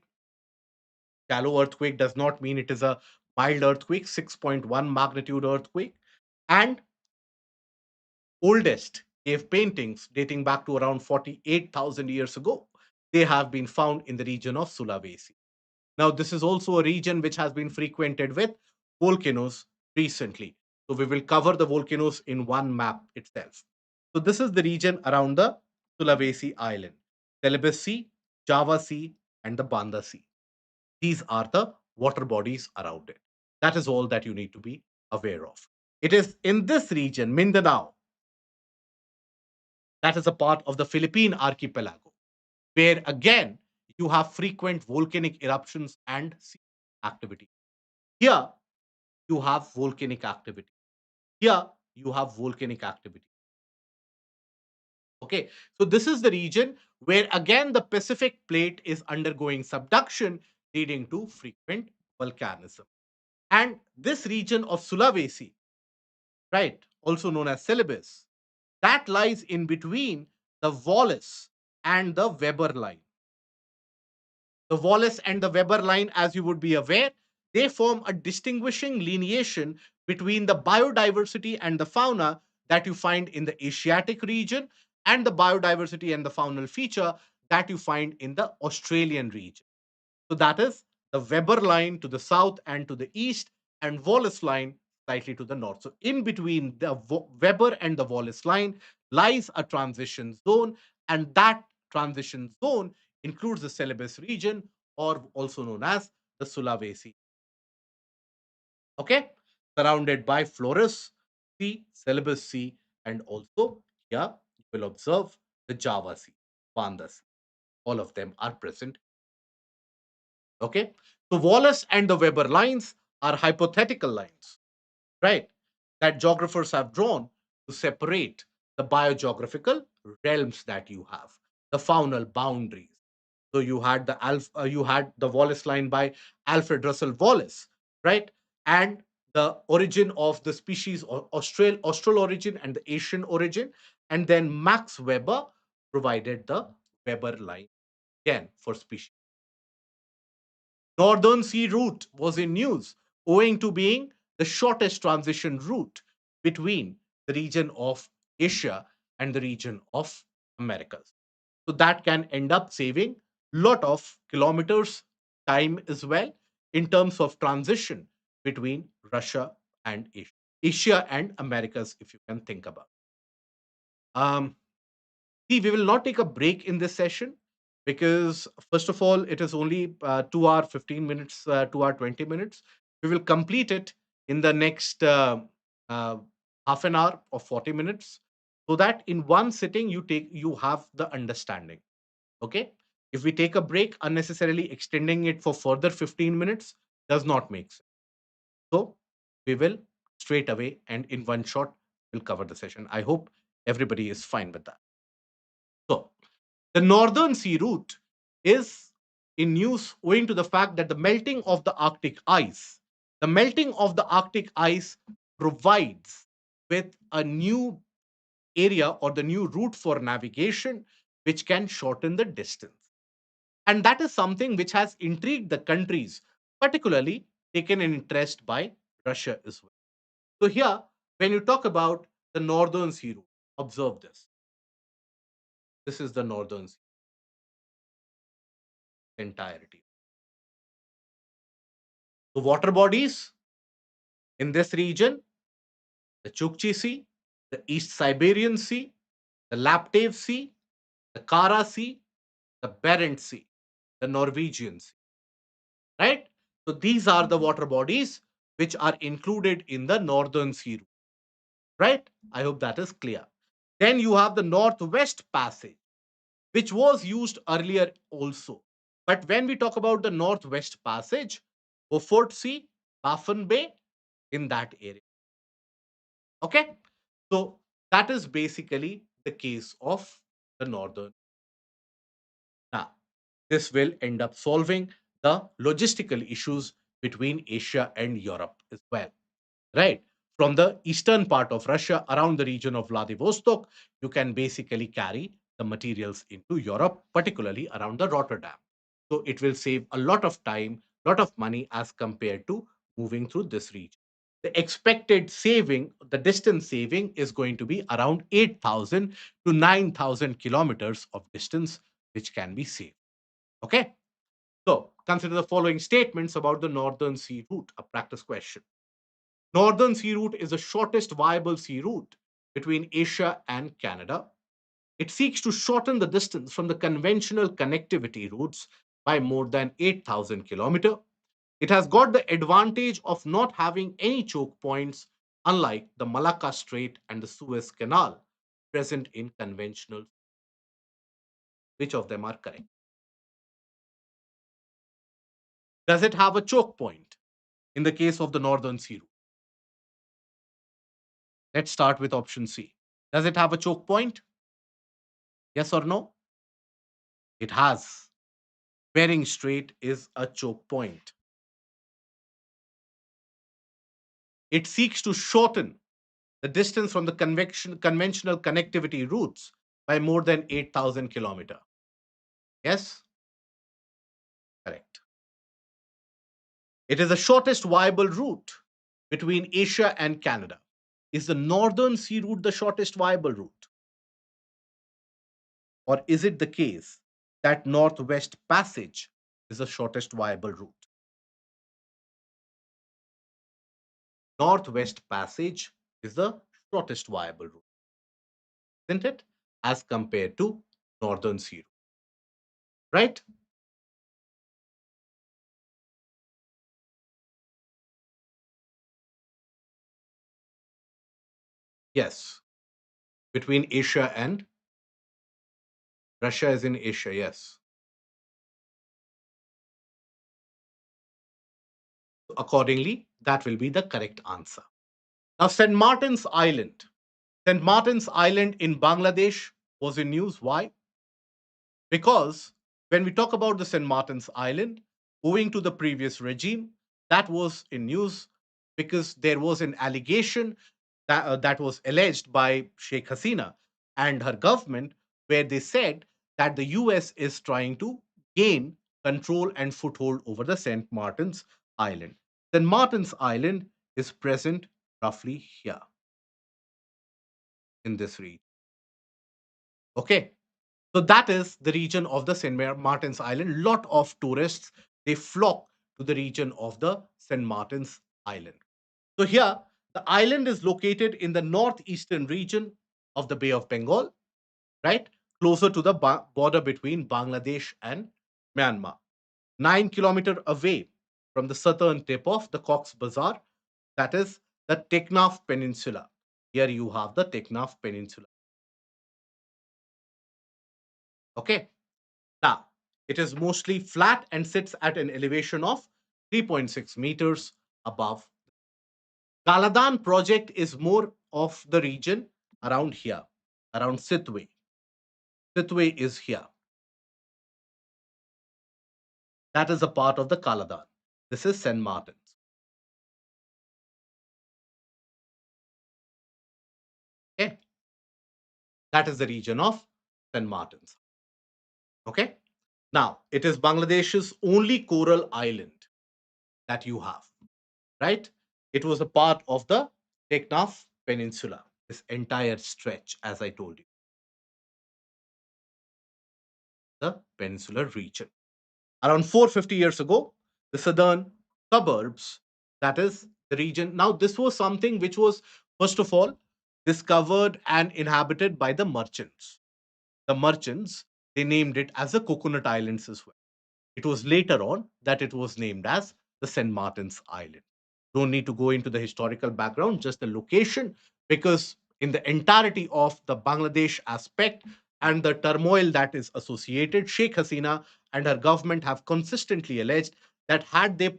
Shallow earthquake does not mean it is a mild earthquake, 6.1 magnitude earthquake. And oldest cave paintings dating back to around 48,000 years ago, they have been found in the region of Sulawesi. Now, this is also a region which has been frequented with volcanoes recently. So, we will cover the volcanoes in one map itself. So, this is the region around the Sulawesi Island, Celebes Sea, Java Sea, and the Banda Sea. These are the water bodies around it. That is all that you need to be aware of. It is in this region, Mindanao, that is a part of the Philippine archipelago, where again you have frequent volcanic eruptions and sea activity. Here you have volcanic activity. Here you have volcanic activity. Okay, so this is the region where again the Pacific plate is undergoing subduction, leading to frequent volcanism. And this region of Sulawesi, right, also known as Celebes, that lies in between the Wallace and the Weber line. The Wallace and the Weber line, as you would be aware, they form a distinguishing lineation between the biodiversity and the fauna that you find in the Asiatic region and the biodiversity and the faunal feature that you find in the Australian region. So that is the Weber line to the south and to the east, and Wallace line slightly to the north. So in between the Weber and the Wallace line lies a transition zone, and that transition zone includes the Celebes region, or also known as the Sulawesi. Okay, surrounded by Flores Sea, Celebes Sea, and also here you will observe the Java Sea, Banda Sea. All of them are present. Okay, so Wallace and the Weber lines are hypothetical lines, right? That geographers have drawn to separate the biogeographical realms that you have, the faunal boundaries. So you had the Wallace line by Alfred Russel Wallace, right? And the origin of the species, or Austral origin and the Asian origin, and then Max Weber provided the Weber line again for species. Northern Sea Route was in news owing to being the shortest transition route between the region of Asia and the region of Americas. So that can end up saving lot of kilometers time as well in terms of transition between Russia and Asia. Asia and Americas, if you can think about. Um, See, we will not take a break in this session because, first of all, it is only 2 hour 15 minutes, 2 hour 20 minutes. We will complete it in the next uh, half an hour or 40 minutes, so that in one sitting you have the understanding. Okay. If we take a break, unnecessarily extending it for further 15 minutes does not make sense. So we will straight away and in one shot will cover the session. I hope everybody is fine with that. So the northern sea route is in use owing to the fact that the melting of the Arctic ice provides with a new area or the new route for navigation, which can shorten the distance. And that is something which has intrigued the countries, particularly taken an interest by Russia as well. So here, when you talk about the northern sea route, observe this. This is the northern sea entirety. The water bodies, In this region, the Chukchi Sea, the East Siberian Sea, the Laptev Sea, the Kara Sea, the Barents Sea, the Norwegian Sea, right? So these are the water bodies which are included in the Northern Sea route, right? I hope that is clear. Then you have the Northwest Passage, which was used earlier also. But when we talk about the Northwest Passage, Beaufort Sea, Baffin Bay, in that area. Okay? So that is basically the case of the Northern. Now, this will end up solving the logistical issues between Asia and Europe as well, right? From the eastern part of Russia, around the region of Vladivostok, you can basically carry the materials into Europe, particularly around the Rotterdam. So it will save a lot of time, lot of money as compared to moving through this region. The expected saving, the distance saving is going to be around 8,000 to 9,000 kilometers of distance, which can be saved. Okay. So consider the following statements about the Northern Sea Route, a practice question. Northern Sea Route is the shortest viable sea route between Asia and Canada. It seeks to shorten the distance from the conventional connectivity routes by more than 8,000 kilometers. It has got the advantage of not having any choke points, unlike the Malacca Strait and the Suez Canal present in conventional. Which of them are correct? Does it have a choke point in the case of the Northern Sea Route? Let's start with option C. Does it have a choke point? Yes or no? It has. Bering Strait is a choke point. It seeks to shorten the distance from the conventional connectivity routes by more than 8,000 kilometers. Yes? Correct. It is the shortest viable route between Asia and Canada. Is the Northern Sea Route the shortest viable route? Or is it the case that Northwest Passage is the shortest viable route? Northwest Passage is the shortest viable route, isn't it? As compared to Northern Sea Route, right? Yes. Between Asia and Russia is in Asia, yes. Accordingly, that will be the correct answer. Now, St. Martin's Island. St. Martin's Island in Bangladesh was in news. Why? Because when we talk about the St. Martin's Island, owing to the previous regime, that was in news because there was an allegation that was alleged by Sheikh Hasina and her government, where they said that the US is trying to gain control and foothold over the St. Martin's Island. St. Martin's Island is present roughly here in this region. Okay. So that is the region of the St. Martin's Island. Lot of tourists, they flock to the region of the St. Martin's Island. So here, the island is located in the northeastern region of the Bay of Bengal, right? Closer to the border between Bangladesh and Myanmar. 9 kilometers away from the southern tip of the Cox's Bazar, that is the Teknaf Peninsula. Here you have the Teknaf Peninsula. Okay. Now, it is mostly flat and sits at an elevation of 3.6 meters above. Kaladan project is more of the region around here, around Sitwe. Sitwe is here. That is a part of the Kaladan. This is St. Martin's. Okay. That is the region of St. Martin's. Okay. Now, it is Bangladesh's only coral island that you have, right? It was a part of the Teknaf Peninsula, this entire stretch, as I told you, the peninsular region. Around 450 years ago, the southern suburbs, that is the region. Now, this was something which was, first of all, discovered and inhabited by the merchants. The merchants, they named it as the Coconut Islands as well. It was later on that it was named as the St. Martin's Island. Don't need to go into the historical background, just the location, because in the entirety of the Bangladesh aspect and the turmoil that is associated, Sheikh Hasina and her government have consistently alleged that had they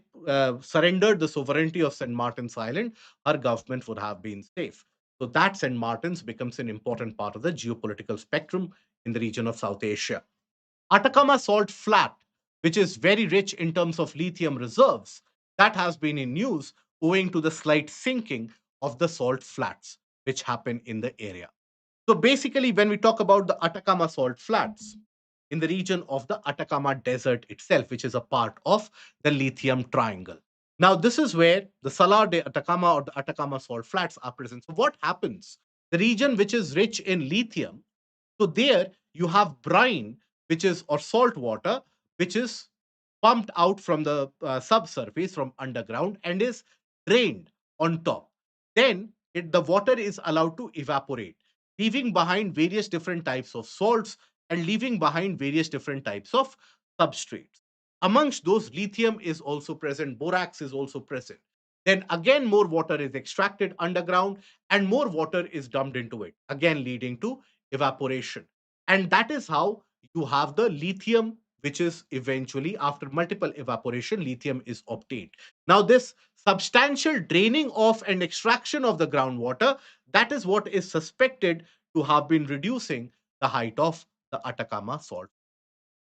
surrendered the sovereignty of St. Martin's Island, her government would have been safe. So that St. Martin's becomes an important part of the geopolitical spectrum in the region of South Asia. Atacama Salt Flat, which is very rich in terms of lithium reserves, that has been in news owing to the slight sinking of the salt flats which happen in the area. So basically, when we talk about the Atacama Salt Flats in the region of the Atacama Desert itself, which is a part of the lithium triangle. Now, this is where the Salar de Atacama or the Atacama Salt Flats are present. So, what happens? The region which is rich in lithium, so there you have brine, which is or salt water, which is pumped out from the subsurface from underground and is drained on top. Then the water is allowed to evaporate, leaving behind various different types of salts and leaving behind various different types of substrates. Amongst those, lithium is also present, borax is also present. Then again, more water is extracted underground and more water is dumped into it, again leading to evaporation. And that is how you have the lithium, which is eventually, after multiple evaporation, lithium is obtained. Now, this substantial draining off and extraction of the groundwater, that is what is suspected to have been reducing the height of the Atacama salt.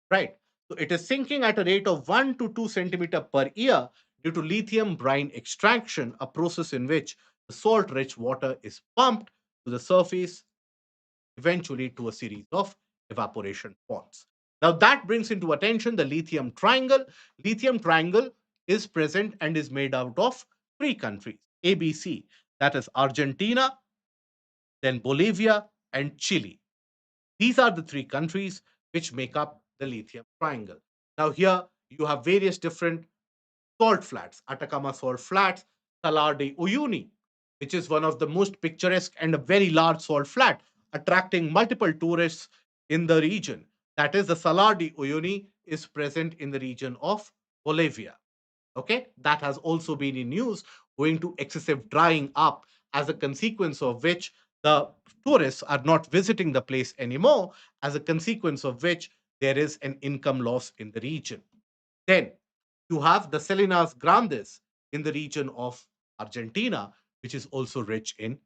Right. So it is sinking at a rate of 1 to 2 centimeter per year due to lithium brine extraction, a process in which the salt rich water is pumped to the surface, eventually to a series of evaporation ponds. Now that brings into attention the lithium triangle. Lithium triangle is present and is made out of three countries, ABC, that is Argentina, then Bolivia, and Chile. These are the three countries which make up the lithium triangle. Now, here you have various different salt flats, Atacama salt flats, Salar de Uyuni, which is one of the most picturesque and a very large salt flat, attracting multiple tourists in the region. That is, the Salar de Uyuni is present in the region of Bolivia. Okay, that has also been in news owing to excessive drying up, as a consequence of which the tourists are not visiting the place anymore, as a consequence of which there is an income loss in the region. Then you have the Salinas Grandes in the region of Argentina, which is also rich in.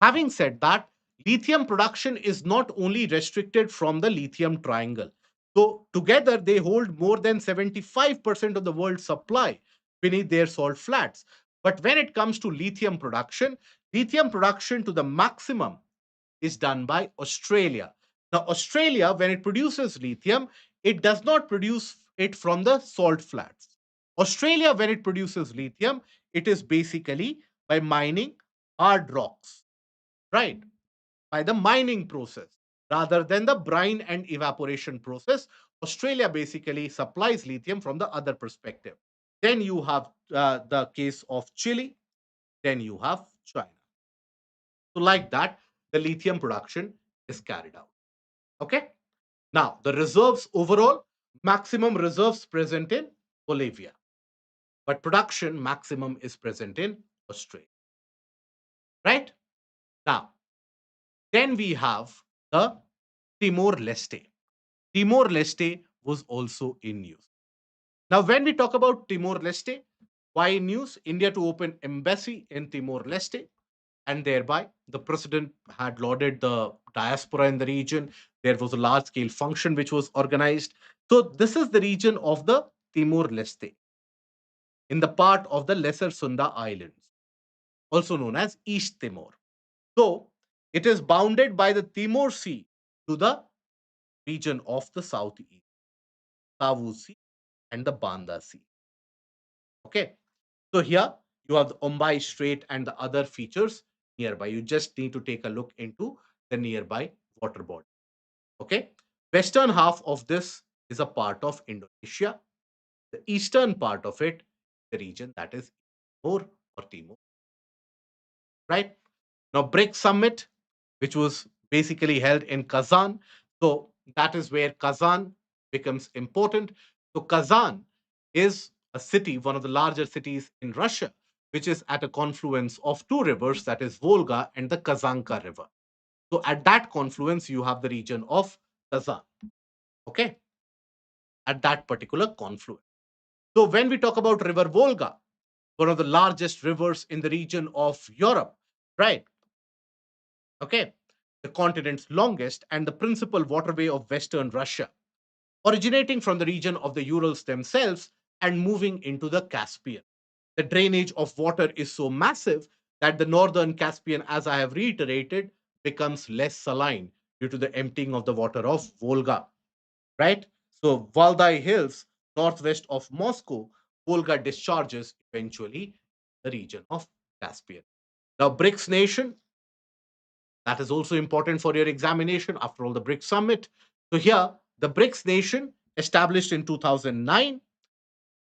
Having said that, lithium production is not only restricted from the lithium triangle. So, together they hold more than 75% of the world's supply beneath their salt flats. But when it comes to lithium production to the maximum is done by Australia. Now, Australia, when it produces lithium, it does not produce it from the salt flats. Australia, when it produces lithium, it is basically by mining hard rocks, right? By the mining process rather than the brine and evaporation process. Australia basically supplies lithium from the other perspective. Then you have the case of Chile, then you have China. So, like that, the lithium production is carried out. Okay. Now, the reserves overall, maximum reserves present in Bolivia, but production maximum is present in Australia. Right. Now, then we have the Timor Leste. Timor Leste was also in news. Now, when we talk about Timor Leste, why in news? India to open embassy in Timor Leste, and thereby the president had lauded the diaspora in the region. There was a large scale function which was organized. So, this is the region of the Timor Leste in the part of the Lesser Sunda Islands, also known as East Timor. So, it is bounded by the Timor Sea to the region of the southeast, Savu Sea and the Banda Sea. Okay. So here you have the Ombai Strait and the other features nearby. You just need to take a look into the nearby water body. Okay. Western half of this is a part of Indonesia. The eastern part of it, the region that is more or Timor. Right? Now, BRICS Summit, which was basically held in Kazan. So that is where Kazan becomes important. So Kazan is a city, one of the larger cities in Russia, which is at a confluence of two rivers, that is Volga and the Kazanka River. So at that confluence, you have the region of Kazan. Okay, at that particular confluence. So when we talk about River Volga, one of the largest rivers in the region of Europe, right? Okay, the continent's longest and the principal waterway of Western Russia, originating from the region of the Urals themselves and moving into the Caspian. The drainage of water is so massive that the northern Caspian, as I have reiterated, becomes less saline due to the emptying of the water of Volga, right? So, Valdai Hills, northwest of Moscow, Volga discharges eventually the region of Caspian. Now, BRICS nation, that is also important for your examination after all the BRICS summit. So, here, the BRICS nation established in 2009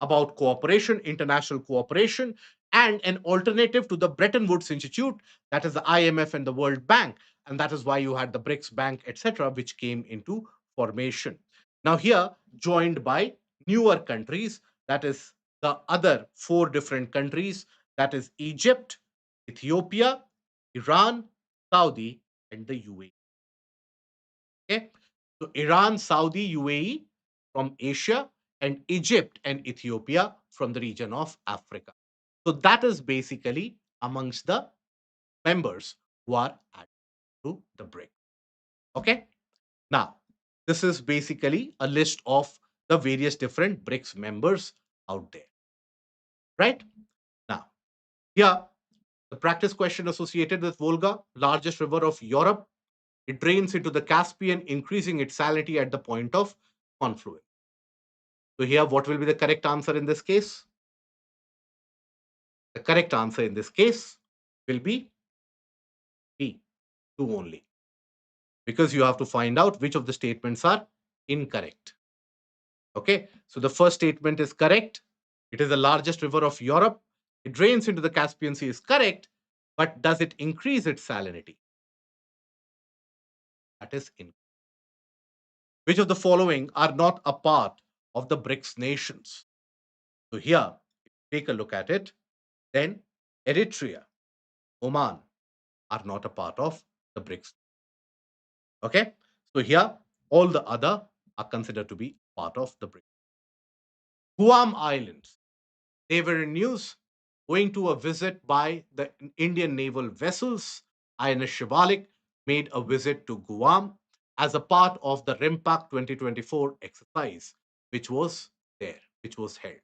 about cooperation, international cooperation, and an alternative to the Bretton Woods Institute, that is the IMF and the World Bank. And that is why you had the BRICS Bank, etc., which came into formation. Now, here, joined by newer countries, that is the other four different countries, that is Egypt, Ethiopia, Iran, Saudi, and the UAE. Okay. So Iran, Saudi, UAE from Asia, and Egypt and Ethiopia from the region of Africa. So that is basically amongst the members who are added to the BRIC. Okay. Now, this is basically a list of the various different BRICS members out there. Right. Now, here, the practice question associated with Volga, largest river of Europe. It drains into the Caspian, increasing its salinity at the point of confluence. So here, what will be the correct answer in this case? The correct answer in this case will be B, 2 only, because you have to find out which of the statements are incorrect. Okay, so the first statement is correct. It is the largest river of Europe. It drains into the Caspian Sea is correct, but does it increase its salinity? That is incorrect. Which of the following are not a part of the BRICS nations? So here, take a look at it. Then Eritrea, Oman are not a part of the BRICS. Okay, so here all the other are considered to be part of the BRICS. Guam Islands, they were in news owing to a visit by the Indian naval vessels. INS Shivalik made a visit to Guam as a part of the RIMPAC 2024 exercise, which was there, which was held.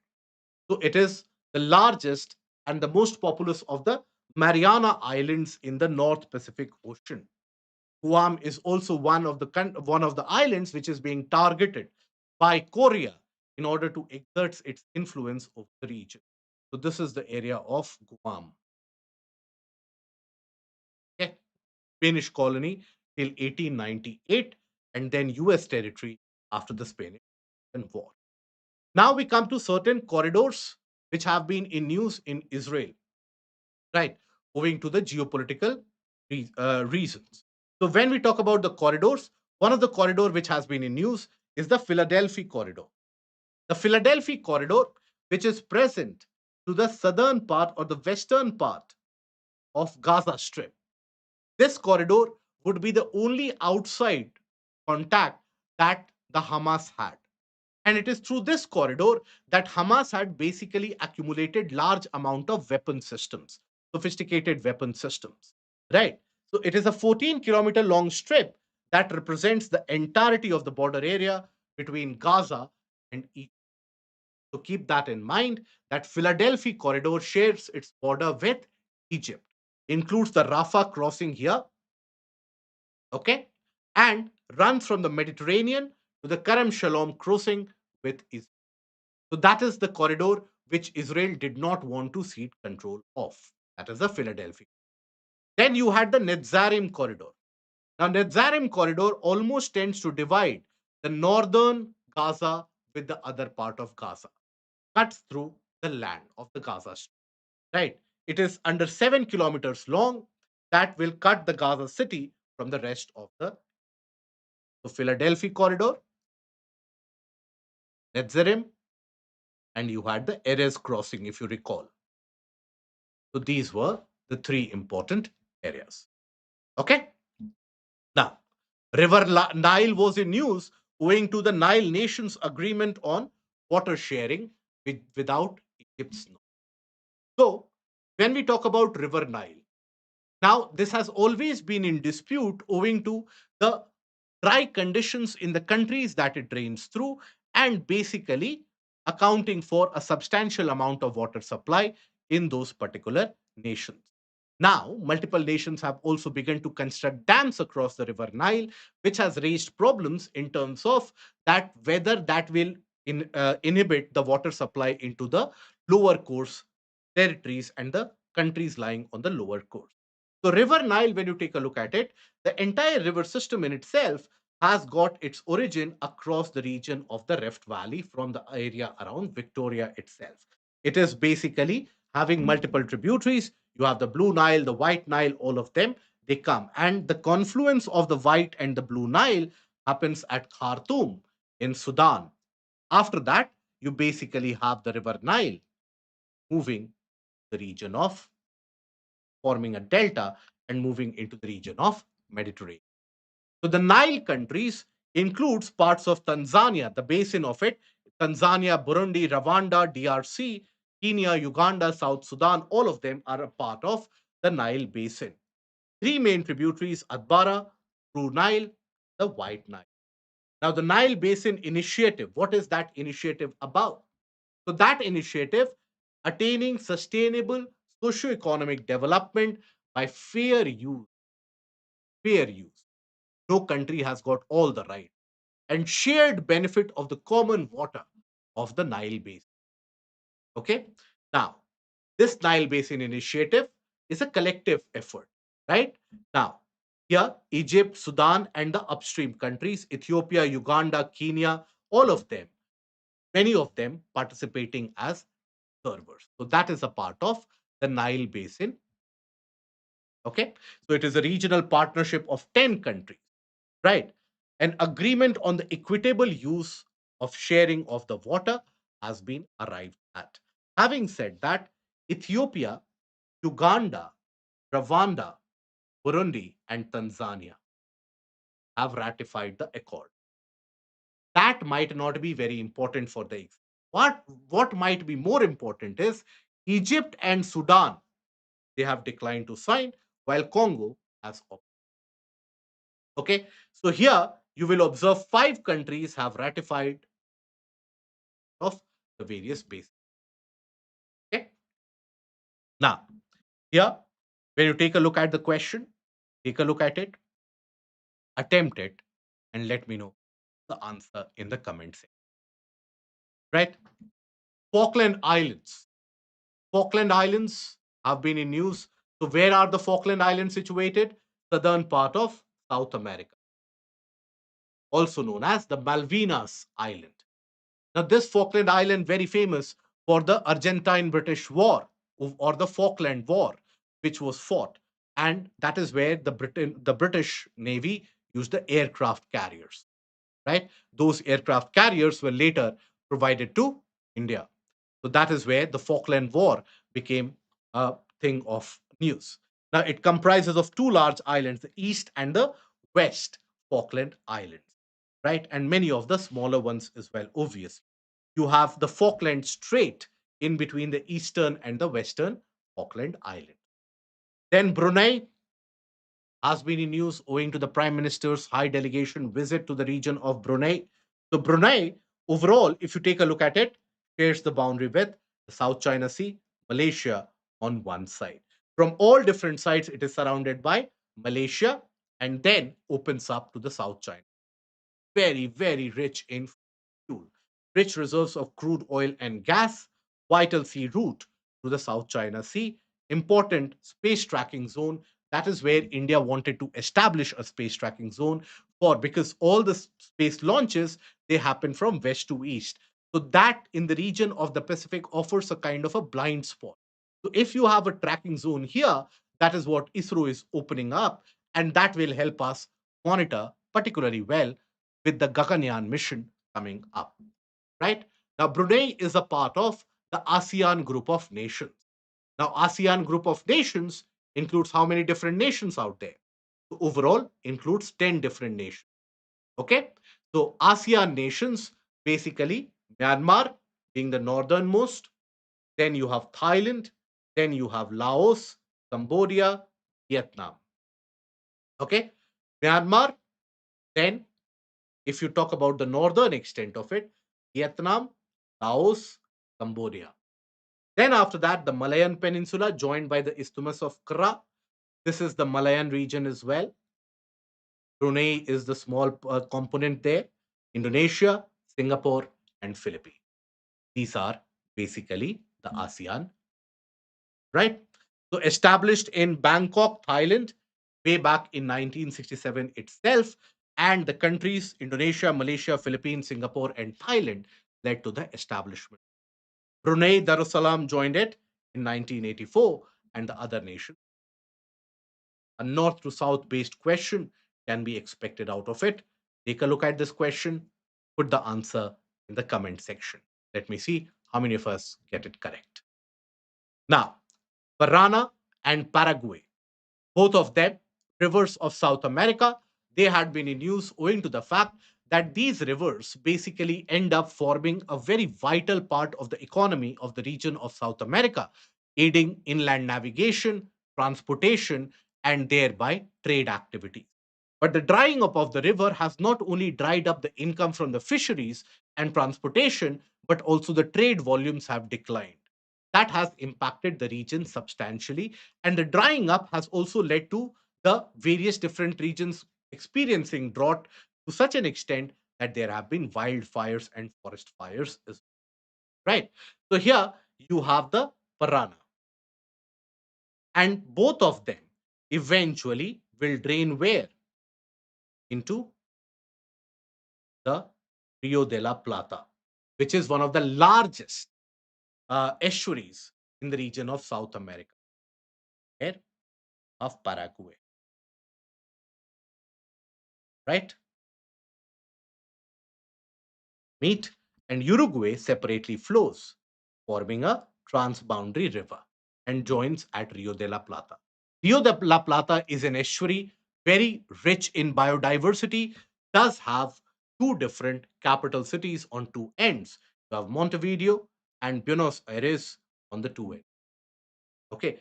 So it is the largest and the most populous of the Mariana Islands in the North Pacific Ocean. Guam is also one of the islands which is being targeted by Korea in order to exert its influence over the region. So this is the area of Guam. Okay. Spanish colony till 1898 and then US territory after the Spanish War. Now we come to certain corridors which have been in news in Israel, right? Owing to the geopolitical reasons. So when we talk about the corridors, one of the corridor which has been in news is the Philadelphia corridor. The Philadelphia corridor, which is present to the southern part or the western part of Gaza Strip. This corridor would be the only outside contact that the Hamas had. And it is through this corridor that Hamas had basically accumulated large amount of weapon systems, sophisticated weapon systems, right? So it is a 14-kilometer long strip that represents the entirety of the border area between Gaza and Egypt. So keep that in mind that Philadelphia corridor shares its border with Egypt, includes the Rafah crossing here, okay, and runs from the Mediterranean to the Kerem Shalom crossing with Israel. So that is the corridor which Israel did not want to cede control of. That is the Philadelphia. Then you had the Netzarim corridor. Now, Netzarim corridor almost tends to divide the northern Gaza with the other part of Gaza, cuts through the land of the Gaza Strip, right? It is under 7 kilometers long. That will cut the Gaza city from the rest of the Philadelphia corridor, Netzarim, and you had the Erez crossing, if you recall. So these were the three important areas. Okay. Now, Nile was in news owing to the Nile nations' agreement on water sharing without Egypt's no. So, when we talk about River Nile, now this has always been in dispute owing to the dry conditions in the countries that it drains through and basically accounting for a substantial amount of water supply in those particular nations. Now, multiple nations have also begun to construct dams across the river Nile, which has raised problems in terms of that whether that will inhibit the water supply into the lower course territories and the countries lying on the lower course. So, River Nile, when you take a look at it, the entire river system in itself has got its origin across the region of the Rift Valley from the area around Victoria itself. It is basically having multiple tributaries. You have the Blue Nile, the White Nile, all of them, they come. And the confluence of the White and the Blue Nile happens at Khartoum in Sudan. After that, you basically have the River Nile moving the region of forming a delta and moving into the region of Mediterranean. So the Nile countries includes parts of Tanzania, the basin of it, Tanzania, Burundi, Rwanda, DRC, Kenya, Uganda, South Sudan, all of them are a part of the Nile basin. Three main tributaries, Adbara, Blue Nile, the White Nile. Now the Nile Basin Initiative, what is that initiative about? So that initiative, attaining sustainable socio-economic development by fair use. No country has got all the right and shared benefit of the common water of the Nile Basin. Okay. Now, this Nile Basin initiative is a collective effort, right? Now, here, Egypt, Sudan, and the upstream countries, Ethiopia, Uganda, Kenya, all of them, many of them participating as servers. So, that is a part of the Nile Basin. Okay. So, it is a regional partnership of 10 countries. Right. An agreement on the equitable use of sharing of the water has been arrived at. Having said that, Ethiopia, Uganda, Rwanda, Burundi, and Tanzania have ratified the accord. That might not be very important for the exam. What might be more important is Egypt and Sudan. They have declined to sign, while Congo has opted. Okay, so here you will observe five countries have ratified of the various bases. Okay. Now, here, when you take a look at the question, take a look at it, attempt it, and let me know the answer in the comment section. Right? Falkland Islands. Falkland Islands have been in news. So, where are the Falkland Islands situated? Southern part of South America, also known as the Malvinas Island. Now, this Falkland Island very famous for the Argentine-British War or the Falkland War, which was fought, and that is where the British Navy used the aircraft carriers. Right, those aircraft carriers were later provided to India. So that is where the Falkland War became a thing of news. Now it comprises of two large islands, the East and the West Falkland Islands, right, and many of the smaller ones as well. Obviously, you have the Falkland Strait in between the eastern and the western Falkland Island. Then Brunei has been in news owing to the Prime Minister's high delegation visit to the region of Brunei. So, Brunei, overall, if you take a look at it, shares the boundary with the South China Sea, Malaysia on one side. From all different sides, it is surrounded by Malaysia and then opens up to the South China. Very, very rich in fuel, rich reserves of crude oil and gas, vital sea route to the South China Sea, important space tracking zone. That is where India wanted to establish a space tracking zone for, because all the space launches, they happen from west to east. So that in the region of the Pacific offers a kind of a blind spot. So if you have a tracking zone here, that is what ISRO is opening up, and that will help us monitor particularly well with the Gaganyaan mission coming up. Right? Now, Brunei is a part of the ASEAN group of nations. Now, ASEAN group of nations includes how many different nations out there? So overall, includes 10 different nations. Okay? So ASEAN nations, basically Myanmar being the northernmost, then you have Thailand, then you have Laos, Cambodia, Vietnam. Okay? Myanmar, then if you talk about the northern extent of it, Vietnam, Laos, Cambodia. Then after that, the Malayan Peninsula joined by the Isthmus of Kra. This is the Malayan region as well. Brunei is the small component there. Indonesia, Singapore, and Philippines. These are basically the ASEAN, right? So established in Bangkok, Thailand, way back in 1967 itself, and the countries Indonesia, Malaysia, Philippines, Singapore, and Thailand led to the establishment. Brunei Darussalam joined it in 1984, and the other nations. A north to south based question can be expected out of it. Take a look at this question, put the answer in the comment section. Let me see how many of us get it correct. Now, Parana and Paraguay, both of them rivers of South America, they had been in use owing to the fact that these rivers basically end up forming a very vital part of the economy of the region of South America, aiding inland navigation, transportation, and thereby trade activities. But the drying up of the river has not only dried up the income from the fisheries and transportation, but also the trade volumes have declined. That has impacted the region substantially, and the drying up has also led to the various different regions experiencing drought to such an extent that there have been wildfires and forest fires as well. Right. So here you have the Parana, and both of them eventually will drain where? Into the Rio de la Plata, which is one of the largest estuaries in the region of South America, here of Paraguay. Right? Meet and Uruguay separately flows, forming a transboundary river and joins at Rio de la Plata. Rio de la Plata is an estuary very rich in biodiversity, does have two different capital cities on two ends. You have Montevideo and Buenos Aires on the two ends. Okay,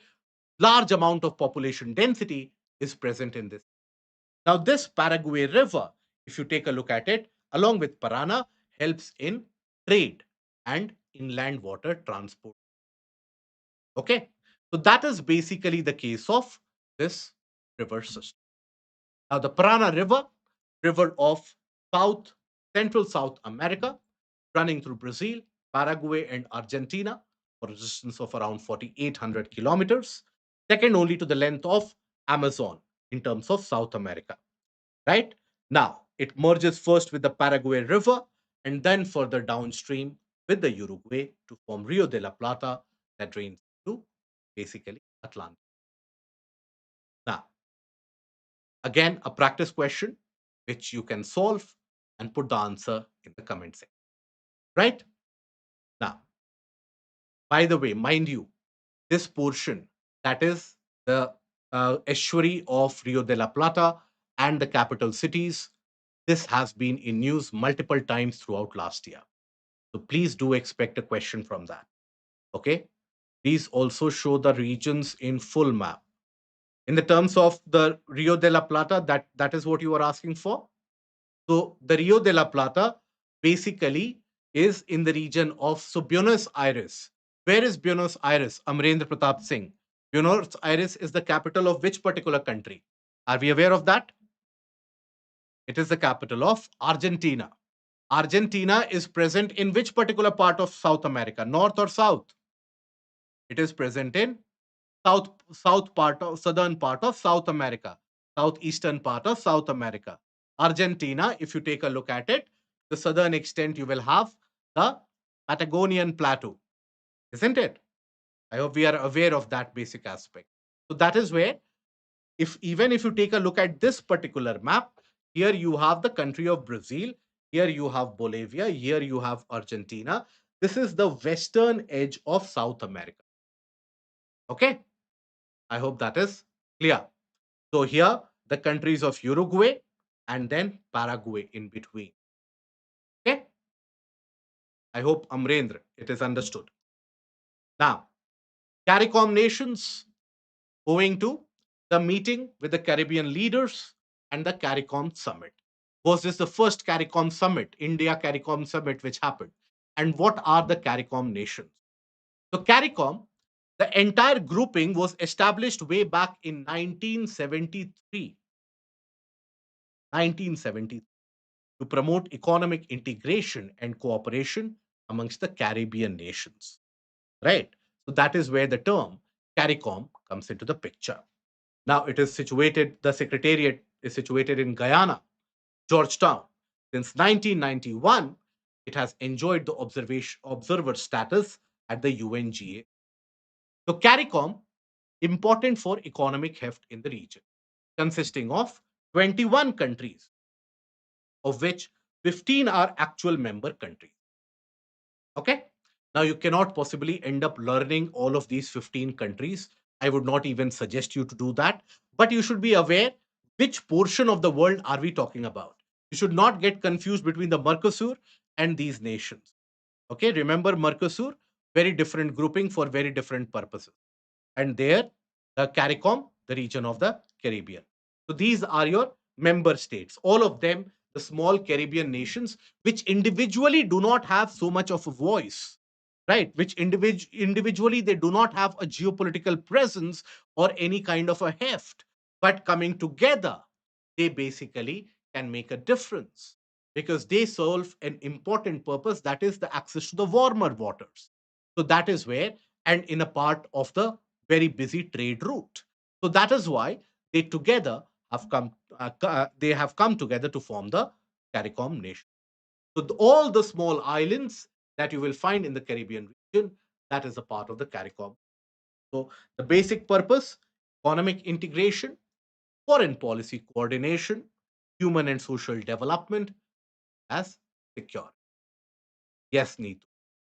large amount of population density is present in this. Now, this Paraguay River, if you take a look at it, along with Parana, helps in trade and inland water transport. Okay, so that is basically the case of this river system. Now, the Parana River, river of South, Central South America, running through Brazil, Paraguay, and Argentina for a distance of around 4,800 kilometers, second only to the length of Amazon in terms of South America. Right? Now, it merges first with the Paraguay River and then further downstream with the Uruguay to form Rio de la Plata that drains to basically Atlantic. Now, again, a practice question which you can solve and put the answer in the comment section. Right? Now, by the way, mind you, this portion, that is the estuary of Rio de la Plata and the capital cities, this has been in news multiple times throughout last year. So please do expect a question from that. Okay. Please also show the regions in full map. In the terms of the Rio de la Plata, that is what you are asking for. So the Rio de la Plata basically is in the region of Buenos Aires. Where is Buenos Aires? Amrendra Pratap Singh. Buenos Aires is the capital of which particular country? Are we aware of that? It is the capital of Argentina. Argentina is present in which particular part of South America, north or south? It is present in southern part of South America, southeastern part of South America. Argentina, if you take a look at it, the southern extent you will have the Patagonian plateau, isn't it? I hope we are aware of that basic aspect. So that is where, if even if you take a look at this particular map, here you have the country of Brazil, here you have Bolivia, here you have Argentina. This is the western edge of South America. Okay, I hope that is clear. So here the countries of Uruguay and then Paraguay in between. Okay, I hope Amrendra it is understood. Now, CARICOM nations, owing to the meeting with the Caribbean leaders and the CARICOM summit. Was this the first CARICOM summit, India CARICOM summit, which happened? And what are the CARICOM nations? So, CARICOM, the entire grouping was established way back in 1973. 1970, to promote economic integration and cooperation amongst the Caribbean nations. Right? So, that is where the term CARICOM comes into the picture. Now it is situated, the secretariat is situated in Guyana, Georgetown. Since 1991, it has enjoyed the observer status at the UNGA. So CARICOM, important for economic heft in the region, consisting of 21 countries, of which 15 are actual member countries. Okay. Now you cannot possibly end up learning all of these 15 countries. I would not even suggest you to do that. But you should be aware which portion of the world are we talking about. You should not get confused between the Mercosur and these nations. Okay. Remember Mercosur, very different grouping for very different purposes. And there, the CARICOM, the region of the Caribbean. So these are your member states, all of them, the small Caribbean nations, which individually do not have so much of a voice, right? Which individually they do not have a geopolitical presence or any kind of a heft, but coming together, they basically can make a difference because they solve an important purpose, that is the access to the warmer waters. So that is where, and in a part of the very busy trade route. So that is why they together have come. They have come together to form the CARICOM nation. So all the small islands that you will find in the Caribbean region, that is a part of the CARICOM. So the basic purpose: economic integration, foreign policy coordination, human and social development, as secure. Yes, Neetu,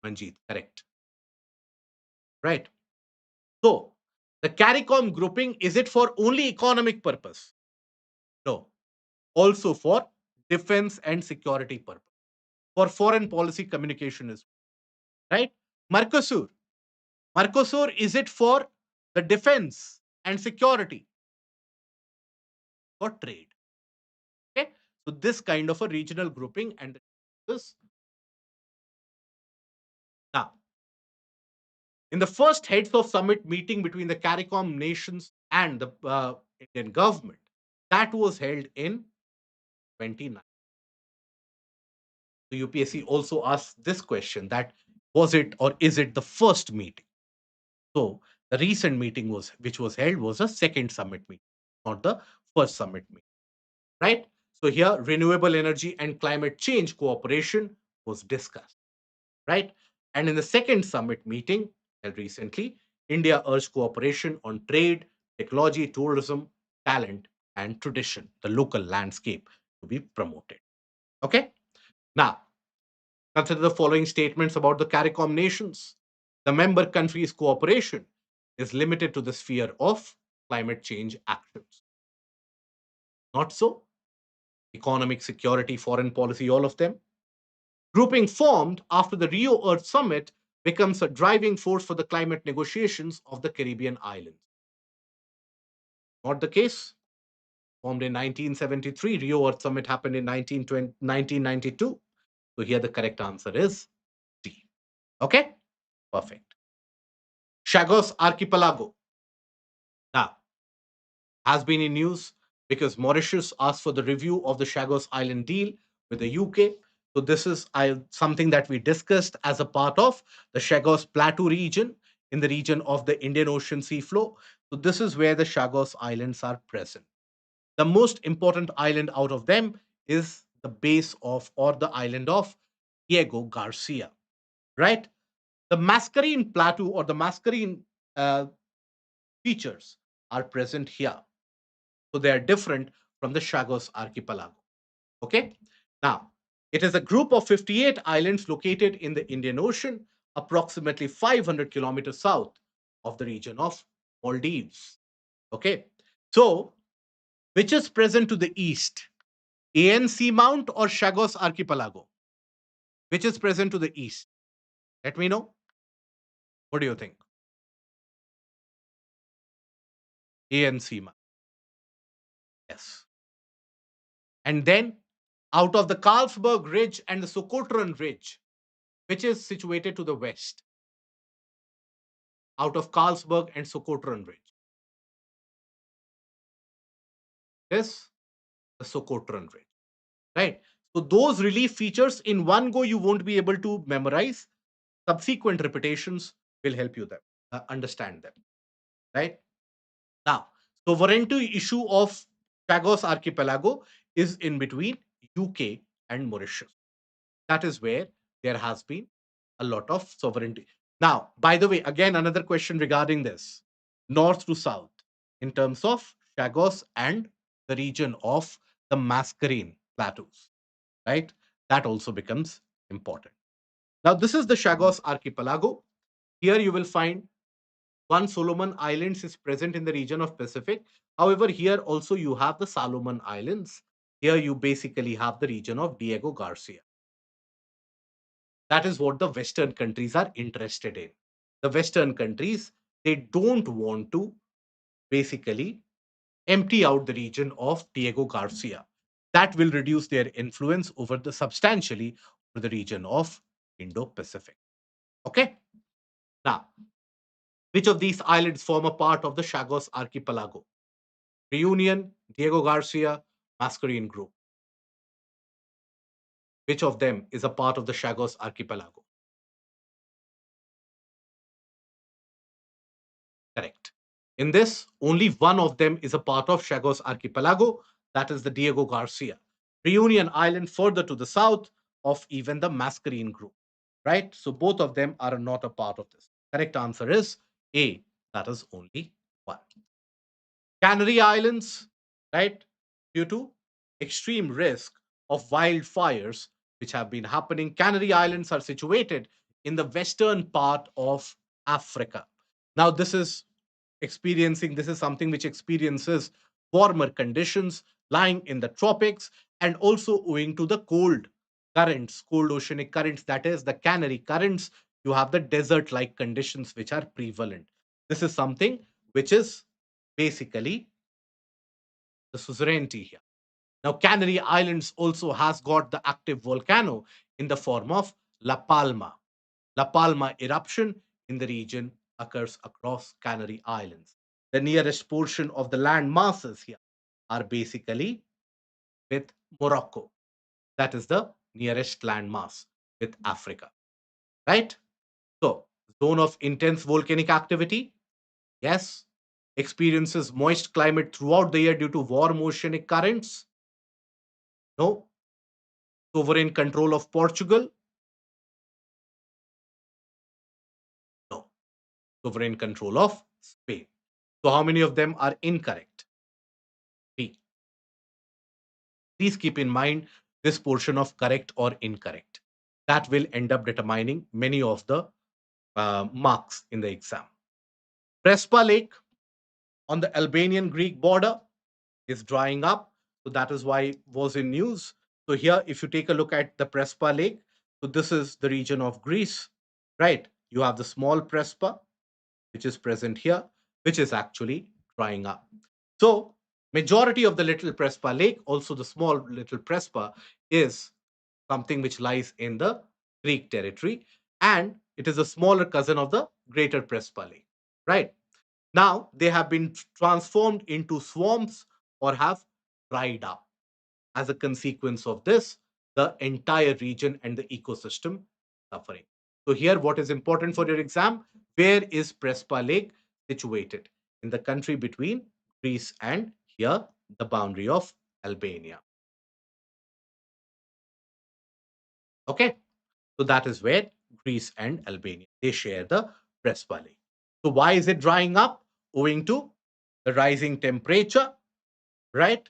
Manjeet, correct. Right. So the CARICOM grouping, is it for only economic purpose? No. Also for defense and security purpose, for foreign policy communication is right. Mercosur. Mercosur, is it for the defense and security, for trade? Okay. So this kind of a regional grouping and this. Now, in the first heads of summit meeting between the CARICOM nations and the Indian government, that was held in 29. So UPSC also asked this question, that was it or is it the first meeting? So the recent meeting was which was held was a second summit meeting, not the first summit meeting, right? So here renewable energy and climate change cooperation was discussed, right? And in the second summit meeting held recently, India urged cooperation on trade, technology, tourism, talent, and tradition, the local landscape to be promoted. Okay. Now, consider the following statements about the CARICOM nations. The member countries' cooperation is limited to the sphere of climate change actions. Not so. Economic, security, foreign policy, all of them. Grouping formed after the Rio Earth Summit becomes a driving force for the climate negotiations of the Caribbean islands. Not the case. Formed in 1973, Rio Earth Summit happened in 1992. So here the correct answer is D. Okay, perfect. Chagos Archipelago. Now, has been in news because Mauritius asked for the review of the Chagos Island deal with the UK. So this is something that we discussed as a part of the Chagos Plateau region in the region of the Indian Ocean sea flow. So this is where the Chagos Islands are present. The most important island out of them is the base of or the island of Diego Garcia, right? The Mascarene Plateau or the Mascarene uh, features are present here. So they are different from the Chagos archipelago. Okay. Now, it is a group of 58 islands located in the Indian Ocean, approximately 500 kilometers south of the region of Maldives. Okay. So, which is present to the east? ANC Mount or Chagos archipelago? Which is present to the east? Let me know. What do you think? ANC Mount. Yes. And then out of the Carlsberg Ridge and the Socotra Ridge, which is situated to the west, out of Carlsberg and Socotra Ridge, is the Socotra Ridge, right? So those relief features in one go you won't be able to memorize. Subsequent repetitions will help you them understand them, right? Now, sovereignty issue of Chagos Archipelago is in between UK and Mauritius. That is where there has been a lot of sovereignty. Now, by the way, again, another question regarding this north to south in terms of Chagos and the region of the Mascarene plateaus, right? That also becomes important. Now, this is the Chagos archipelago. Here you will find one Solomon Islands is present in the region of Pacific. However, here also you have the Solomon Islands. Here you basically have the region of Diego Garcia. That is what the Western countries are interested in. The Western countries, they don't want to basically empty out the region of Diego Garcia. That will reduce their influence over the substantially over the region of Indo-Pacific. Okay. Now, which of these islands form a part of the Chagos archipelago? Reunion, Diego Garcia, Mascarene Group. Which of them is a part of the Chagos archipelago? Correct. In this, only one of them is a part of Chagos archipelago, that is the Diego Garcia. Reunion Island further to the south of even the Mascarene Group. Right? So both of them are not a part of this. Correct answer is A, that is only one. Canary Islands, right? Due to extreme risk of wildfires which have been happening, Canary Islands are situated in the western part of Africa. Now, this is something which experiences warmer conditions lying in the tropics and also owing to the cold currents, cold oceanic currents, that is the Canary currents, you have the desert like conditions which are prevalent. This is something which is basically the suzerainty here. Now, Canary Islands also has got the active volcano in the form of La Palma. La Palma eruption in the region occurs across Canary Islands. The nearest portion of the land masses here are basically with Morocco. That is the nearest land mass with Africa, right? So, zone of intense volcanic activity, yes. Experiences moist climate throughout the year due to warm oceanic currents, no. Sovereign control of Portugal, no. Sovereign control of Spain. So, how many of them are incorrect? B. Please keep in mind this portion of correct or incorrect. That will end up determining many of the marks in the exam. Prespa Lake on the Albanian Greek border is drying up. So that is why it was in news. So here, if you take a look at the Prespa Lake, so this is the region of Greece, right? You have the small Prespa, which is present here, which is actually drying up. So majority of the little Prespa Lake, also the small little Prespa, is something which lies in the Greek territory, and it is a smaller cousin of the greater Prespa Lake, right? Now they have been transformed into swamps or have dried up. As a consequence of this, the entire region and the ecosystem suffering. So here, what is important for your exam? Where is Prespa Lake situated? In the country between Greece and here, the boundary of Albania. Okay, so that is where Greece and Albania. They share the Prespa Lake. So why is it drying up? Owing to the rising temperature, right?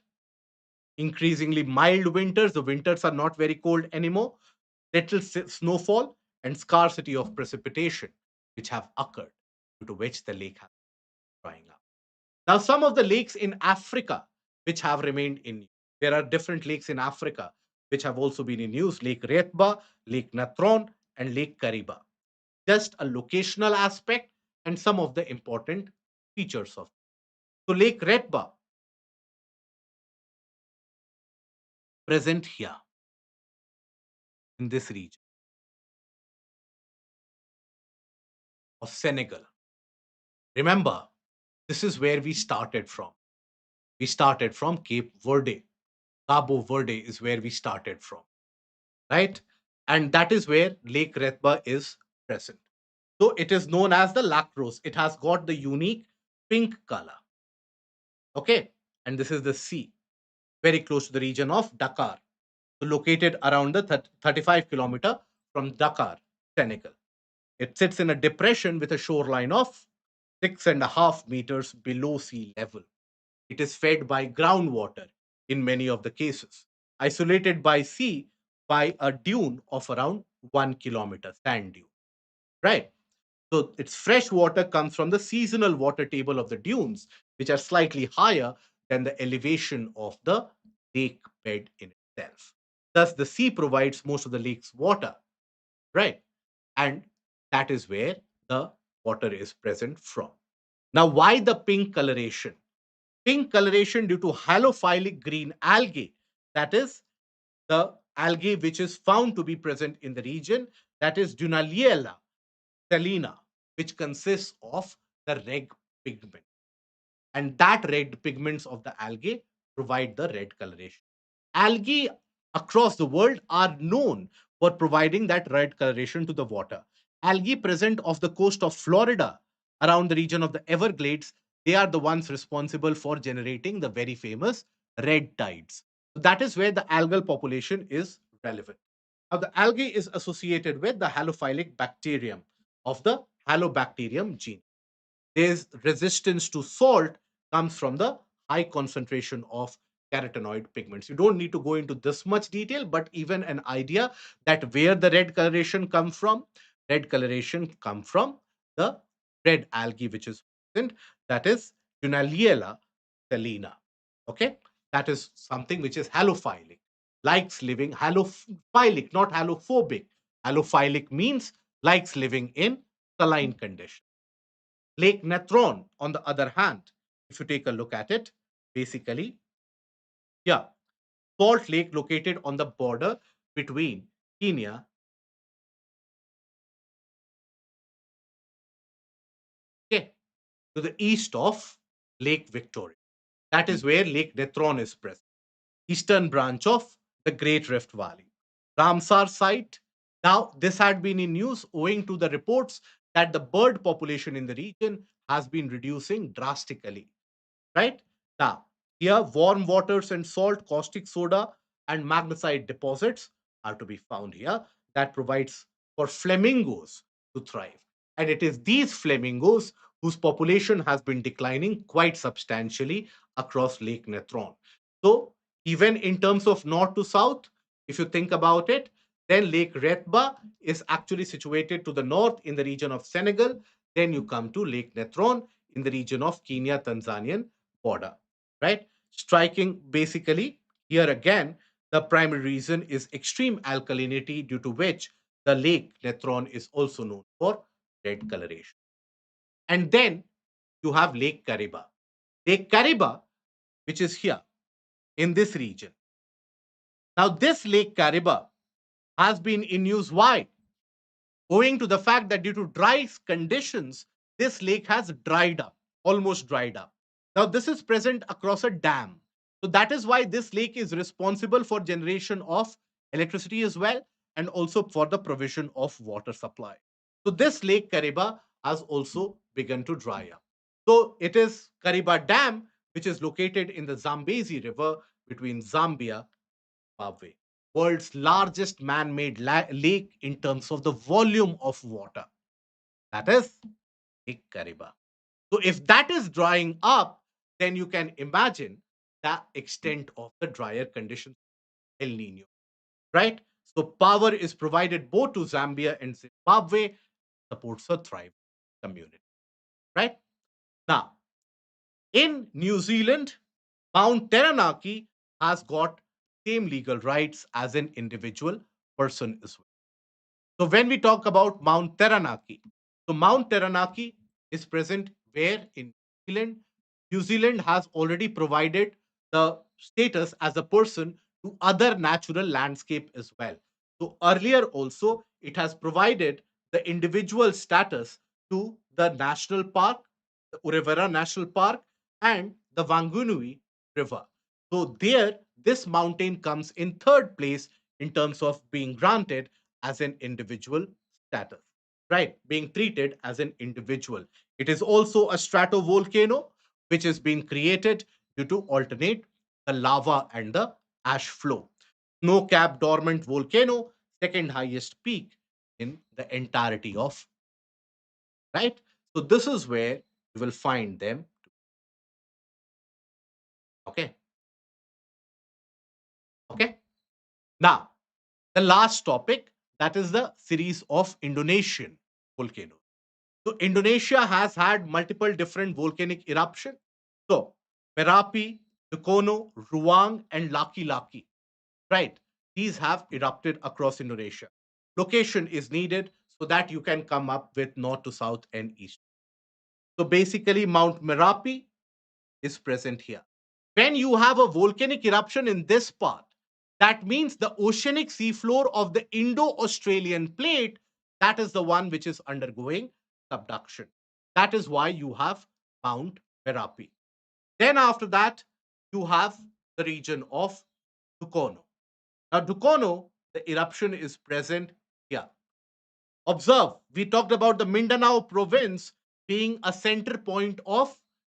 Increasingly mild winters. The winters are not very cold anymore. Little snowfall and scarcity of precipitation, which have occurred, due to which the lake has been drying up. Now, some of the lakes in Africa which have remained in use. There are different lakes in Africa which have also been in use: Lake Retba, Lake Natron, and Lake Kariba. Just a locational aspect and some of the important features of. So, Lake Retba present here in this region of Senegal. Remember, this is where we started from. We started from Cape Verde. Cabo Verde is where we started from, right? And that is where Lake Retba is present. So it is known as the lacrose. It has got the unique pink color. Okay. And this is the sea, very close to the region of Dakar. So located around the 35-kilometer from Dakar, Senegal. It sits in a depression with a shoreline of 6.5 meters below sea level. It is fed by groundwater in many of the cases, isolated by sea by a dune of around 1 kilometer, sand dune, right? So its fresh water comes from the seasonal water table of the dunes, which are slightly higher than the elevation of the lake bed in itself. Thus, the sea provides most of the lake's water, right? And that is where the water is present from. Now, why the pink coloration? Pink coloration due to halophilic green algae, that is the algae which is found to be present in the region, that is Dunaliella salina, which consists of the red pigment. And that red pigments of the algae provide the red coloration. Algae across the world are known for providing that red coloration to the water. Algae present off the coast of Florida, around the region of the Everglades, they are the ones responsible for generating the very famous red tides. That is where the algal population is relevant. Now, the algae is associated with the halophilic bacterium of the Halobacterium gene. There's resistance to salt comes from the high concentration of carotenoid pigments. You don't need to go into this much detail, but even an idea that where the red coloration come from, red coloration come from the red algae which is present, that is Dunaliella salina. Okay, that is something which is halophilic, likes living halophilic, not halophobic. Halophilic means likes living in saline condition. Lake Natron, on the other hand, if you take a look at it, basically, yeah, salt lake located on the border between Kenya, okay, to the east of Lake Victoria. That is where Lake Natron is present, eastern branch of the Great Rift Valley. Ramsar site. Now, this had been in news owing to the reports that the bird population in the region has been reducing drastically, right? Now, here warm waters and salt, caustic soda, and magnesite deposits are to be found here that provides for flamingos to thrive. And it is these flamingos whose population has been declining quite substantially across Lake Natron. So, even in terms of north to south, if you think about it, then Lake Retba is actually situated to the north in the region of Senegal. Then you come to Lake Natron in the region of Kenya, Tanzanian border, right? Striking basically here again, the primary reason is extreme alkalinity, due to which the lake Natron is also known for red coloration. And then you have Lake Kariba. Lake Kariba, which is here in this region. Now, this Lake Kariba has been in use. Why? Owing to the fact that due to dry conditions, this lake has dried up, almost dried up. Now, this is present across a dam. So that is why this lake is responsible for generation of electricity as well, and also for the provision of water supply. So this lake Kariba has also begun to dry up. So it is Kariba Dam, which is located in the Zambezi River between Zambia and Zimbabwe. world's largest man-made lake in terms of the volume of water. That is Lake Kariba. So if that is drying up, then you can imagine the extent of the drier conditions of El Nino, right? So power is provided both to Zambia and Zimbabwe, supports a thriving community, right? Now, in New Zealand, Mount Taranaki has got same legal rights as an individual person as well. So when we talk about Mount Taranaki, so Mount Taranaki is present where in New Zealand. New Zealand has already provided the status as a person to other natural landscape as well. So earlier also it has provided the individual status to the national park, the Urevara National Park, and the Wanganui River. So there, this mountain comes in third place in terms of being granted as an individual status, right? Being treated as an individual. It is also a stratovolcano which is being created due to alternate the lava and the ash flow. Snow capped dormant volcano, second highest peak in the entirety of, right? So this is where you will find them. Okay. Okay. Now, the last topic, that is the series of Indonesian volcanoes. So Indonesia has had multiple different volcanic eruption. So Merapi, Dukono, Ruang, and Laki Laki, right? These have erupted across Indonesia. Location is needed so that you can come up with north to south and east. So basically, Mount Merapi is present here. When you have a volcanic eruption in this part, that means the oceanic seafloor of the Indo-Australian plate, that is the one which is undergoing subduction. That is why you have Mount Merapi. Then after that, you have the region of Dukono. Now, Dukono, the eruption is present here. Observe, we talked about the Mindanao province being a center point of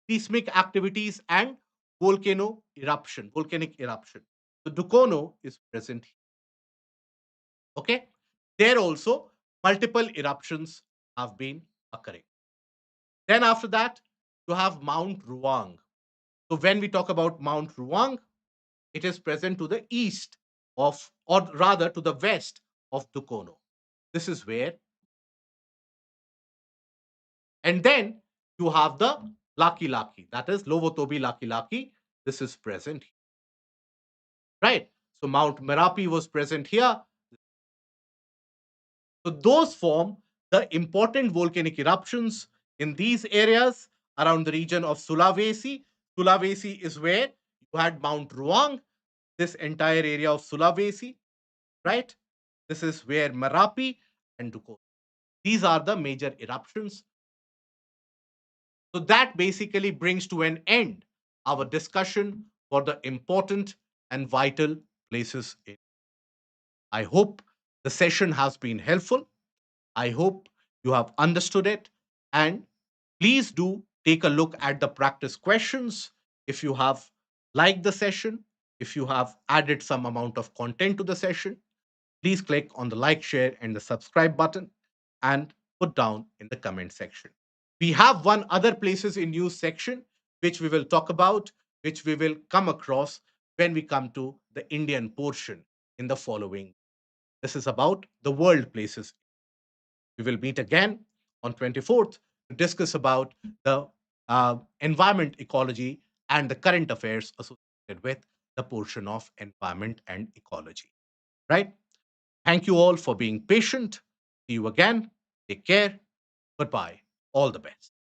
seismic activities and volcanic eruption. So Dukono is present here. Okay. There also multiple eruptions have been occurring. Then after that, you have Mount Ruang. So when we talk about Mount Ruang, it is present to the east of, or rather to the west of Dukono. This is where. And then you have the Laki Laki, that is Lovotobi Laki Laki. This is present, right? So Mount Merapi was present here. So those form the important volcanic eruptions in these areas around the region of Sulawesi. Sulawesi is where you had Mount Ruang, this entire area of Sulawesi, right? This is where Merapi and Duko. These are the major eruptions. So that basically brings to an end our discussion for the important and vital places. I hope the session has been helpful. I hope you have understood it. And please do take a look at the practice questions. If you have liked the session, if you have added some amount of content to the session, please click on the like, share, and the subscribe button and put down in the comment section. We have one other places in news section, which we will talk about, which we will come across when we come to the Indian portion in the following. This is about the world places. We will meet again on 24th to discuss about the environment ecology and the current affairs associated with the portion of environment and ecology. Right? Thank you all for being patient. See you again. Take care. Goodbye. All the best.